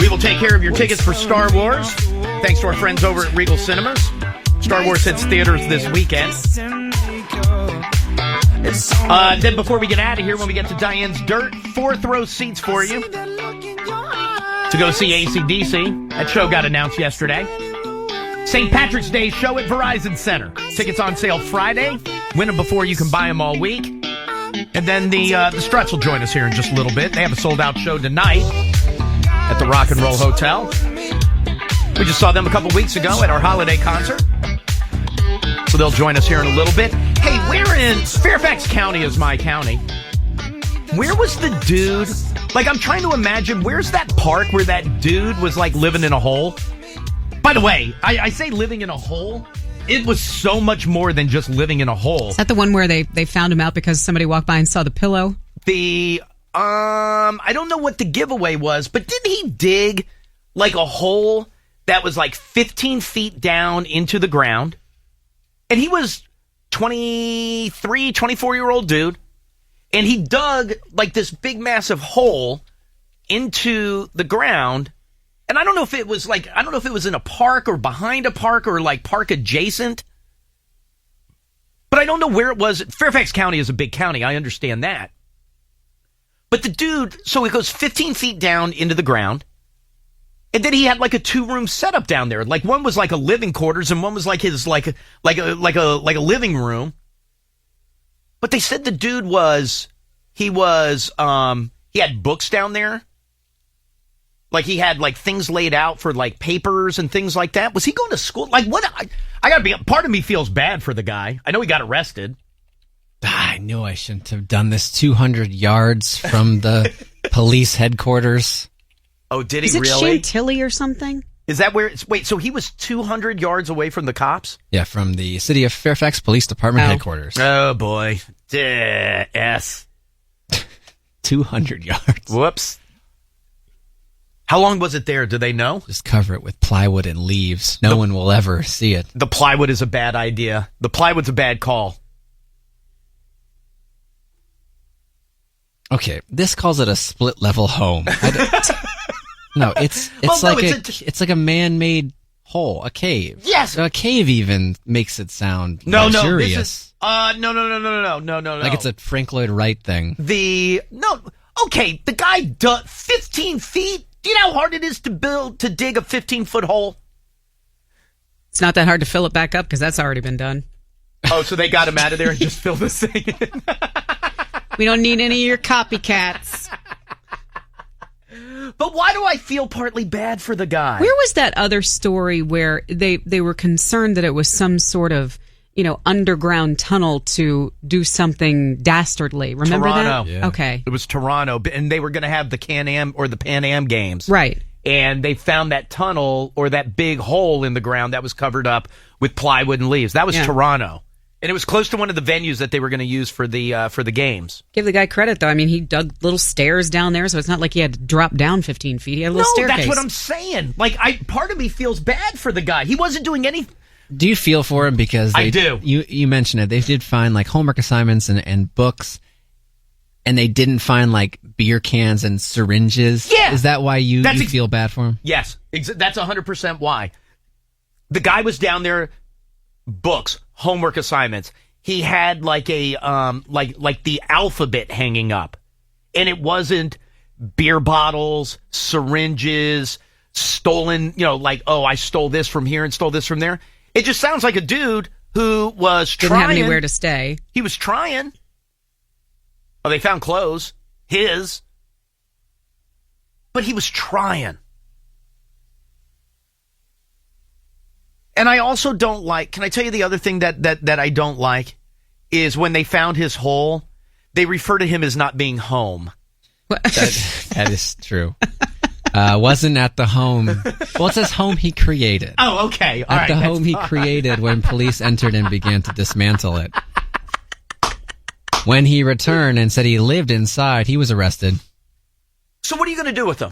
will take care of your tickets for Star Wars, thanks to our friends over at Regal Cinemas. Star Wars hits theaters this weekend. Then before we get out of here, when we get to Diane's Dirt, 4th row seats for you to go see AC/DC. That show got announced yesterday. St. Patrick's Day show at Verizon Center. Tickets on sale Friday. Win them before you can buy them all week. And then the Struts will join us here in just a little bit. They have a sold-out show tonight at the Rock and Roll Hotel. We just saw them a couple weeks ago at our holiday concert. So they'll join us here in a little bit. Hey, where in Fairfax County is my county? Where was the dude? Like, I'm trying to imagine, where's that park where that dude was, like, living in a hole? By the way, I say living in a hole. It was so much more than just living in a hole. Is that the one where they found him out because somebody walked by and saw the pillow? I don't know what the giveaway was, but didn't he dig like a hole that was like 15 feet down into the ground? And he was 23, 24-year-old dude. And he dug like this big massive hole into the ground. And I don't know if it was in a park or behind a park or like park adjacent. But I don't know where it was. Fairfax County is a big county. I understand that. But the dude, so it goes 15 feet down into the ground. And then he had like a 2-room setup down there. Like one was like a living quarters and one was like his like a living room. But they said the dude he had books down there. Like he had like things laid out for like papers and things like that. Was he going to school? Like what? I gotta be. Part of me feels bad for the guy. I know he got arrested. I knew I shouldn't have done this. 200 yards from the police headquarters. Oh, did he Is it really? Chantilly or something? Is that where it's... Wait, so he was 200 yards away from the cops? Yeah, from the City of Fairfax Police Department headquarters. Oh, boy. S. 200 yards. Whoops. How long was it there? Do they know? Just cover it with plywood and leaves. No one will ever see it. The plywood is a bad idea. The plywood's a bad call. Okay, this calls it a split-level home. No, it's like a man-made hole, a cave. Yes, a cave even makes it sound luxurious. No, no. Like it's a Frank Lloyd Wright thing. The 15 feet. Do you know how hard it is to dig a 15-foot hole? It's not that hard to fill it back up because that's already been done. Oh, so they got him out of there and just filled this thing in. We don't need any of your copycats. But why do I feel partly bad for the guy? Where was that other story where they were concerned that it was some sort of, underground tunnel to do something dastardly? Remember Toronto. that? Yeah. Okay. It was Toronto, and they were going to have the Can-Am or the Pan Am games. Right. And they found that tunnel or that big hole in the ground that was covered up with plywood and leaves. That was Toronto. And it was close to one of the venues that they were going to use for the games. Give the guy credit, though. I mean, he dug little stairs down there, so it's not like he had to drop down 15 feet. He had a little staircase. That's what I'm saying. Like, part of me feels bad for the guy. He wasn't doing anything. Do you feel for him? Because I do. You mentioned it. They did find like homework assignments and books, and they didn't find like beer cans and syringes. Yeah. Is that why you feel bad for him? Yes. That's 100% why. The guy was down there, books, homework assignments. He had like a like the alphabet hanging up, and it wasn't beer bottles, syringes, stolen. I stole this from here and stole this from there. It just sounds like a dude who was Didn't trying. have anywhere to stay. He was trying. Oh, they found clothes, his, but he was trying. And I also don't like, can I tell you the other thing that I don't like is when they found his hole, they refer to him as not being home. That is true. Wasn't at the home. Well, it says home he created. Oh, okay. All at right, the home he created when police entered and began to dismantle it. When he returned and said he lived inside, he was arrested. So what are you going to do with him?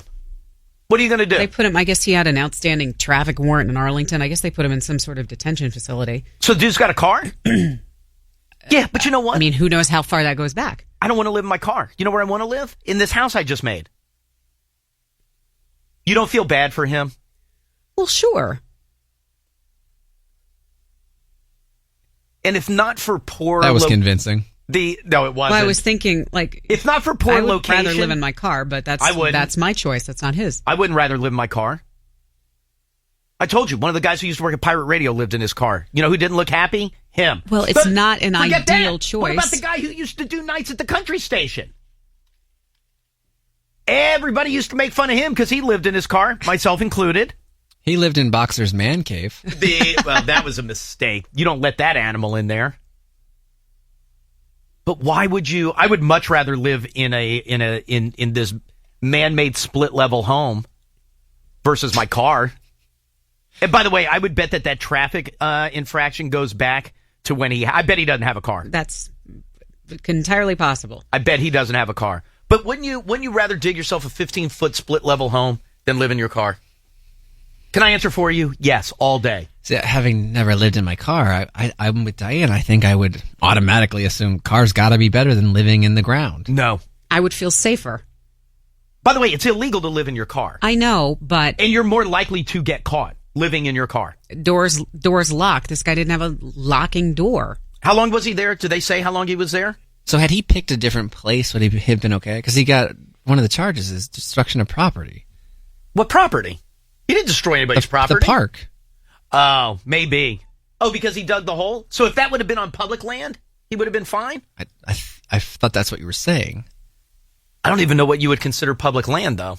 What are you going to do? They put him, I guess he had an outstanding traffic warrant in Arlington. I guess they put him in some sort of detention facility. So the dude's got a car? Yeah, but you know what? I mean, who knows how far that goes back? I don't want to live in my car. You know where I want to live? In this house I just made. You don't feel bad for him? Well, sure. And if not for poor... That was convincing. No, it wasn't. Well, I was thinking, like... If not for poor location... I would rather live in my car, but that's my choice. That's not his. I wouldn't rather live in my car. I told you, one of the guys who used to work at Pirate Radio lived in his car. You know who didn't look happy? Him. Well, it's not an ideal that. choice. What about the guy who used to do nights at the country station? Everybody used to make fun of him because he lived in his car, myself included. He lived in Boxer's man cave. Well, that was a mistake. You don't let that animal in there. But why would you? I would much rather live in this man-made split-level home versus my car. And by the way, I would bet that traffic infraction goes back to when I bet he doesn't have a car. That's entirely possible. I bet he doesn't have a car. But wouldn't you rather dig yourself a 15-foot split-level home than live in your car? Can I answer for you? Yes, all day. See, having never lived in my car, I'm with Diane. I think I would automatically assume cars got to be better than living in the ground. No. I would feel safer. By the way, it's illegal to live in your car. I know, but... And you're more likely to get caught living in your car. Doors locked. This guy didn't have a locking door. How long was he there? Did they say how long he was there? So had he picked a different place, would he have been okay? Because he got... One of the charges is destruction of property. What property? He didn't destroy anybody's property. The park. Oh, maybe. Oh, because he dug the hole? So if that would have been on public land, he would have been fine? I thought that's what you were saying. I don't even know what you would consider public land, though.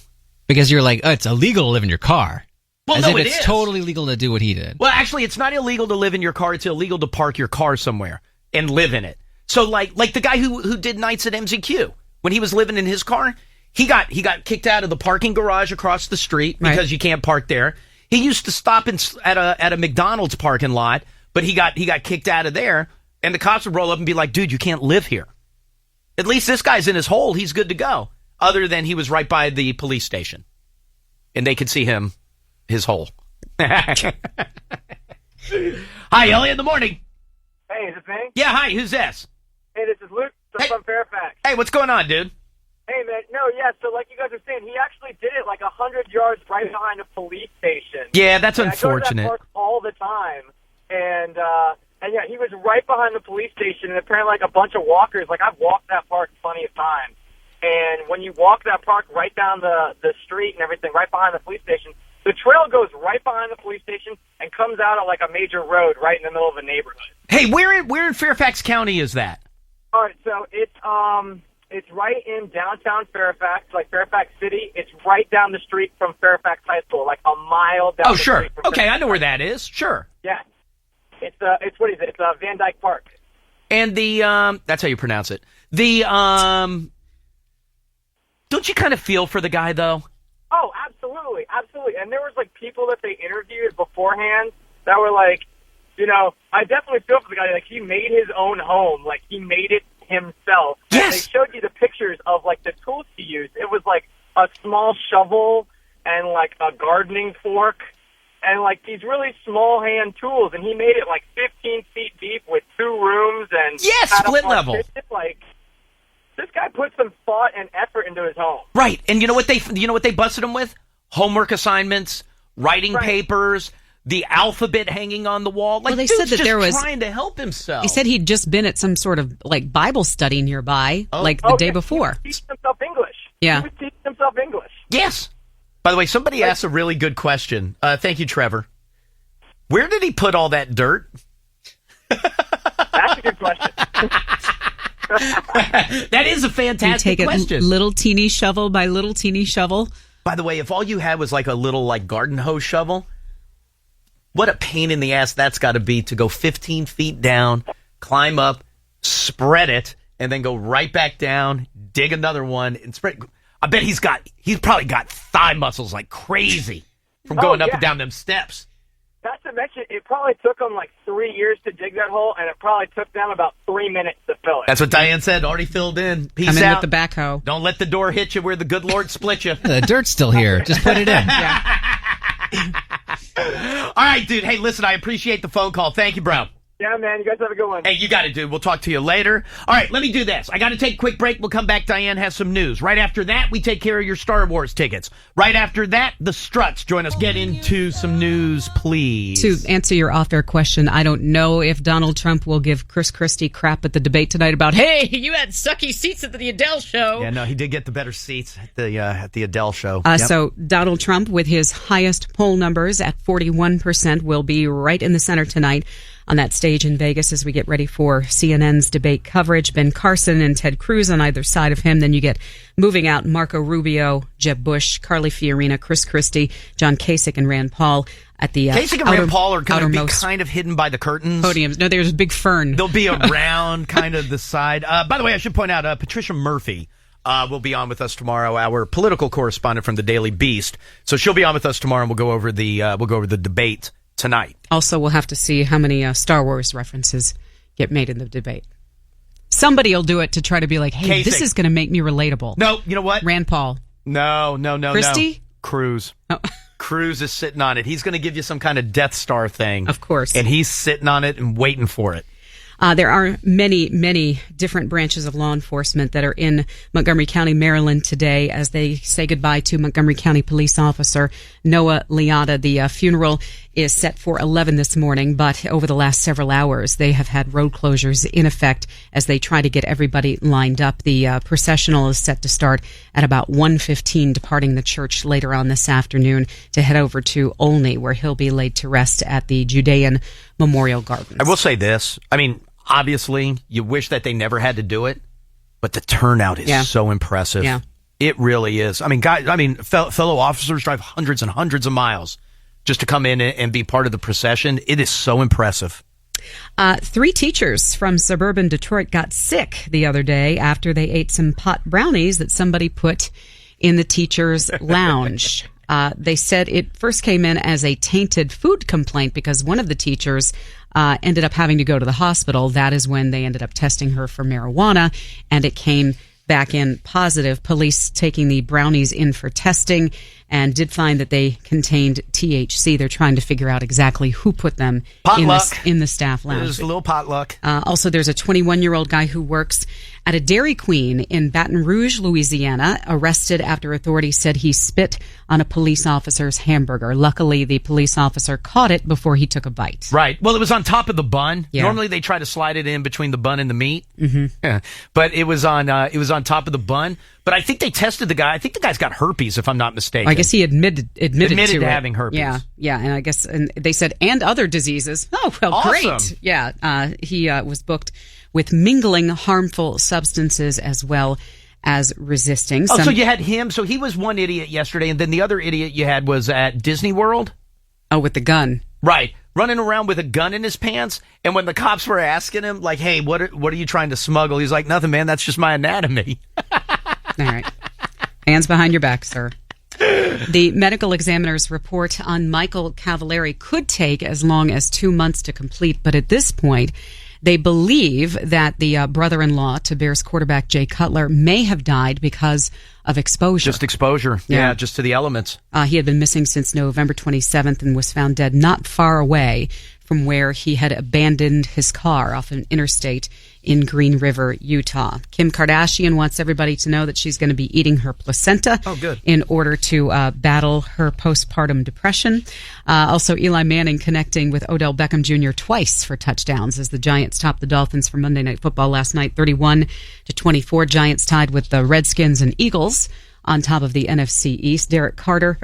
Because you're like, oh, it's illegal to live in your car. Well, As no, if it it's is. totally legal to do what he did. Well, actually, it's not illegal to live in your car. It's illegal to park your car somewhere and live in it. So, like the guy who did nights at MZQ, when he was living in his car, he got kicked out of the parking garage across the street because you can't park there. He used to stop at a McDonald's parking lot, but he got kicked out of there, and the cops would roll up and be like, dude, you can't live here. At least this guy's in his hole. He's good to go. Other than he was right by the police station, and they could see his hole. Hi, Elliot, in the morning. Hey, is it me? Yeah, hi, who's this? Hey, this is Luke from Fairfax. Hey, what's going on, dude? Hey, man. No, yeah, so like you guys were saying, he actually did it like 100 yards right behind a police station. Yeah, that's and unfortunate. I go to that park all the time, and yeah, he was right behind the police station, and apparently like a bunch of walkers, like I've walked that park plenty of times, and when you walk that park right down the street and everything, right behind the police station, the trail goes right behind the police station and comes out at like a major road right in the middle of a neighborhood. Hey, where in Fairfax County is that? All right, so it's right in downtown Fairfax, like Fairfax City. It's right down the street from Fairfax High School, like a mile down. Oh, the sure. street from Okay, Fairfax I know where that is. Sure. Yeah, it's what is it? It's Van Dyke Park. And the that's how you pronounce it. The don't you kind of feel for the guy though? Oh, absolutely, absolutely. And there was like people that they interviewed beforehand that were like, you know, I definitely feel for the guy. Like he made his own home, like he made it himself. Yes. And they showed you the pictures of like the tools he used. It was like a small shovel and like a gardening fork and like these really small hand tools. And he made it like 15 feet deep with 2 rooms and split level. It's like this guy put some thought and effort into his home. Right. And you know what they busted him with? Homework assignments, writing papers, the alphabet hanging on the wall. Like, Well, they dude's said that just there was- trying to help himself. He said he'd just been at some sort of like Bible study nearby, like the day before. He was teaching himself English. Yeah. He was teaching himself English. Yes. By the way, somebody asked a really good question. Thank you, Trevor. Where did he put all that dirt? That's a good question. That is a fantastic You take question. it little teeny shovel by little teeny shovel. By the way, if all you had was like a little like garden hose shovel, what a pain in the ass that's got to be to go 15 feet down, climb up, spread it, and then go right back down, dig another one, and spread. I bet he's probably got thigh muscles like crazy from going up and down them steps. Not to mention, it probably took them like 3 years to dig that hole, and it probably took them about 3 minutes to fill it. That's what Diane said. Already filled in. Peace I'm in out. with the backhoe. Don't let the door hit you where the good Lord split you. The dirt's still here. Just put it in. All right, dude. Hey, listen, I appreciate the phone call. Thank you, bro. Yeah, man. You guys have a good one. Hey, you got it, dude. We'll talk to you later. All right, let me do this. I got to take a quick break. We'll come back. Diane has some news. Right after that, we take care of your Star Wars tickets. Right after that, the Struts join us. Get into some news, please. To answer your off-air question, I don't know if Donald Trump will give Chris Christie crap at the debate tonight about, hey, you had sucky seats at the Adele show. Yeah, no, he did get the better seats at the Adele show. So Donald Trump, with his highest poll numbers at 41%, will be right in the center tonight on that stage in Vegas as we get ready for CNN's debate coverage. Ben Carson and Ted Cruz on either side of him. Then you get moving out Marco Rubio, Jeb Bush, Carly Fiorina, Chris Christie, John Kasich, and Rand Paul at the Kasich and Rand Paul are going to be kind of hidden by the curtains. Podiums. No, there's a big fern. They'll be around kind of the side. By the way, I should point out Patricia Murphy will be on with us tomorrow, our political correspondent from the Daily Beast. So she'll be on with us tomorrow, and we'll go over the debate tonight. Also, we'll have to see how many Star Wars references get made in the debate. Somebody will do it to try to be like, hey, this is going to make me relatable. No, you know what? Rand Paul. No. Christie? Cruz. Oh. Cruz is sitting on it. He's going to give you some kind of Death Star thing. Of course. And he's sitting on it and waiting for it. There are many, many different branches of law enforcement that are in Montgomery County, Maryland today as they say goodbye to Montgomery County police officer Noah Liotta. The funeral is set for 11 this morning, but over the last several hours, they have had road closures in effect as they try to get everybody lined up. The processional is set to start at about 1:15, departing the church later on this afternoon to head over to Olney, where he'll be laid to rest at the Judean Memorial Gardens. I will say this. I mean, obviously, you wish that they never had to do it, but the turnout is so impressive. Yeah. It really is. I mean, guys, fellow officers drive hundreds and hundreds of miles just to come in and be part of the procession. It is so impressive. 3 teachers from suburban Detroit got sick the other day after they ate some pot brownies that somebody put in the teacher's lounge. They said it first came in as a tainted food complaint because one of the teachers ended up having to go to the hospital. That is when they ended up testing her for marijuana, and it came back in positive. Police taking the brownies in for testing and did find that they contained THC. They're trying to figure out exactly who put them in the staff lounge. There's a little potluck. Also, there's a 21-year-old guy who works at a Dairy Queen in Baton Rouge, Louisiana, arrested after authorities said he spit on a police officer's hamburger. Luckily, the police officer caught it before he took a bite. Right. Well, it was on top of the bun. Yeah. Normally, they try to slide it in between the bun and the meat. Mm-hmm. Yeah. But it was on top of the bun. But I think they tested the guy. I think the guy's got herpes, if I'm not mistaken. I guess he admitted to having herpes. Yeah, and I guess they said and other diseases. Oh, well, awesome. Great. Yeah, he was booked with mingling harmful substances as well as resisting. So you had him. So he was one idiot yesterday, and then the other idiot you had was at Disney World. Oh, with the gun. Right. Running around with a gun in his pants. And when the cops were asking him, like, hey, what are you trying to smuggle? He's like, nothing, man. That's just my anatomy. All right. Hands behind your back, sir. The medical examiner's report on Michael Cavallari could take as long as 2 months to complete, but at this point, they believe that the brother-in-law to Bears quarterback Jay Cutler may have died because of exposure. Just exposure. Yeah, just to the elements. He had been missing since November 27th and was found dead not far away from where he had abandoned his car off an interstate in Green River, Utah. Kim Kardashian wants everybody to know that she's going to be eating her placenta in order to battle her postpartum depression. Also, Eli Manning connecting with Odell Beckham Jr. twice for touchdowns as the Giants topped the Dolphins for Monday Night Football last night, 31-24. Giants tied with the Redskins and Eagles on top of the NFC East. Derek Carrier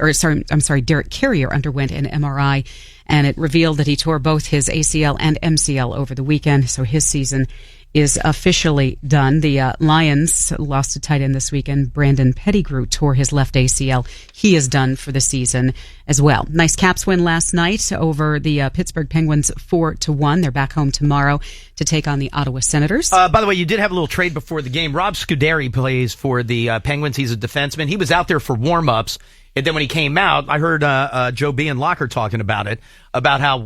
underwent an MRI, and it revealed that he tore both his ACL and MCL over the weekend, so his season is officially done. The Lions lost a tight end this weekend. Brandon Pettigrew tore his left ACL. He is done for the season as well. Nice Caps win last night over the Pittsburgh Penguins 4-1. They're back home tomorrow to take on the Ottawa Senators. By the way, you did have a little trade before the game. Rob Scuderi plays for the Penguins. He's a defenseman. He was out there for warm-ups. And then when he came out, I heard Joe B. and Locker talking about it, about how,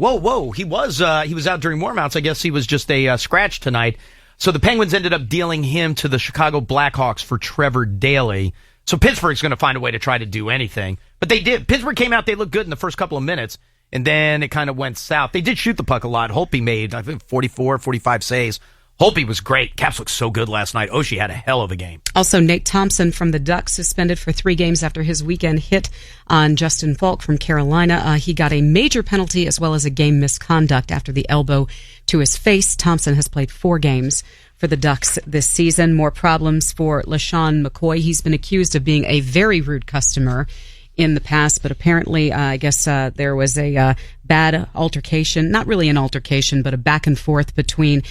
he was out during warm-outs. I guess he was just a scratch tonight. So the Penguins ended up dealing him to the Chicago Blackhawks for Trevor Daley. So Pittsburgh's going to find a way to try to do anything. But they did. Pittsburgh came out, they looked good in the first couple of minutes, and then it kind of went south. They did shoot the puck a lot. Holtby made, I think, 44, 45 saves. Holtby was great. Caps looked so good last night. Oshie had a hell of a game. Also, Nate Thompson from the Ducks suspended for 3 games after his weekend hit on Justin Falk from Carolina. He got a major penalty as well as a game misconduct after the elbow to his face. Thompson has played 4 games for the Ducks this season. More problems for LaShawn McCoy. He's been accused of being a very rude customer in the past, but apparently, I guess there was a bad altercation, not really an altercation, but a back and forth between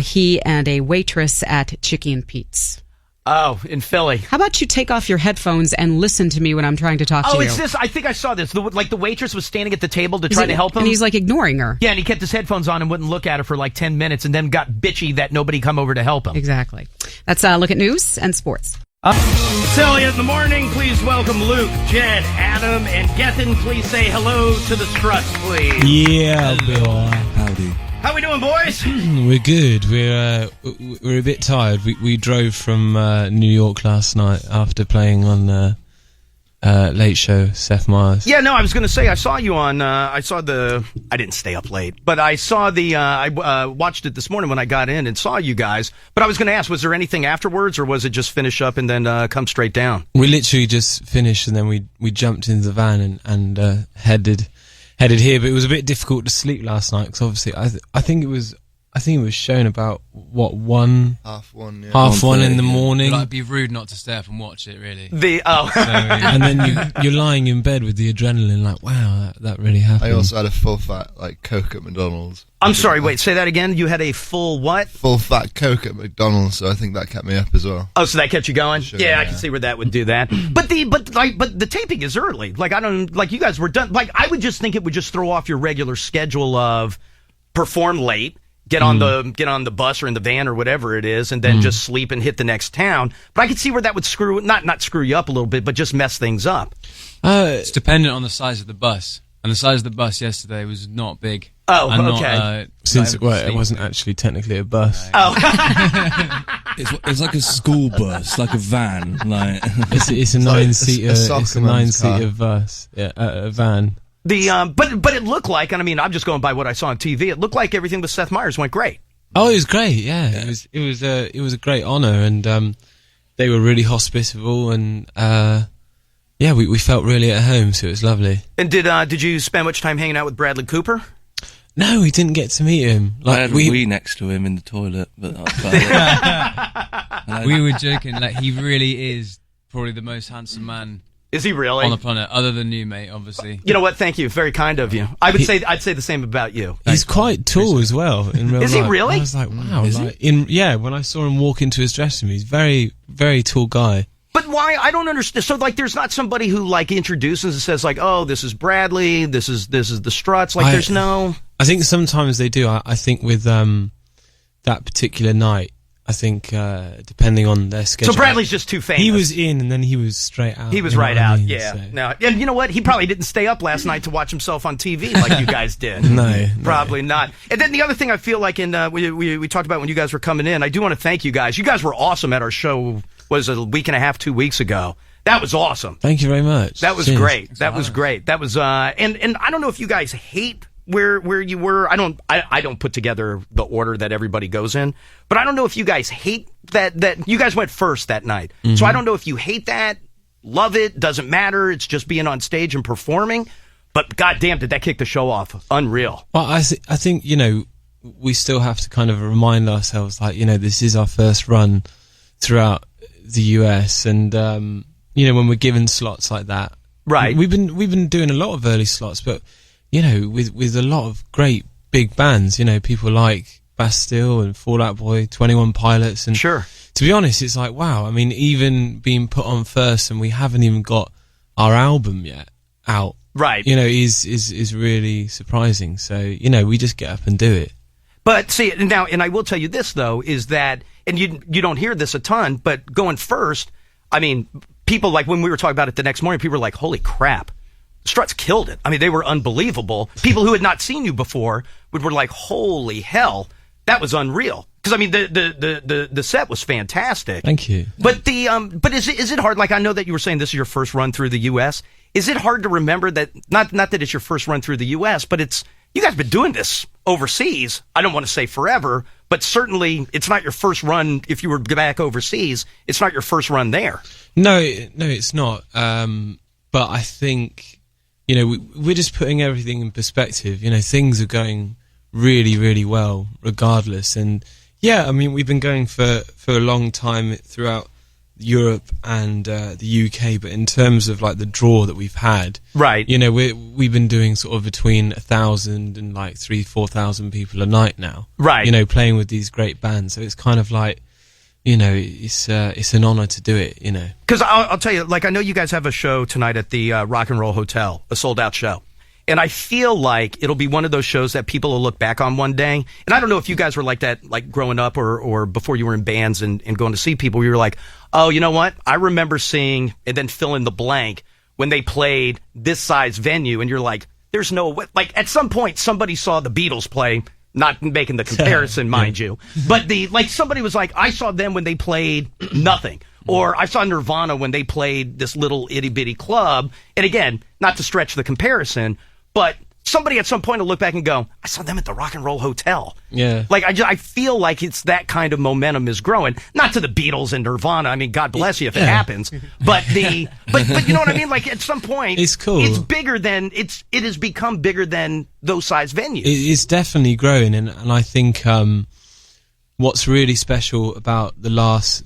he and a waitress at Chicky and Pete's. Oh, in Philly. How about you take off your headphones and listen to me when I'm trying to talk to you? Oh, it's this. I think I saw this. The waitress was standing at the table to try to help him. And he's like ignoring her. Yeah, and he kept his headphones on and wouldn't look at her for like 10 minutes and then got bitchy that nobody come over to help him. Exactly. Let's look at news and sports. It's Elliot in the morning. Please welcome Luke, Jed, Adam, and Gethin. Please say hello to the Struts, please. Yeah, boy. Howdy. How we doing, boys? We're good. We're a bit tired. We drove from New York last night after playing on Late Show, Seth Meyers. Yeah, no, I was going to say, I saw you on, I didn't stay up late, but I saw I watched it this morning when I got in and saw you guys. But I was going to ask, was there anything afterwards, or was it just finish up and then come straight down? We literally just finished and then we jumped into the van and headed here. But it was a bit difficult to sleep last night because obviously I think I think it was shown about one half one in the morning. Like, it'd be rude not to stay up and watch it, really. And then you're lying in bed with the adrenaline, like, wow, that really happened. I also had a full fat Coke at McDonald's. I'm sorry, wait, say that again. You had a full what? Full fat Coke at McDonald's, so I think that kept me up as well. Oh, so that kept you going? Sure, yeah, I can see where that would do that. But the taping is early. Like, I don't, like, you guys were done. Like, I would just think it would just throw off your regular schedule of perform late, get on the bus or in the van or whatever it is, and then just sleep and hit the next town. But I could see where that would not screw you up a little bit, but just mess things up. It's dependent on the size of the bus, and the size of the bus yesterday was not big. Oh, okay. Since it wasn't actually technically a bus. Oh, it's like a school bus, like a van. Like it's a nine-seater. It's a nine-seater bus. Yeah, a van. But it looked like, and I mean, I'm just going by what I saw on TV. It looked like everything with Seth Meyers went great. Oh, it was great. Yeah. It was a great honor, and they were really hospitable, and we felt really at home, so it was lovely. And did you spend much time hanging out with Bradley Cooper? No, we didn't get to meet him. Like, I had a wee next to him in the toilet, but that was about it. We were joking. Like, he really is probably the most handsome man. Is he really? On the planet, other than you, mate, obviously. You know what? Thank you. Very kind of you. I'd say the same about you. He's quite tall as well in real life. Is he really? I was like, wow. When I saw him walk into his dressing room, he's very, very tall guy. But why? I don't understand. So, like, there's not somebody who, like, introduces and says, like, oh, this is Bradley, this is the Struts. Like, there's no... I think sometimes they do. I think with that particular night, I think depending on their schedule. So Bradley's just too famous. He was in, and then he was straight out. He was right out, yeah. So. No, and you know what? He probably didn't stay up last night to watch himself on TV like you guys did. No. Probably not. And then the other thing I feel like, we talked about when you guys were coming in, I do want to thank you guys. You guys were awesome at our show, was a week and a half, 2 weeks ago. That was awesome. Thank you very much. That was great. That was great. That was, and I don't know if you guys hate where you were. I don't put together the order that everybody goes in, but I don't know if you guys hate that you guys went first that night. Mm-hmm. So I don't know if you hate that, love it, doesn't matter. It's just being on stage and performing. But goddamn, did that kick the show off? Unreal. Well, I think we still have to kind of remind ourselves, like, this is our first run throughout the US, and when we're given slots like that, right? We've been doing a lot of early slots, but with a lot of great big bands, people like Bastille and Fall Out Boy, 21 Pilots, and sure. To be honest, it's like, wow. I mean, even being put on first, and we haven't even got our album yet out, right? Is really surprising. So we just get up and do it. But see now, and I will tell you this though, is that, and you don't hear this a ton, but going first, I mean, people, like, when we were talking about it the next morning, people were like, holy crap. Struts killed it. I mean, they were unbelievable. People who had not seen you before were like, holy hell, that was unreal. Because I mean, the set was fantastic. Thank you. But but is it hard? Like, I know that you were saying this is your first run through the U.S. Is it hard to remember that? Not that it's your first run through the U.S., but you guys have been doing this overseas. I don't want to say forever, but certainly it's not your first run. If you were back overseas, it's not your first run there. No, it's not. But I think. We're just putting everything in perspective. Things are going really, really well, regardless. And yeah, I mean, we've been going for a long time throughout Europe and the UK. But in terms of like the draw that we've had, right? We've been doing sort of between 1,000 and like 3,000-4,000 people a night now, right? Playing with these great bands. So it's kind of like. It's an honor to do it, Because I'll tell you, like, I know you guys have a show tonight at the Rock and Roll Hotel, a sold-out show. And I feel like it'll be one of those shows that people will look back on one day. And I don't know if you guys were like that, like, growing up or before you were in bands and going to see people. You were like, oh, you know what? I remember seeing, and then fill in the blank, when they played this size venue. And you're like, there's no way. Like, at some point, somebody saw the Beatles play. Not making the comparison, mind you. But somebody was like, I saw them when they played nothing. Or I saw Nirvana when they played this little itty bitty club. And again, not to stretch the comparison, but somebody at some point will look back and go, I saw them at the Rock and Roll Hotel. Yeah. Like, I feel like it's that kind of momentum is growing. Not to the Beatles and Nirvana. I mean, God bless you if it happens. But but you know what I mean? Like, at some point, it's cool. It's bigger than, it has become bigger than those size venues. It's definitely growing. And I think, what's really special about the last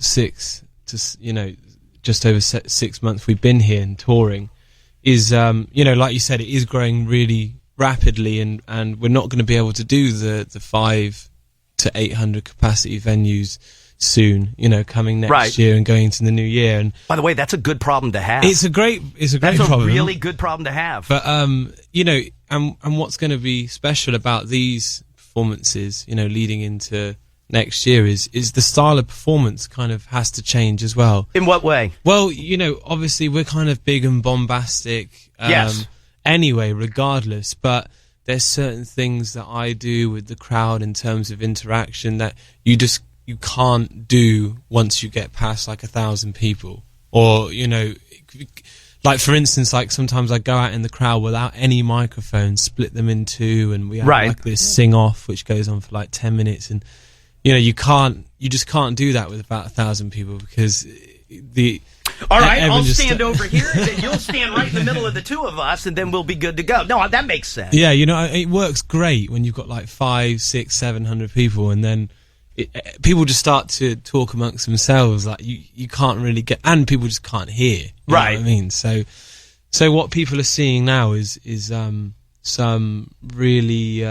just over 6 months we've been here and touring is, like you said, it is growing really rapidly, and we're not going to be able to do the 500 to 800 capacity venues soon, coming next year and going into the new year. And by the way, that's a good problem to have. It's a great problem. That's a really good problem to have. But and what's going to be special about these performances, leading into next year is the style of performance kind of has to change as well. In what way? Well, obviously we're kind of big and bombastic. Yes. Anyway, regardless, but there's certain things that I do with the crowd in terms of interaction that you can't do once you get past like 1,000 people. Or, like for instance, like sometimes I go out in the crowd without any microphone, split them in two, and we have like this sing off which goes on for like 10 minutes, and you just can't do that with about 1,000 people because all right, I'll stand over here, and then you'll stand right in the middle of the two of us, and then we'll be good to go. No, that makes sense. Yeah, it works great when you've got like 500, 600, 700 people, and then people just start to talk amongst themselves. Like you can't really get, and people just can't hear. You know what I mean? So what people are seeing now is some really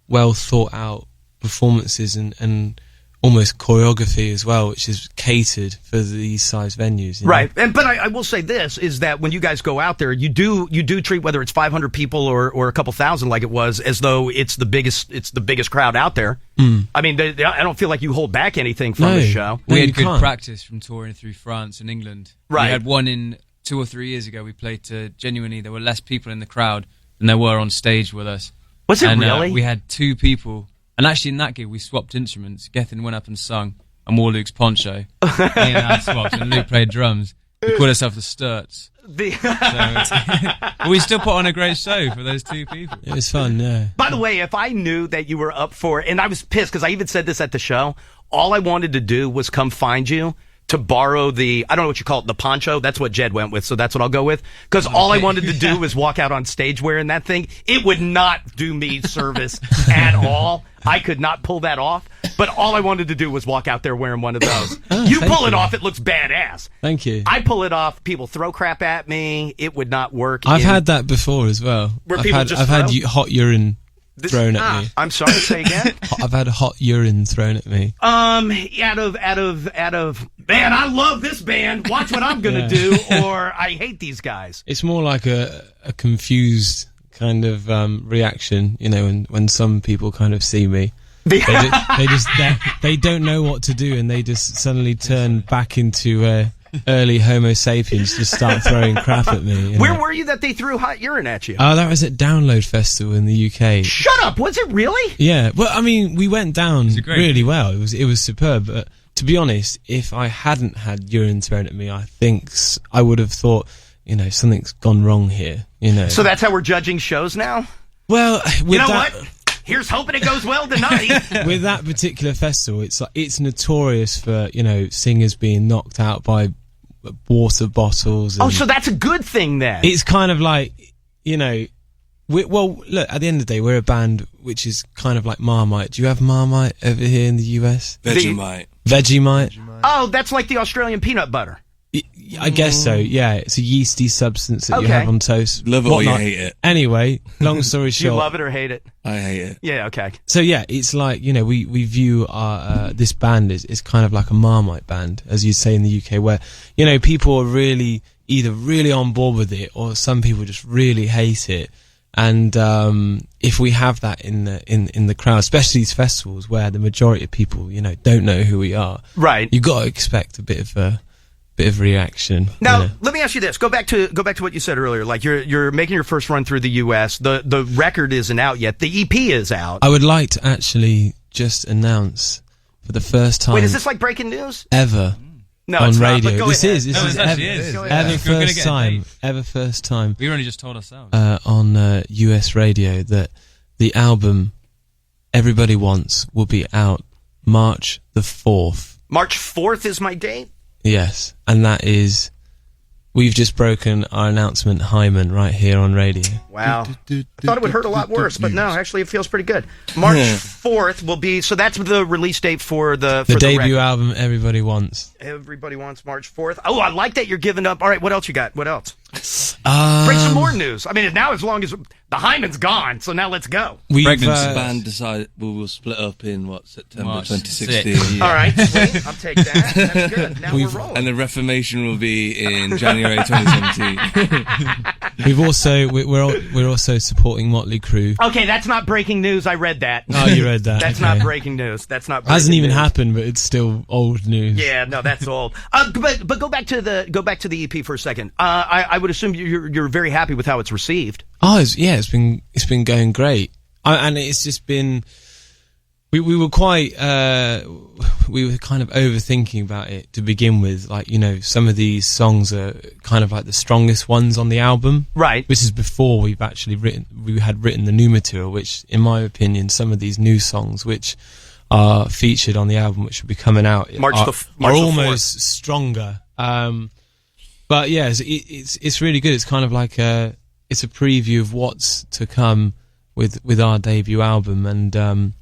well thought out performances and almost choreography as well, which is catered for these size venues. Right. But I will say this, is that when you guys go out there, you do treat, whether it's 500 people or a couple thousand like it was, as though it's the biggest crowd out there. I mean, I don't feel like you hold back anything from the show. We had good practice from touring through France and England. Right. We had one in 2 or 3 years ago. We played to, genuinely, there were less people in the crowd than there were on stage with us. Was it really? We had 2 people. And actually, in that gig, we swapped instruments. Gethin went up and sung, and wore Luke's poncho. Me and I swapped, and Luke played drums. We called ourselves the Struts. But we still put on a great show for those 2 people. It was fun, yeah. By the way, if I knew that you were up for it, and I was pissed because I even said this at the show, all I wanted to do was come find you to borrow I don't know what you call it, the poncho. That's what Jed went with, so that's what I'll go with. Because all I wanted to do was walk out on stage wearing that thing. It would not do me service at all. I could not pull that off. But all I wanted to do was walk out there wearing one of those. You pull it off, it looks badass. Thank you. I pull it off, people throw crap at me. It would not work. I've had that before as well. I've had hot urine thrown at me. I'm sorry, say again? I've had hot urine thrown at me. Out of man, I love this band, watch what I'm gonna do, or I hate these guys. It's more like a confused kind of reaction, when some people kind of see me. They don't know what to do, and they just suddenly turn back into early Homo sapiens, just start throwing crap at me. Where were you that they threw hot urine at you? Oh, that was at Download Festival in the UK. Shut up! Was it really? Yeah. Well, I mean, we went down really well. It was superb. But to be honest, if I hadn't had urine thrown at me, I think I would have thought, something's gone wrong here. So that's how we're judging shows now? Well, what? Here's hoping it goes well tonight. With that particular festival, it's notorious for singers being knocked out by water bottles. Oh, so that's a good thing then. It's kind of like look, at the end of the day, we're a band which is kind of like Marmite. Do you have Marmite over here in the US? Vegemite. Oh, that's like the Australian peanut butter. I guess so, yeah. It's a yeasty substance that you have on toast. Love it or you hate it. Anyway, long story short. You love it or hate it? I hate it. Yeah, okay. So yeah, it's like, we view our this band is kind of like a Marmite band, as you say in the UK, where, people are really either really on board with it, or some people just really hate it. And if we have that in the crowd, especially these festivals where the majority of people, don't know who we are. Right. You've got to expect a bit of reaction. Now, let me ask you this. Go back to what you said earlier. Like you're making your first run through the US. The record isn't out yet. The EP is out. I would like to actually just announce for the first time. Wait, is this like breaking news? Ever. No, on it's not, radio. but go This ahead. is No, it ever, is. Go ever ahead. We're gonna first get a time. date. Ever first time. We only just told ourselves. On US radio that the album Everybody Wants will be out March the 4th. March 4th is my date? Yes, and that is. We've just broken our announcement hymen right here on radio. Wow. I thought it would hurt a lot worse, but no, actually it feels pretty good. March 4th will be, so that's the release date for the debut record. album Everybody Wants. Everybody Wants March 4th. Oh, I like that you're giving up. All right, what else you got? What else? Break some more news. I mean, now as long as the hymen's gone, so now let's go. The band decided we will split up in September March 2016. Yeah. All right, sweet. I'll take that. That's good. Now we're rolling. And the Reformation will be in January 2017. We're also supporting Motley Crue. Okay, that's not breaking news. I read that. Oh, you read that. That's okay. not breaking news. That's not breaking Hasn't even news. happened, but it's still old news. Yeah, no, that's old. But go back to the EP for a second. I would assume you're very happy with how it's received. Oh, it's been going great, and it's just been. We were quite we were kind of overthinking about it to begin with. Like, some of these songs are kind of like the strongest ones on the album, right? This is before we had written the new material, which, in my opinion, some of these new songs which are featured on the album, which will be coming out, March are the almost 4th. stronger. But yeah, it's really good. It's kind of like it's a preview of what's to come with our debut album, and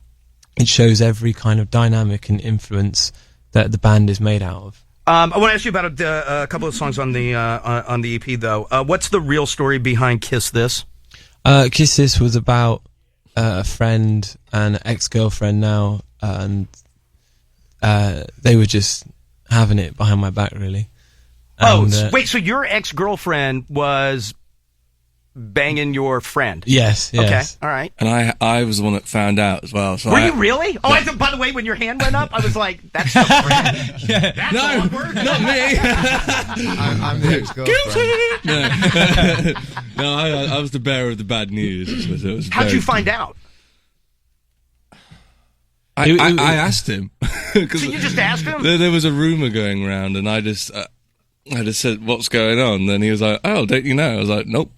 it shows every kind of dynamic and influence that the band is made out of. I want to ask you about a couple of songs on the EP, though. What's the real story behind Kiss This? Kiss This was about a friend and an ex-girlfriend now, and they were just having it behind my back, really. And, Wait, so your ex-girlfriend was banging your friend? Yes. Okay, all right. And I was the one that found out as well. So Were you really? Oh, I thought, by the way, when your hand went up, I was like, that's the friend. Yeah. That's No, awkward. not me. I'm the ex-girlfriend. No, I was the bearer of the bad news. It was How'd you find out? I asked him. So you just asked him? There was a rumor going around, and I just said, "What's going on?" Then he was like, "Oh, don't you know?" I was like, "Nope."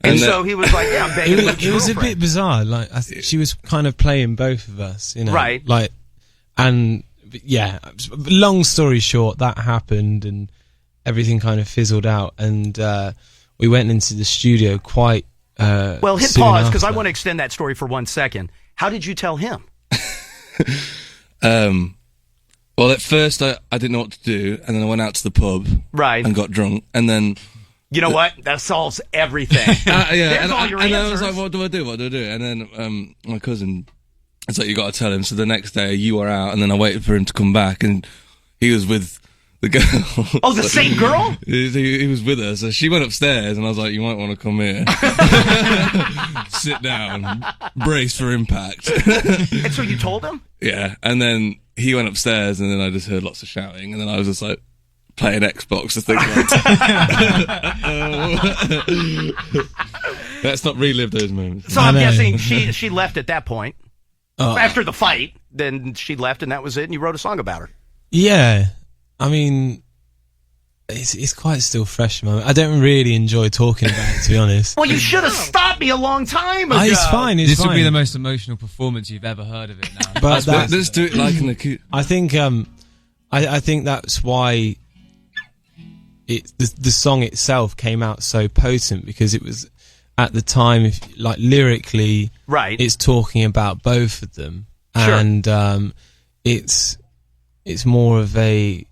And so he was like, "Yeah, I'm banging my it was a bit bizarre. Like, she was kind of playing both of us, right? Like, and yeah. Long story short, that happened, and everything kind of fizzled out, and we went into the studio quite. Well, hit soon pause because I after. want to extend that story for 1 second. How did you tell him? Well, at first I didn't know what to do, and then I went out to the pub, right, and got drunk, and then. You know what? That solves everything. Yeah, There's all your and I answers. was like, what do I do? And then my cousin, it's like, you got to tell him. So the next day you were out, and then I waited for him to come back, and he was with the girl. Oh, the same girl? He was with her, so she went upstairs, and I was like, you might want to come here. Sit down, brace for impact. And so you told him? Yeah, and then he went upstairs, and then I just heard lots of shouting, and then I was just like, playing Xbox and things like that. Let's not relive those moments. So I'm guessing she left at that point. Oh. After the fight, then she left and that was it, and you wrote a song about her. Yeah, I mean, it's quite still fresh, man. I don't really enjoy talking about it, to be honest. Well, you should have stopped me a long time ago. It's fine. This will be the most emotional performance you've ever heard of it now. But let's do it like an acute. I think I think that's why the song itself came out so potent, because it was at the time, like lyrically, right? It's talking about both of them, sure. And it's more of a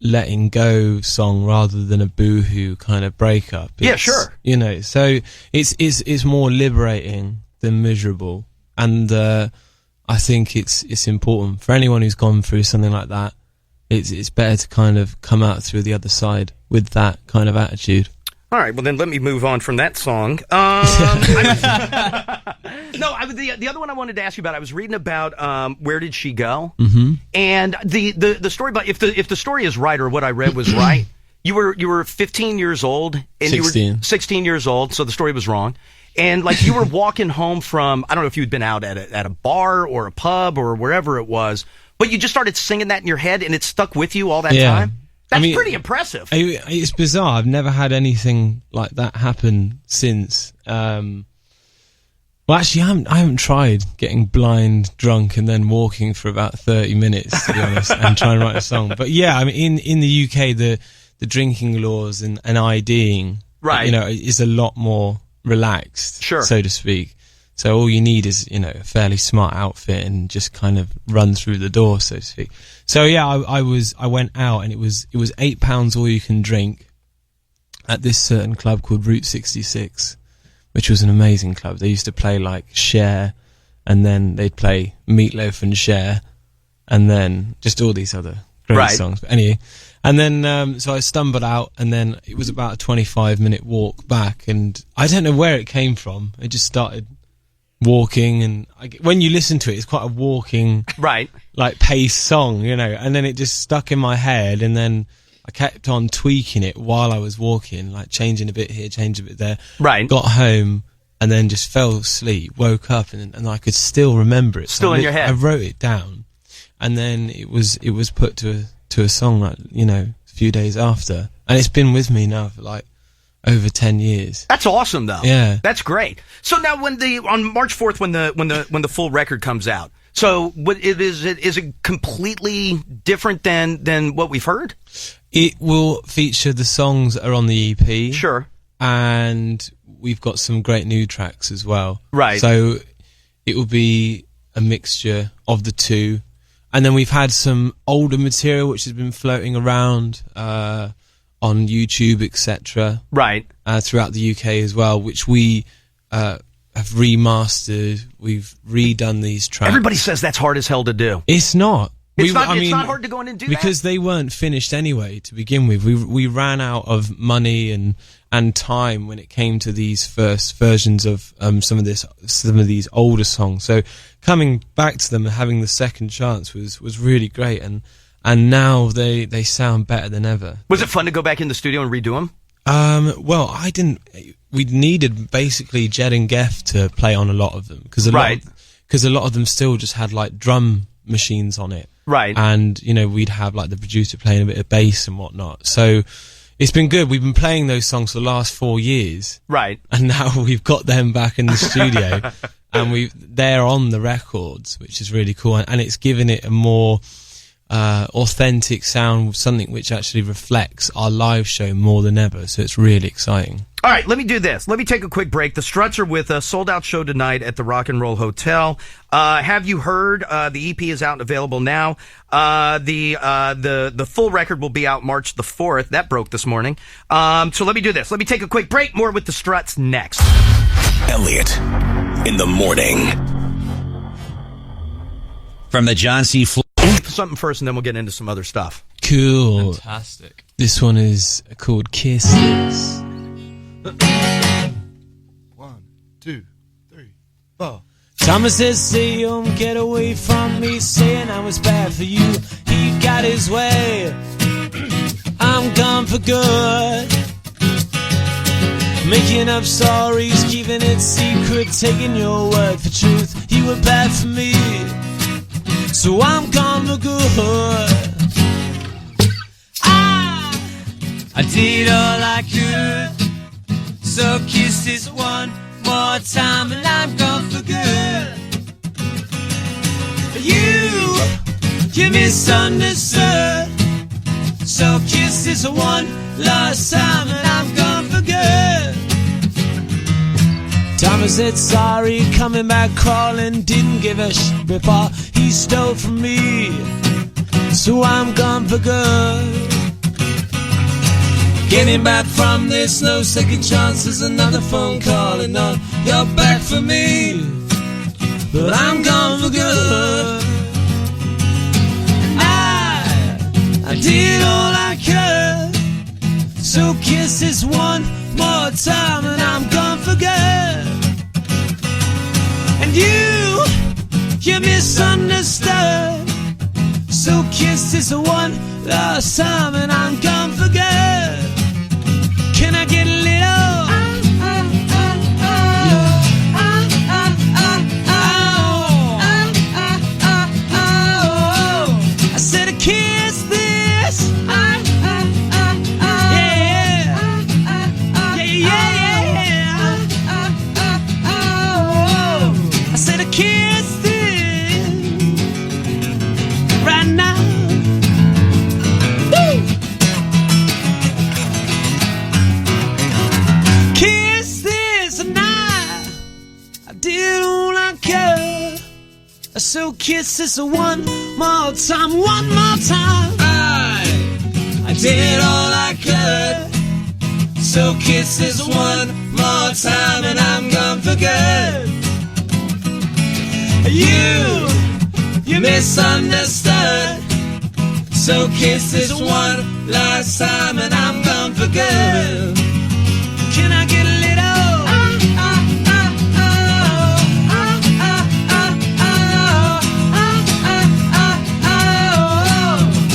letting go song rather than a boohoo kind of breakup. Yeah, sure. So it's more liberating than miserable, and I think it's important for anyone who's gone through something like that. It's better to kind of come out through the other side with that kind of attitude. All right, well then let me move on from that song. The other one I wanted to ask you about, I was reading about Where Did She Go? Mm-hmm. And the story about, if the story is right, or what I read was right, you were 15 years old and 16. You were 16 years old, so the story was wrong. And like you were walking home from, I don't know if you'd been out at a bar or a pub or wherever it was, but you just started singing that in your head and it stuck with you all that time? That's pretty impressive. It's bizarre. I've never had anything like that happen since. Well, actually, I haven't tried getting blind, drunk, and then walking for about 30 minutes, to be honest, and trying to write a song. But yeah, I mean, in the UK, the drinking laws and IDing, right, is a lot more relaxed, sure, so to speak. So all you need is, a fairly smart outfit and just kind of run through the door, so to speak. So yeah, I went out and it was £8 all you can drink at this certain club called Route 66. Which was an amazing club. They used to play like Cher, and then they'd play Meatloaf and Cher, and then just all these other great songs. But anyway, and then so I stumbled out, and then it was about a 25-minute walk back, and I don't know where it came from. I just started walking, and when you listen to it, it's quite a walking, like pace song, and then it just stuck in my head, and then I kept on tweaking it while I was walking, like changing a bit here, changing a bit there. Right. Got home and then just fell asleep, woke up and I could still remember it. Still in your head. I wrote it down, and then it was put to a song, like, a few days after, and it's been with me now for like over 10 years. That's awesome, though. Yeah, that's great. So now, on March 4th, when the full record comes out, so is it completely different than what we've heard? It will feature the songs that are on the EP. Sure. And we've got some great new tracks as well. Right. So it will be a mixture of the two. And then we've had some older material which has been floating around on YouTube, etc. Right. Throughout the UK as well, which we have remastered. We've redone these tracks. Everybody says that's hard as hell to do. It's not. It's not hard to go in and do because they weren't finished anyway to begin with. We ran out of money and time when it came to these first versions of some of these older songs. So coming back to them and having the second chance was really great, and now they sound better than ever. Was it fun to go back in the studio and redo them? Well, I didn't. We needed basically Jed and Geff to play on a lot of them because a lot of them still just had like drum machines on it. Right. And, we'd have like the producer playing a bit of bass and whatnot. So it's been good. We've been playing those songs for the last 4 years. Right. And now we've got them back in the studio and they're on the records, which is really cool. And it's given it a more authentic sound, something which actually reflects our live show more than ever. So it's really exciting. All right, let me do this. Let me take a quick break. The Struts are with us. Sold out show tonight at the Rock and Roll Hotel. Have you heard? The EP is out and available now. The full record will be out March the 4th. That broke this morning. So let me do this. Let me take a quick break. More with the Struts next. Elliot in the morning. From the John C. Something first, and then we'll get into some other stuff. Cool. Fantastic. This one is called Kisses. 1, 2, 3, 4. Thomas says, "See get away from me," saying I was bad for you. He got his way. I'm gone for good. Making up stories, keeping it secret, taking your word for truth. You were bad for me, so I'm gone for good. I did all I could, so kiss this one more time and I'm gone for good. You misunderstood, so kiss this one last time and I'm gone for good. Thomas said sorry, coming back crawling, didn't give a rip off. He stole from me, so I'm gone for good. Getting back from this, no second chances, another phone calling on. You're back for me, but I'm gone for good. I did all I could, so kiss this one more time and I'm gone for good. And you misunderstood, so kiss this one last time and I'm gone for good. Can I get a little? I said, kiss this So kiss this one more time, one more time. I did all I could. So kiss this one more time and I'm gone for good. You misunderstood. So kiss this one last time and I'm gone for good. Can I get a little?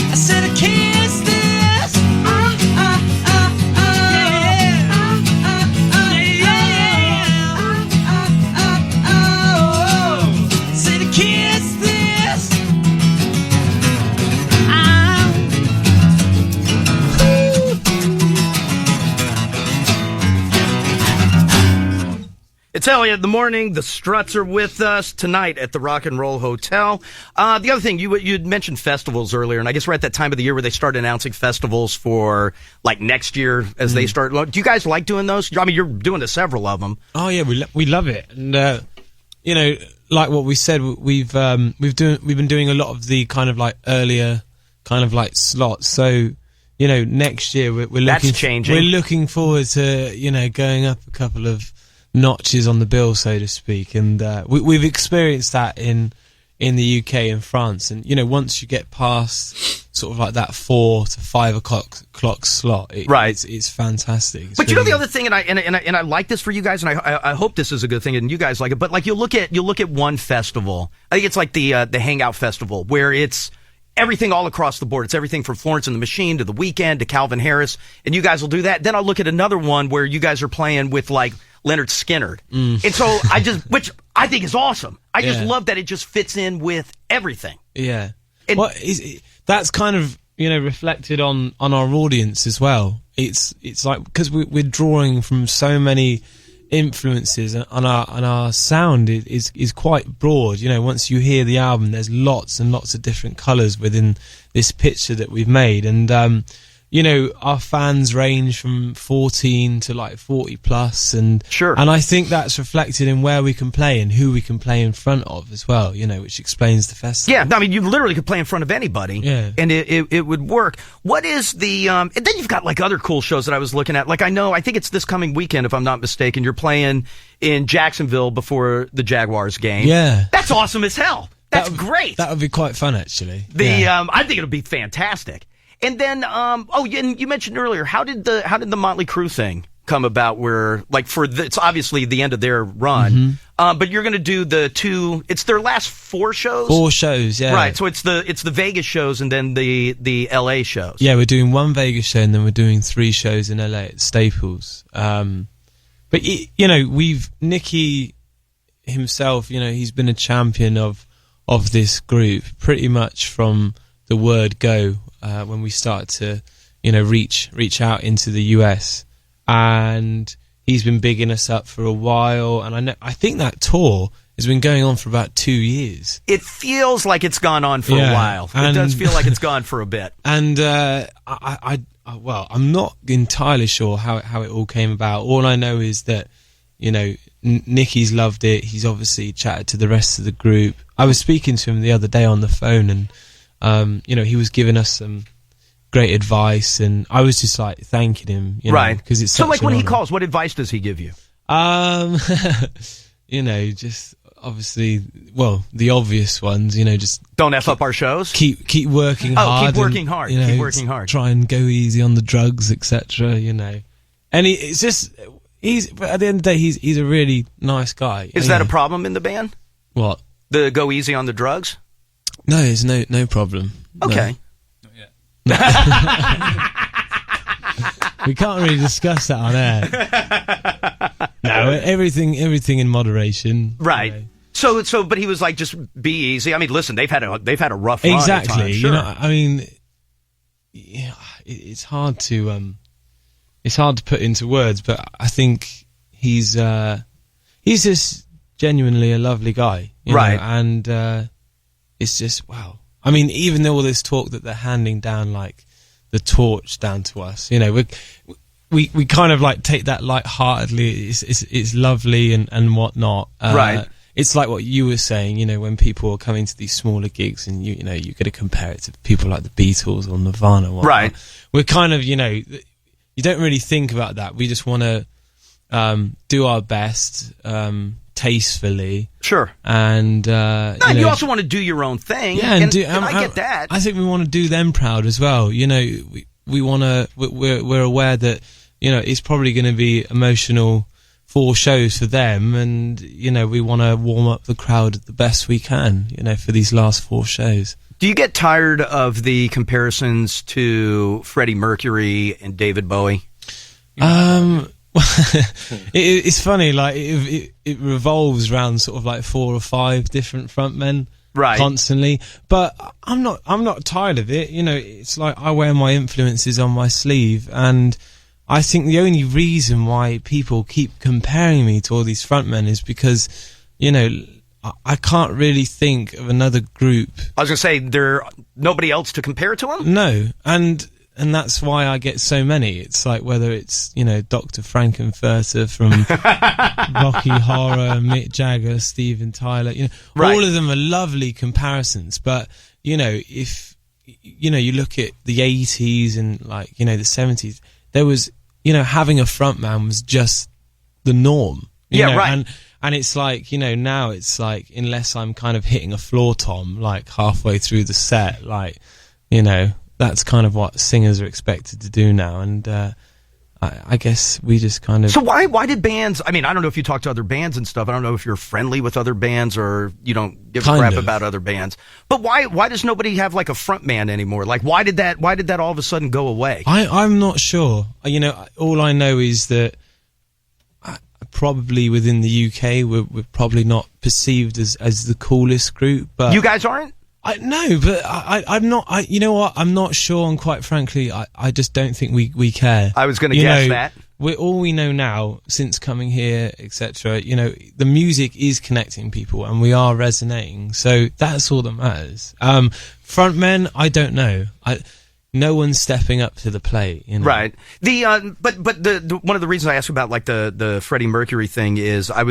I said I kiss this. Said I kiss this. It's Elliot in the morning. The Struts are with us tonight at the Rock and Roll Hotel. The other thing, you'd mentioned festivals earlier, and I guess we're at that time of the year where they start announcing festivals for like next year as they start. Do you guys like doing those? I mean, you're doing several of them. Oh yeah, we love it, and you know, like what we said, we've been doing a lot of the kind of like earlier kind of like slots. So you know, next year we're looking. That's changing. We're looking forward to going up a couple of notches on the bill, so to speak, and we've experienced that in the UK and France, and once you get past sort of like that 4 to 5 o'clock slot, it's fantastic. But the other thing, and I like this for you guys, and I hope this is a good thing, and you guys like it. But like you look at one festival, I think it's like the Hangout Festival, where it's everything all across the board. It's everything from Florence and the Machine to The Weeknd to Calvin Harris, and you guys will do that. Then I'll look at another one where you guys are playing with like Leonard Skinner. And so which I think is awesome. I just love that it just fits in with everything. Yeah. That's kind of, reflected on our audience as well. It's like, because we're drawing from so many influences, and our sound is quite broad. Once you hear the album, there's lots and lots of different colours within this picture that we've made. And, our fans range from 14 to like 40 plus, and I think that's reflected in where we can play and who we can play in front of as well, which explains the festival. Yeah, I mean, you literally could play in front of anybody, and it would work. What is the, and then you've got like other cool shows that I was looking at. Like I think it's this coming weekend, if I'm not mistaken, you're playing in Jacksonville before the Jaguars game. Yeah. That's awesome as hell. That's great. That would be quite fun, actually. I think it'll be fantastic. And then, and you mentioned earlier, how did the Motley Crue thing come about? Where like it's obviously the end of their run, but you're going to do it's their last 4 shows. 4 shows, yeah. Right. So it's the Vegas shows and then the LA shows. Yeah, we're doing 1 Vegas show and then we're doing 3 shows in LA at Staples. But Nicky himself, he's been a champion of this group pretty much from the word go. When we start to, reach out into the US, and he's been bigging us up for a while. And I think that tour has been going on for about 2 years. It feels like it's gone on for a while. It does feel like it's gone for a bit. And I'm not entirely sure how it all came about. All I know is that, Nicky's loved it. He's obviously chatted to the rest of the group. I was speaking to him the other day on the phone, and he was giving us some great advice, and I was just like thanking him, right? Because it's so like when he calls, what advice does he give you? Just obviously, the obvious ones. Just don't f up our shows. Keep working hard. Keep working hard. Keep working hard. Try and go easy on the drugs, etc. And it's just but at the end of the day, he's a really nice guy. Is that a problem in the band? What? The go easy on the drugs? No, there's no problem. Okay. No. We can't really discuss that on air. No, everything in moderation. Right. So, but he was like, just be easy. I mean, listen, they've had a rough run. Exactly. At times, sure. I mean, it's hard to put into words, but I think he's just genuinely a lovely guy, right? And it's just wow. I mean, even though all this talk that they're handing down like the torch down to us, we kind of like take that lightheartedly. It's lovely and whatnot. Right. it's like what you were saying, when people are coming to these smaller gigs and you got to compare it to people like the Beatles or Nirvana. Or right. We're kind of, you don't really think about that. We just want to do our best, tastefully. Sure. And you also want to do your own thing. Yeah, and I get that. I think we want to do them proud as well. We want to. We're aware that it's probably going to be emotional 4 shows for them, and we want to warm up the crowd the best we can. For these last 4 shows. Do you get tired of the comparisons to Freddie Mercury and David Bowie? It's funny, like it revolves around sort of like 4 or 5 different frontmen, right, constantly. But I'm not tired of it. It's like I wear my influences on my sleeve, and I think the only reason why people keep comparing me to all these frontmen is because, I can't really think of another group. I was going to say, there's nobody else to compare to them? No, and that's why I get so many. It's like whether it's, Dr. Frankenfurter from Rocky Horror, Mick Jagger, Steven Tyler, right. All of them are lovely comparisons. But, if, you look at the 80s and like, the 70s, there was, having a frontman was just the norm. Right. And it's like, now it's like, unless I'm kind of hitting a floor tom, like halfway through the set, like, that's kind of what singers are expected to do now. And I guess we just kind of... So why did bands... I mean, I don't know if you talk to other bands and stuff. I don't know if you're friendly with other bands or you don't give a crap about other bands. But why does nobody have like a front man anymore? Like, why did that all of a sudden go away? I'm not sure. All I know is that probably within the UK, we're probably not perceived as the coolest group. But you guys aren't? No, but I'm not. You know what? I'm not sure, and quite frankly, I just don't think we care. I was going to guess that. All we know now, since coming here, etc. The music is connecting people, and we are resonating. So that's all that matters. Frontmen, I don't know. No one's stepping up to the plate, Right. But the one of the reasons I asked about like the Freddie Mercury thing is I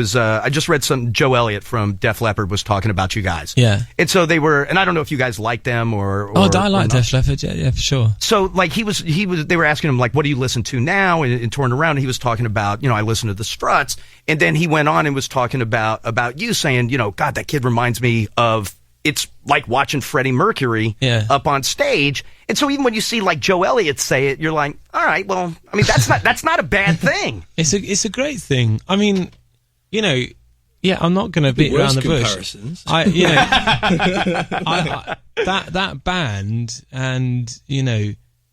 just read Joe Elliot from Def Leppard was talking about you guys. Yeah. And so they were, and I don't know if you guys like them or I like Def Leppard, yeah, for sure. So like they were asking him like, what do you listen to now? And touring around, and he was talking about, I listen to the Struts, and then he went on and was talking about you saying, God, that kid reminds me of. It's like watching Freddie Mercury up on stage. And so even when you see like Joe Elliott say it, you're like, all right, well, I mean, that's not a bad thing. It's a great thing. I mean, I'm not going to beat around the bush. That band and,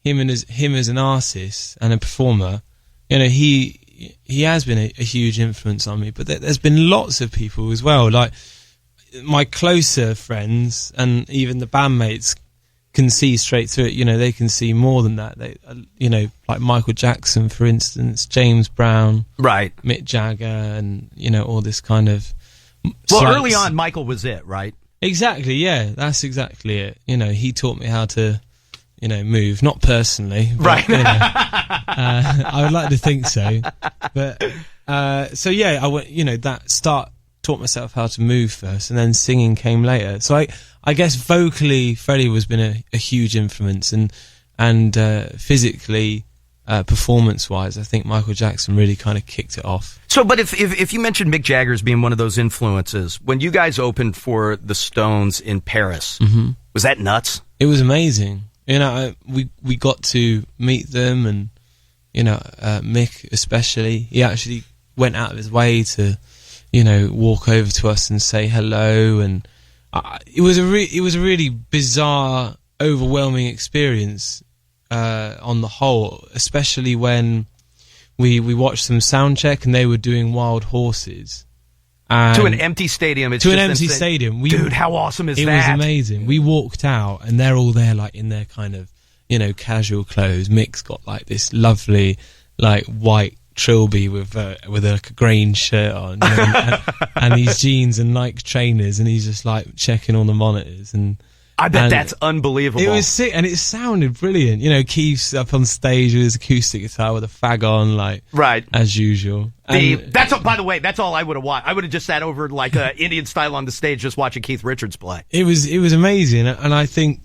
him as an artist and a performer, he has been a huge influence on me, but there's been lots of people as well. Like, my closer friends and even the bandmates can see straight through it. They can see more than that. They, like Michael Jackson, for instance, James Brown, right, Mick Jagger, and all this kind of. Well, early on, Michael was it, right? Exactly. Yeah, that's exactly it. He taught me how to, move. Not personally, but, right? I would like to think so, but so yeah, I went. Taught myself how to move first, and then singing came later. So I guess vocally, Freddie has been a huge influence, and physically, performance-wise, I think Michael Jackson really kind of kicked it off. So, but if you mentioned Mick Jagger as being one of those influences, when you guys opened for the Stones in Paris, was that nuts? It was amazing. We got to meet them, and Mick especially. He actually went out of his way to. Walk over to us and say hello, and it was a really bizarre, overwhelming experience on the whole, especially when we watched them sound check and they were doing Wild Horses. To an empty stadium. Stadium. Dude, how awesome is that? It was amazing. We walked out and they're all there like in their kind of, casual clothes. Mick's got like this lovely, like white trilby with a grain shirt on and these jeans and Nike trainers, and he's just like checking all the monitors, and I bet that's unbelievable. It was sick, and it sounded brilliant. You know, Keith's up on stage with his acoustic guitar with a fag on, like, right, as usual. That's all, by the way, that's all I would have watched. I would have just sat over like Indian style on the stage, just watching Keith Richards play. It was amazing, and I think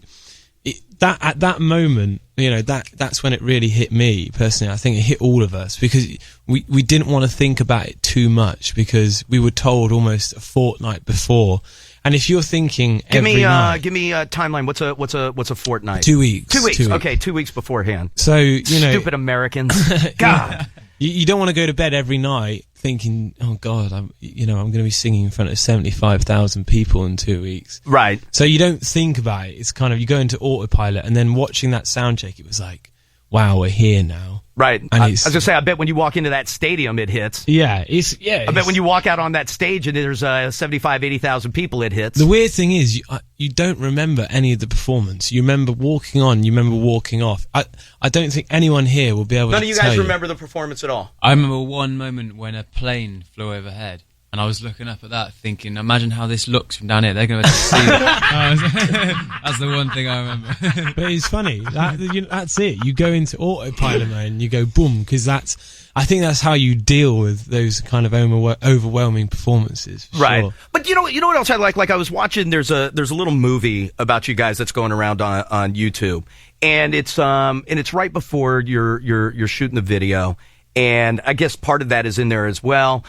that at that moment, you know, that's when it really hit me personally. I think it hit all of us because we didn't want to think about it too much because we were told almost a fortnight before. And if you're thinking give me night, a timeline. What's a fortnight? 2 weeks. 2 weeks. Okay, 2 weeks beforehand. So, you know, stupid Americans. God, you don't want to go to bed every night thinking, oh God, I'm going to be singing in front of 75,000 people in 2 weeks. Right. So you don't think about it. It's kind of, you go into autopilot, and then watching that sound check, it was like, wow, we're here now. Right. And I was going to say, I bet when you walk into that stadium, it hits. Yeah. I bet when you walk out on that stage and there's 75, 80,000 people, it hits. The weird thing is, you don't remember any of the performance. You remember walking on, you remember walking off. I don't think anyone here will be able to tell you. None of you guys remember the performance at all? I remember one moment when a plane flew overhead. And I was looking up at that thinking, imagine how this looks from down here. They're going to see that. That's the one thing I remember. But it's funny. That's it. You go into autopilot mode and you go boom, because I think that's how you deal with those kind of overwhelming performances. Right. Sure. But you know what else I like? Like I was watching, there's a little movie about you guys that's going around on YouTube. And it's right before you're shooting the video. And I guess part of that is in there as well.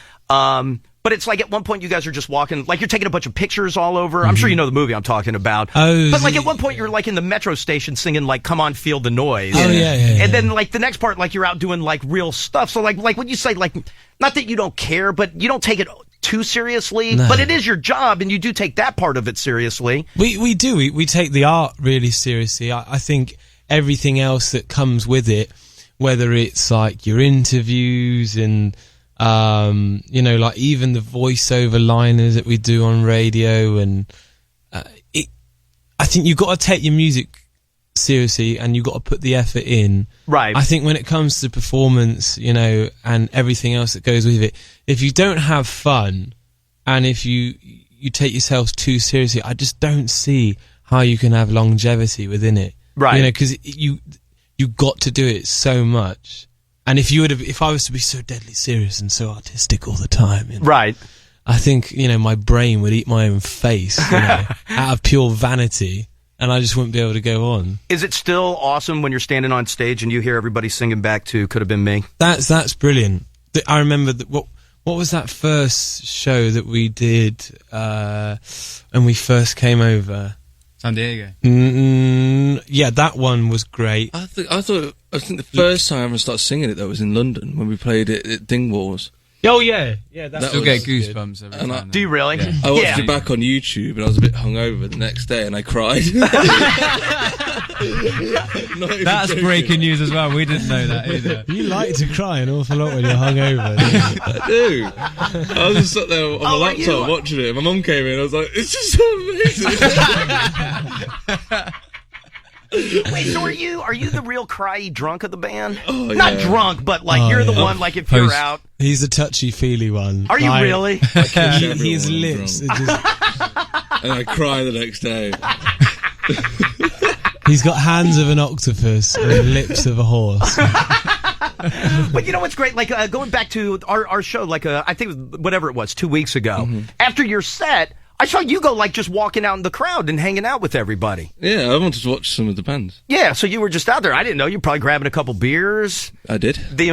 But it's like at one point you guys are just walking, like you're taking a bunch of pictures all over. I'm sure you know the movie I'm talking about. Oh, but like at one point you're like in the metro station singing like "Come On, Feel the Noise." Oh yeah. And then like the next part, like you're out doing like real stuff. So like when you say like, not that you don't care, but you don't take it too seriously. No. But it is your job, and you do take that part of it seriously. We do. We take the art really seriously. I think everything else that comes with it, whether it's like your interviews and like even the voiceover liners that we do on radio, and I think you've got to take your music seriously and you've got to put the effort in. Right. I think when it comes to performance, and everything else that goes with it, if you don't have fun and if you take yourself too seriously, I just don't see how you can have longevity within it. Right. Because you got to do it so much. And if I was to be so deadly serious and so artistic all the time, right, I think my brain would eat my own face out of pure vanity, and I just wouldn't be able to go on. Is it still awesome when you're standing on stage and you hear everybody singing back to "Could Have Been Me"? That's brilliant. I remember what was that first show that we did when we first came over? San Diego. Yeah, that one was great. I think the first time I ever started singing it though was in London when we played it at Dingwalls. Oh yeah, that still get goosebumps every time. Do you really? Yeah. I watched it back on YouTube and I was a bit hungover the next day and I cried. That's breaking news as well. We didn't know that either. You like to cry an awful lot when you're hungover. I do. I was just sat there on my laptop watching it. My mum came in. I was like, "It's just so amazing." Wait, so are you the real cryy drunk of the band? Oh, Not drunk, but like you're the one. Like if you're out, he's the touchy-feely one. Are you really? His lips. And I cry the next day. He's got hands of an octopus and lips of a horse. But you know what's great? Like going back to our show, like I think whatever it was 2 weeks ago. After your set, I saw you go like just walking out in the crowd and hanging out with everybody. Yeah, I wanted to watch some of the bands. Yeah, so you were just out there. I didn't know. You're probably grabbing a couple beers. I did. He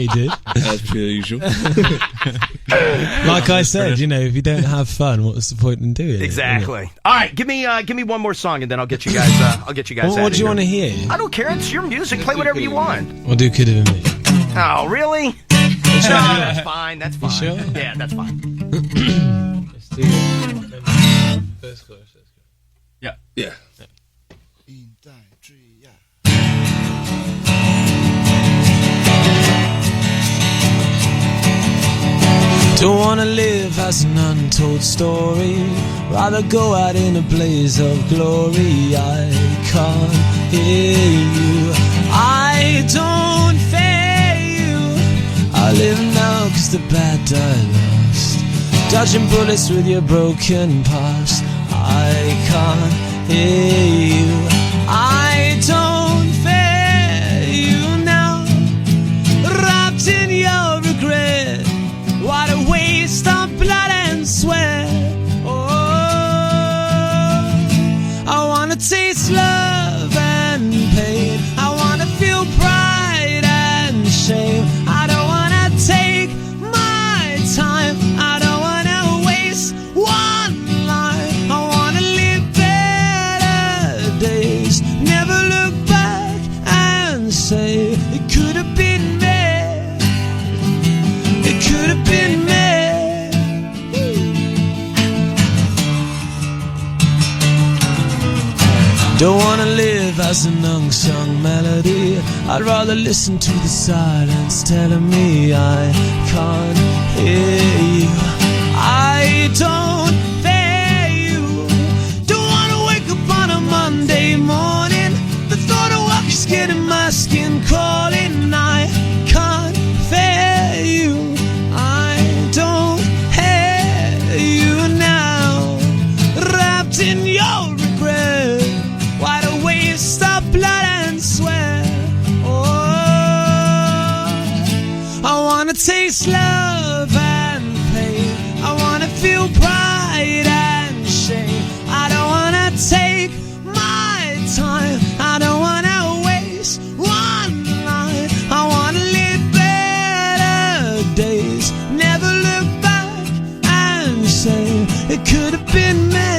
did. As per usual. Like I said, if you don't have fun, what's the point in doing it? Exactly. All right, give me one more song and then I'll get you guys. What do you want to hear? I don't care. It's your music. Play whatever you want. We'll do "Could Have Been Me." Oh, really? No, that's fine. That's fine. You sure? Yeah, that's fine. Let's do it. First chorus. Yeah. Don't wanna live as an untold story, rather go out in a blaze of glory. I can't hear you, I don't fear you. I live now 'cause the bad die last, dodging bullets with your broken past. I can't hear you. I don't fear you now. Wrapped in your regret. What a waste of blood and sweat. Oh, I wanna taste love and pain. I wanna feel pride and shame. I don't wanna take my time. I don't wanna waste one life. I wanna live better days. Never look back and say it could have been me. It could have been me. Don't wanna live as an unsung melody. I'd rather listen to the silence telling me I can't hear you. I don't fear you. Don't wanna wake up on a Monday morning. The thought of work is getting my skin crawling. I can't fear you. I don't hear you now. Wrapped in your regret. What a waste of blood and sweat. Oh, I wanna taste love and pain. I wanna feel pride and shame. I don't wanna take my time. I don't wanna waste one life. I wanna live better days. Never look back and say it could have been me.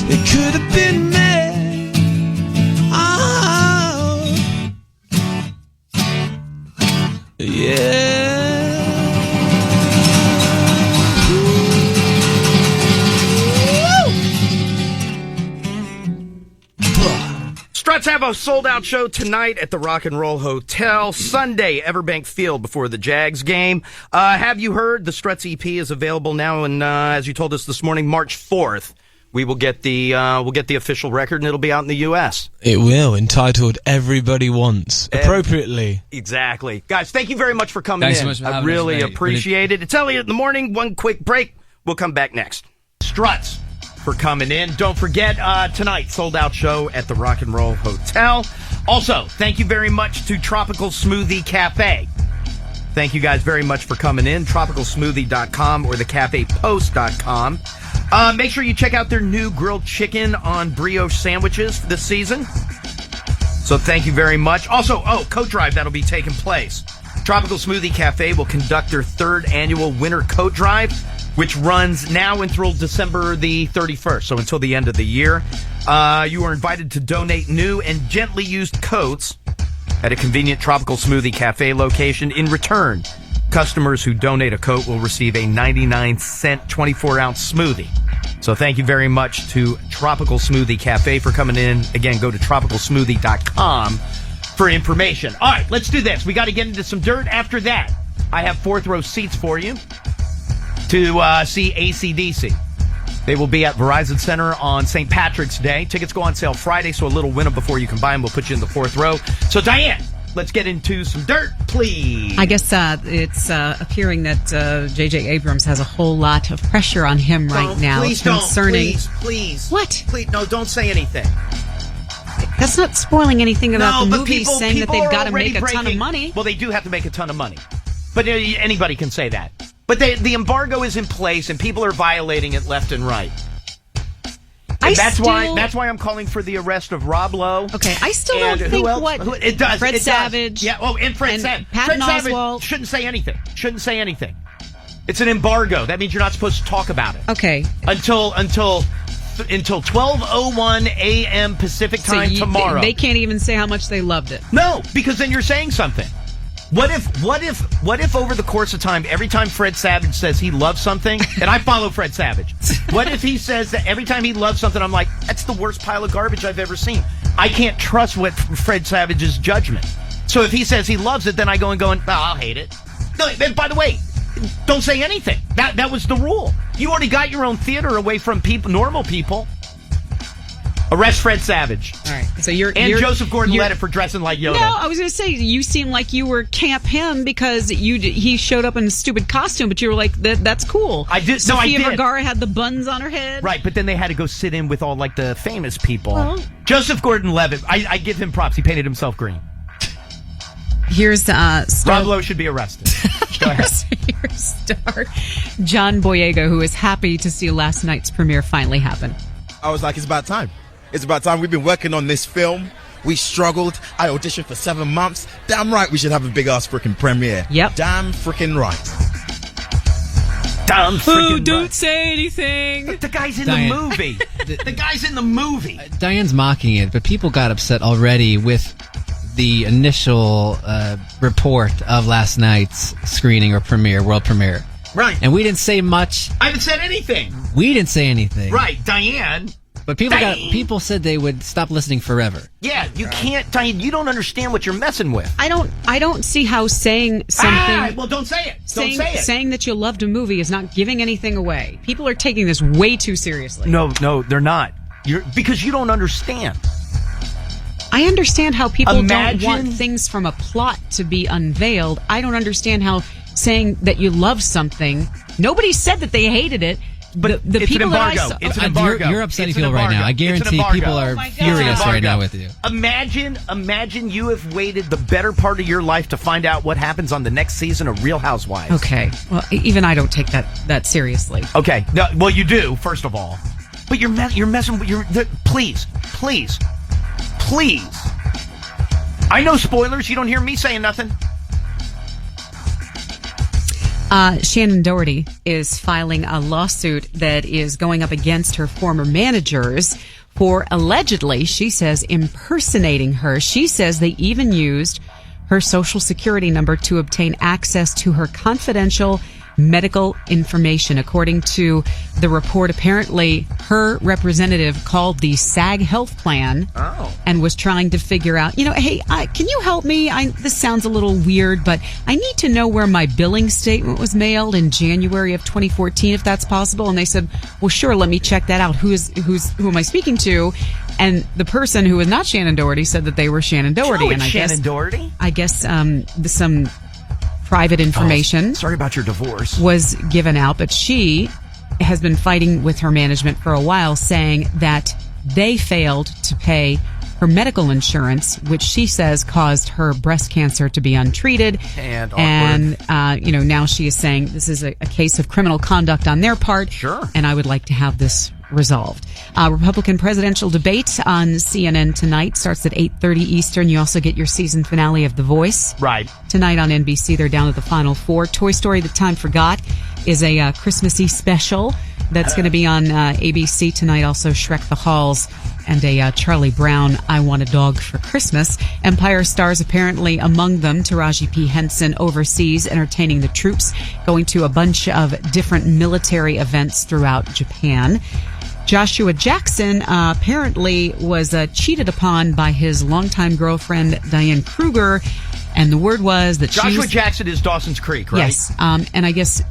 It could have been me. Oh, yeah. Struts have a sold-out show tonight at the Rock and Roll Hotel. Sunday, Everbank Field before the Jags game. Have you heard? The Struts EP is available now, and as you told us this morning, March 4th. We will get the official record, and it'll be out in the U.S. It will, entitled "Everybody Wants," appropriately. Exactly, guys. Thank you very much for coming Thanks in. so much for I having really us, mate. appreciate it. It's Elliot in the morning. One quick break. We'll come back next. Struts for coming in. Don't forget tonight, sold out show at the Rock and Roll Hotel. Also, thank you very much to Tropical Smoothie Cafe. Thank you guys very much for coming in. TropicalSmoothie.com or thecafepost.com. Make sure you check out their new grilled chicken on brioche sandwiches this season. So thank you very much. Also, coat drive that'll be taking place. Tropical Smoothie Cafe will conduct their 3rd annual winter coat drive, which runs now until December the 31st, so until the end of the year. You are invited to donate new and gently used coats at a convenient Tropical Smoothie Cafe location. In return, customers who donate a coat will receive a 99-cent 24-ounce smoothie. So thank you very much to Tropical Smoothie Cafe for coming in. Again, go to tropicalsmoothie.com for information. All right, let's do this. We got to get into some dirt. After that, I have 4th row seats for you to see AC/DC. They will be at Verizon Center on St. Patrick's Day. Tickets go on sale Friday, so a little window before you can buy them. We'll put you in the 4th row. So, Diane, let's get into some dirt, please. I guess it's appearing that J.J. Abrams has a whole lot of pressure on him right now concerning... Please. What? Please, no, don't say anything. That's not spoiling anything about the movie, saying that they've got to make a breaking, ton of money. Well, they do have to make a ton of money. But anybody can say that. But the embargo is in place, and people are violating it left and right. And that's why I'm calling for the arrest of Rob Lowe. Okay, I still don't think it does. Fred Savage. Yeah, and Fred Savage. Patton Savage Oswalt shouldn't say anything. It's an embargo. That means you're not supposed to talk about it. Okay. Until 12:01 a.m. Pacific time tomorrow. They can't even say how much they loved it. No, because then you're saying something. What if over the course of time, every time Fred Savage says he loves something, and I follow Fred Savage, what if he says that every time he loves something, I'm like, that's the worst pile of garbage I've ever seen. I can't trust what Fred Savage's judgment. So if he says he loves it, then I go and I'll hate it. No, and by the way, don't say anything. That was the rule. You already got your own theater away from normal people. Arrest Fred Savage. All right. So you're Joseph Gordon-Levitt for dressing like Yoda. No, I was going to say you seem like you were Camp Him because he showed up in a stupid costume, but you were like that's cool. I did. Sofia no, I did. Vergara had the buns on her head. Right, but then they had to go sit in with all like the famous people. Well, Joseph Gordon-Levitt. I give him props. He painted himself green. Here's Rob Lowe should be arrested. Go ahead. Here's star John Boyega, who is happy to see last night's premiere finally happen. I was like, it's about time. It's about time. We've been working on this film. We struggled. I auditioned for 7 months. Damn right we should have a big-ass freaking premiere. Yep. Damn freaking right. Damn freaking don't right. say anything. But the guy's in Diane. the movie. The guy's in the movie. Diane's mocking it, but people got upset already with the initial report of last night's screening or premiere, world premiere. Right. And we didn't say much. I haven't said anything. We didn't say anything. Right, Diane. But people said they would stop listening forever. Yeah, you can't, Diane. You don't understand what you're messing with. I don't see how saying something. Well, don't say it. Saying, Don't say it. saying that you loved a movie is not giving anything away. People are taking this way too seriously. No, they're not. Because you don't understand. I understand how people Imagine- don't want things from a plot to be unveiled. I don't understand how saying that you love something. Nobody said that they hated it. But the it's people an embargo. that I saw, It's an embargo. You're upset It's you an feel right embargo. now. I It's an guarantee embargo. people are Oh my God. furious It's an right now embargo. with you. Imagine you have waited the better part of your life to find out what happens on the next season of Real Housewives. Okay. Well, even I don't take that seriously. Okay. No, well, you do, first of all. But you're messing with please. I know spoilers. You don't hear me saying nothing. Shannon Doherty is filing a lawsuit that is going up against her former managers for allegedly, she says, impersonating her. She says they even used her social security number to obtain access to her confidential medical information. According to the report, apparently her representative called the SAG health plan and was trying to figure out, hey, can you help me? This sounds a little weird, but I need to know where my billing statement was mailed in January of 2014, if that's possible. And they said, well, sure, let me check that out. Who am I speaking to? And the person who was not Shannon Doherty said that they were Shannon Doherty. And Shannon Doherty? I guess some private information. Sorry about your divorce. Was given out, but she has been fighting with her management for a while, saying that they failed to pay her medical insurance, which she says caused her breast cancer to be untreated. And now she is saying this is a case of criminal conduct on their part. Sure. And I would like to have this resolved. Republican presidential debate on CNN tonight starts at 8:30 Eastern. You also get your season finale of The Voice. Right. Tonight on NBC, they're down to the final four. Toy Story That Time Forgot is a Christmassy special that's going to be on ABC tonight. Also Shrek the Halls and a Charlie Brown, I Want a Dog for Christmas. Empire stars apparently among them. Taraji P. Henson overseas entertaining the troops, going to a bunch of different military events throughout Japan. Joshua Jackson apparently was cheated upon by his longtime girlfriend, Diane Kruger, and the word was that Joshua Jackson is Dawson's Creek, right? Yes, and I guess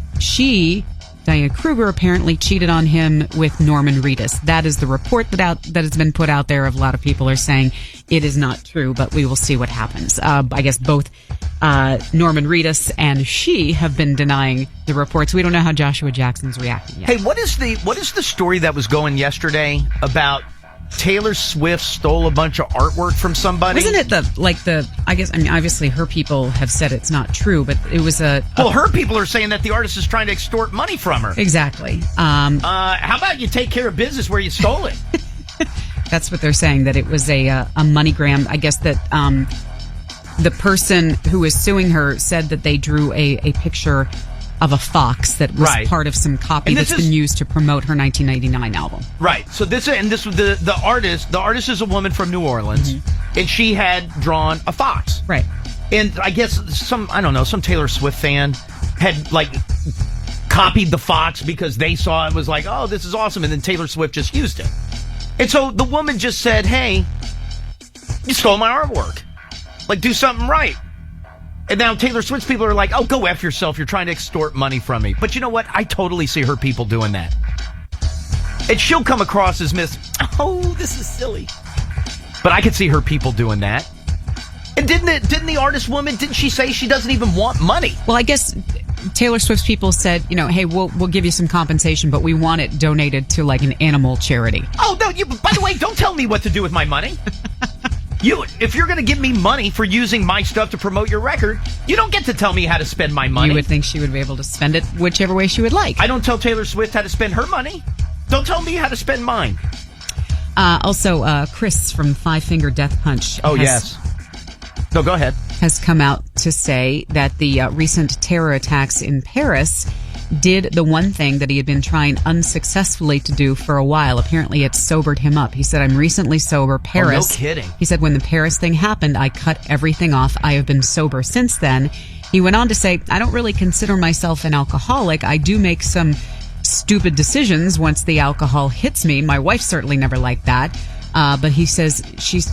Diane Kruger, apparently cheated on him with Norman Reedus. That is the report that has been put out there. A lot of people are saying it is not true, but we will see what happens. I guess both Norman Reedus and she have been denying the reports. We don't know how Joshua Jackson's reacting yet. Hey, what is the story that was going yesterday about Taylor Swift stole a bunch of artwork from somebody? Wasn't it obviously her people have said it's not true, but it was well, her people are saying that the artist is trying to extort money from her. Exactly. How about you take care of business where you stole it? That's what they're saying, that it was a MoneyGram. I guess that the person who is suing her said that they drew a picture of a fox that was part of some copy that's been used to promote her 1999 album. Right. So this was the artist. The artist is a woman from New Orleans, and she had drawn a fox. Right. And I guess some Taylor Swift fan had copied the fox because they saw it was like, oh, this is awesome, and then Taylor Swift just used it. And so the woman just said, hey, you stole my artwork. Do something right. And now Taylor Swift's people are like, oh, go F yourself. You're trying to extort money from me. But you know what? I totally see her people doing that. And she'll come across as Miss, oh, this is silly. But I could see her people doing that. And didn't the artist woman, didn't she say she doesn't even want money? Well, I guess Taylor Swift's people said, hey, we'll give you some compensation, but we want it donated to like an animal charity. Oh, no, by the way, don't tell me what to do with my money. If you're going to give me money for using my stuff to promote your record, you don't get to tell me how to spend my money. You would think she would be able to spend it whichever way she would like. I don't tell Taylor Swift how to spend her money. Don't tell me how to spend mine. Also, Chris from Five Finger Death Punch. Yes. No, go ahead. Has come out to say that the recent terror attacks in Paris did the one thing that he had been trying unsuccessfully to do for a while. Apparently, it sobered him up. He said, I'm recently sober. Paris. Oh, no kidding. He said, when the Paris thing happened, I cut everything off. I have been sober since then. He went on to say, I don't really consider myself an alcoholic. I do make some stupid decisions once the alcohol hits me. My wife certainly never liked that. But he says she's,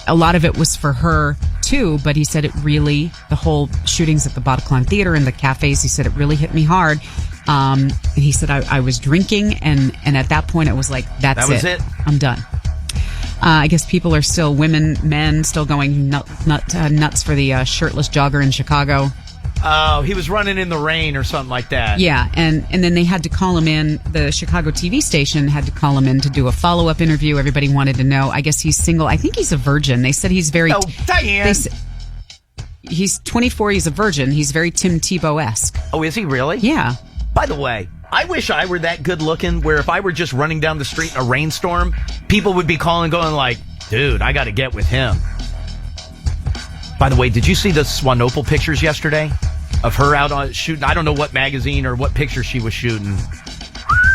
a lot of it was for her too, but he said it really, the whole shootings at the Bataclan Theater and the cafes, he said it really hit me hard. And he said I was drinking, and at that point it was like, that was it. I'm done. I guess people are still, women, men, still going nuts for the shirtless jogger in Chicago. Oh, he was running in the rain or something like that. Yeah, and then they had to call him in. The Chicago TV station had to call him in to do a follow-up interview. Everybody wanted to know. I guess he's single. I think he's a virgin. They said he's very... Oh, Diane! He's 24. He's a virgin. He's very Tim Tebow-esque. Oh, is he really? Yeah. By the way, I wish I were that good looking, where if I were just running down the street in a rainstorm, people would be calling, going like, dude, I got to get with him. By the way, did you see the Swanepoel pictures yesterday of her out on shooting? I don't know what magazine or what picture she was shooting.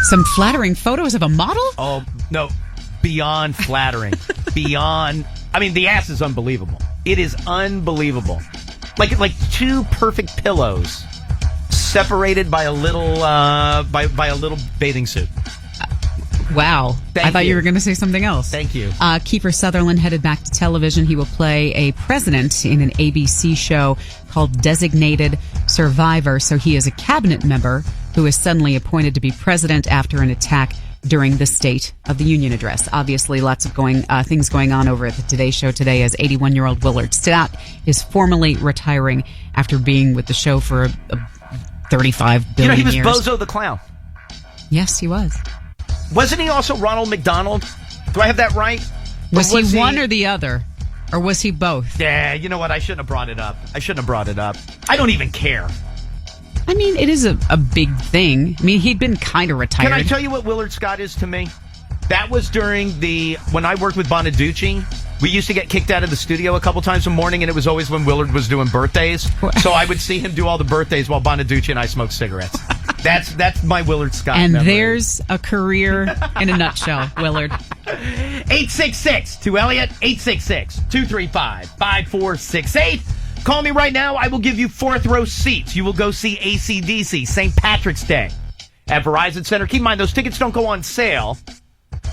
Some flattering photos of a model? Oh, no. Beyond flattering. Beyond. I mean, the ass is unbelievable. It is unbelievable. Like two perfect pillows separated by a little by a little bathing suit. Wow. I thought you were going to say something else. Thank you. Kiefer Sutherland headed back to television. He will play a president in an ABC show called Designated Survivor. So he is a cabinet member who is suddenly appointed to be president after an attack during the State of the Union address. Obviously, lots of things going on over at the Today Show today, as 81-year-old Willard Stott is formally retiring after being with the show for 35 billion years. He was Bozo the Clown. Yes, he was. Wasn't he also Ronald McDonald? Do I have that right? Was he one or the other? Or was he both? Yeah, you know what? I shouldn't have brought it up. I don't even care. I mean, it is a big thing. I mean, he'd been kind of retired. Can I tell you what Willard Scott is to me? That was during when I worked with Bonaducci. We used to get kicked out of the studio a couple times a morning, and it was always when Willard was doing birthdays. So I would see him do all the birthdays while Bonaducci and I smoked cigarettes. That's my Willard Scott and memory. There's a career in a nutshell, Willard. 866 to Elliot, 866-235-5468. Call me right now. I will give you fourth row seats. You will go see AC/DC St. Patrick's Day at Verizon Center. Keep in mind, those tickets don't go on sale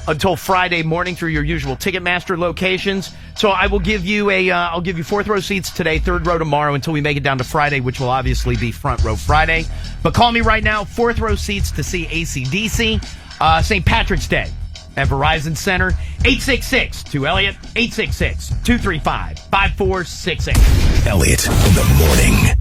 until Friday morning through your usual Ticketmaster locations. So I will give you I'll give you fourth row seats today, third row tomorrow until we make it down to Friday, which will obviously be front row Friday. But call me right now, fourth row seats to see AC/DC St. Patrick's Day at Verizon Center. 866 to Elliot, 866-235-5468. Elliot in the morning.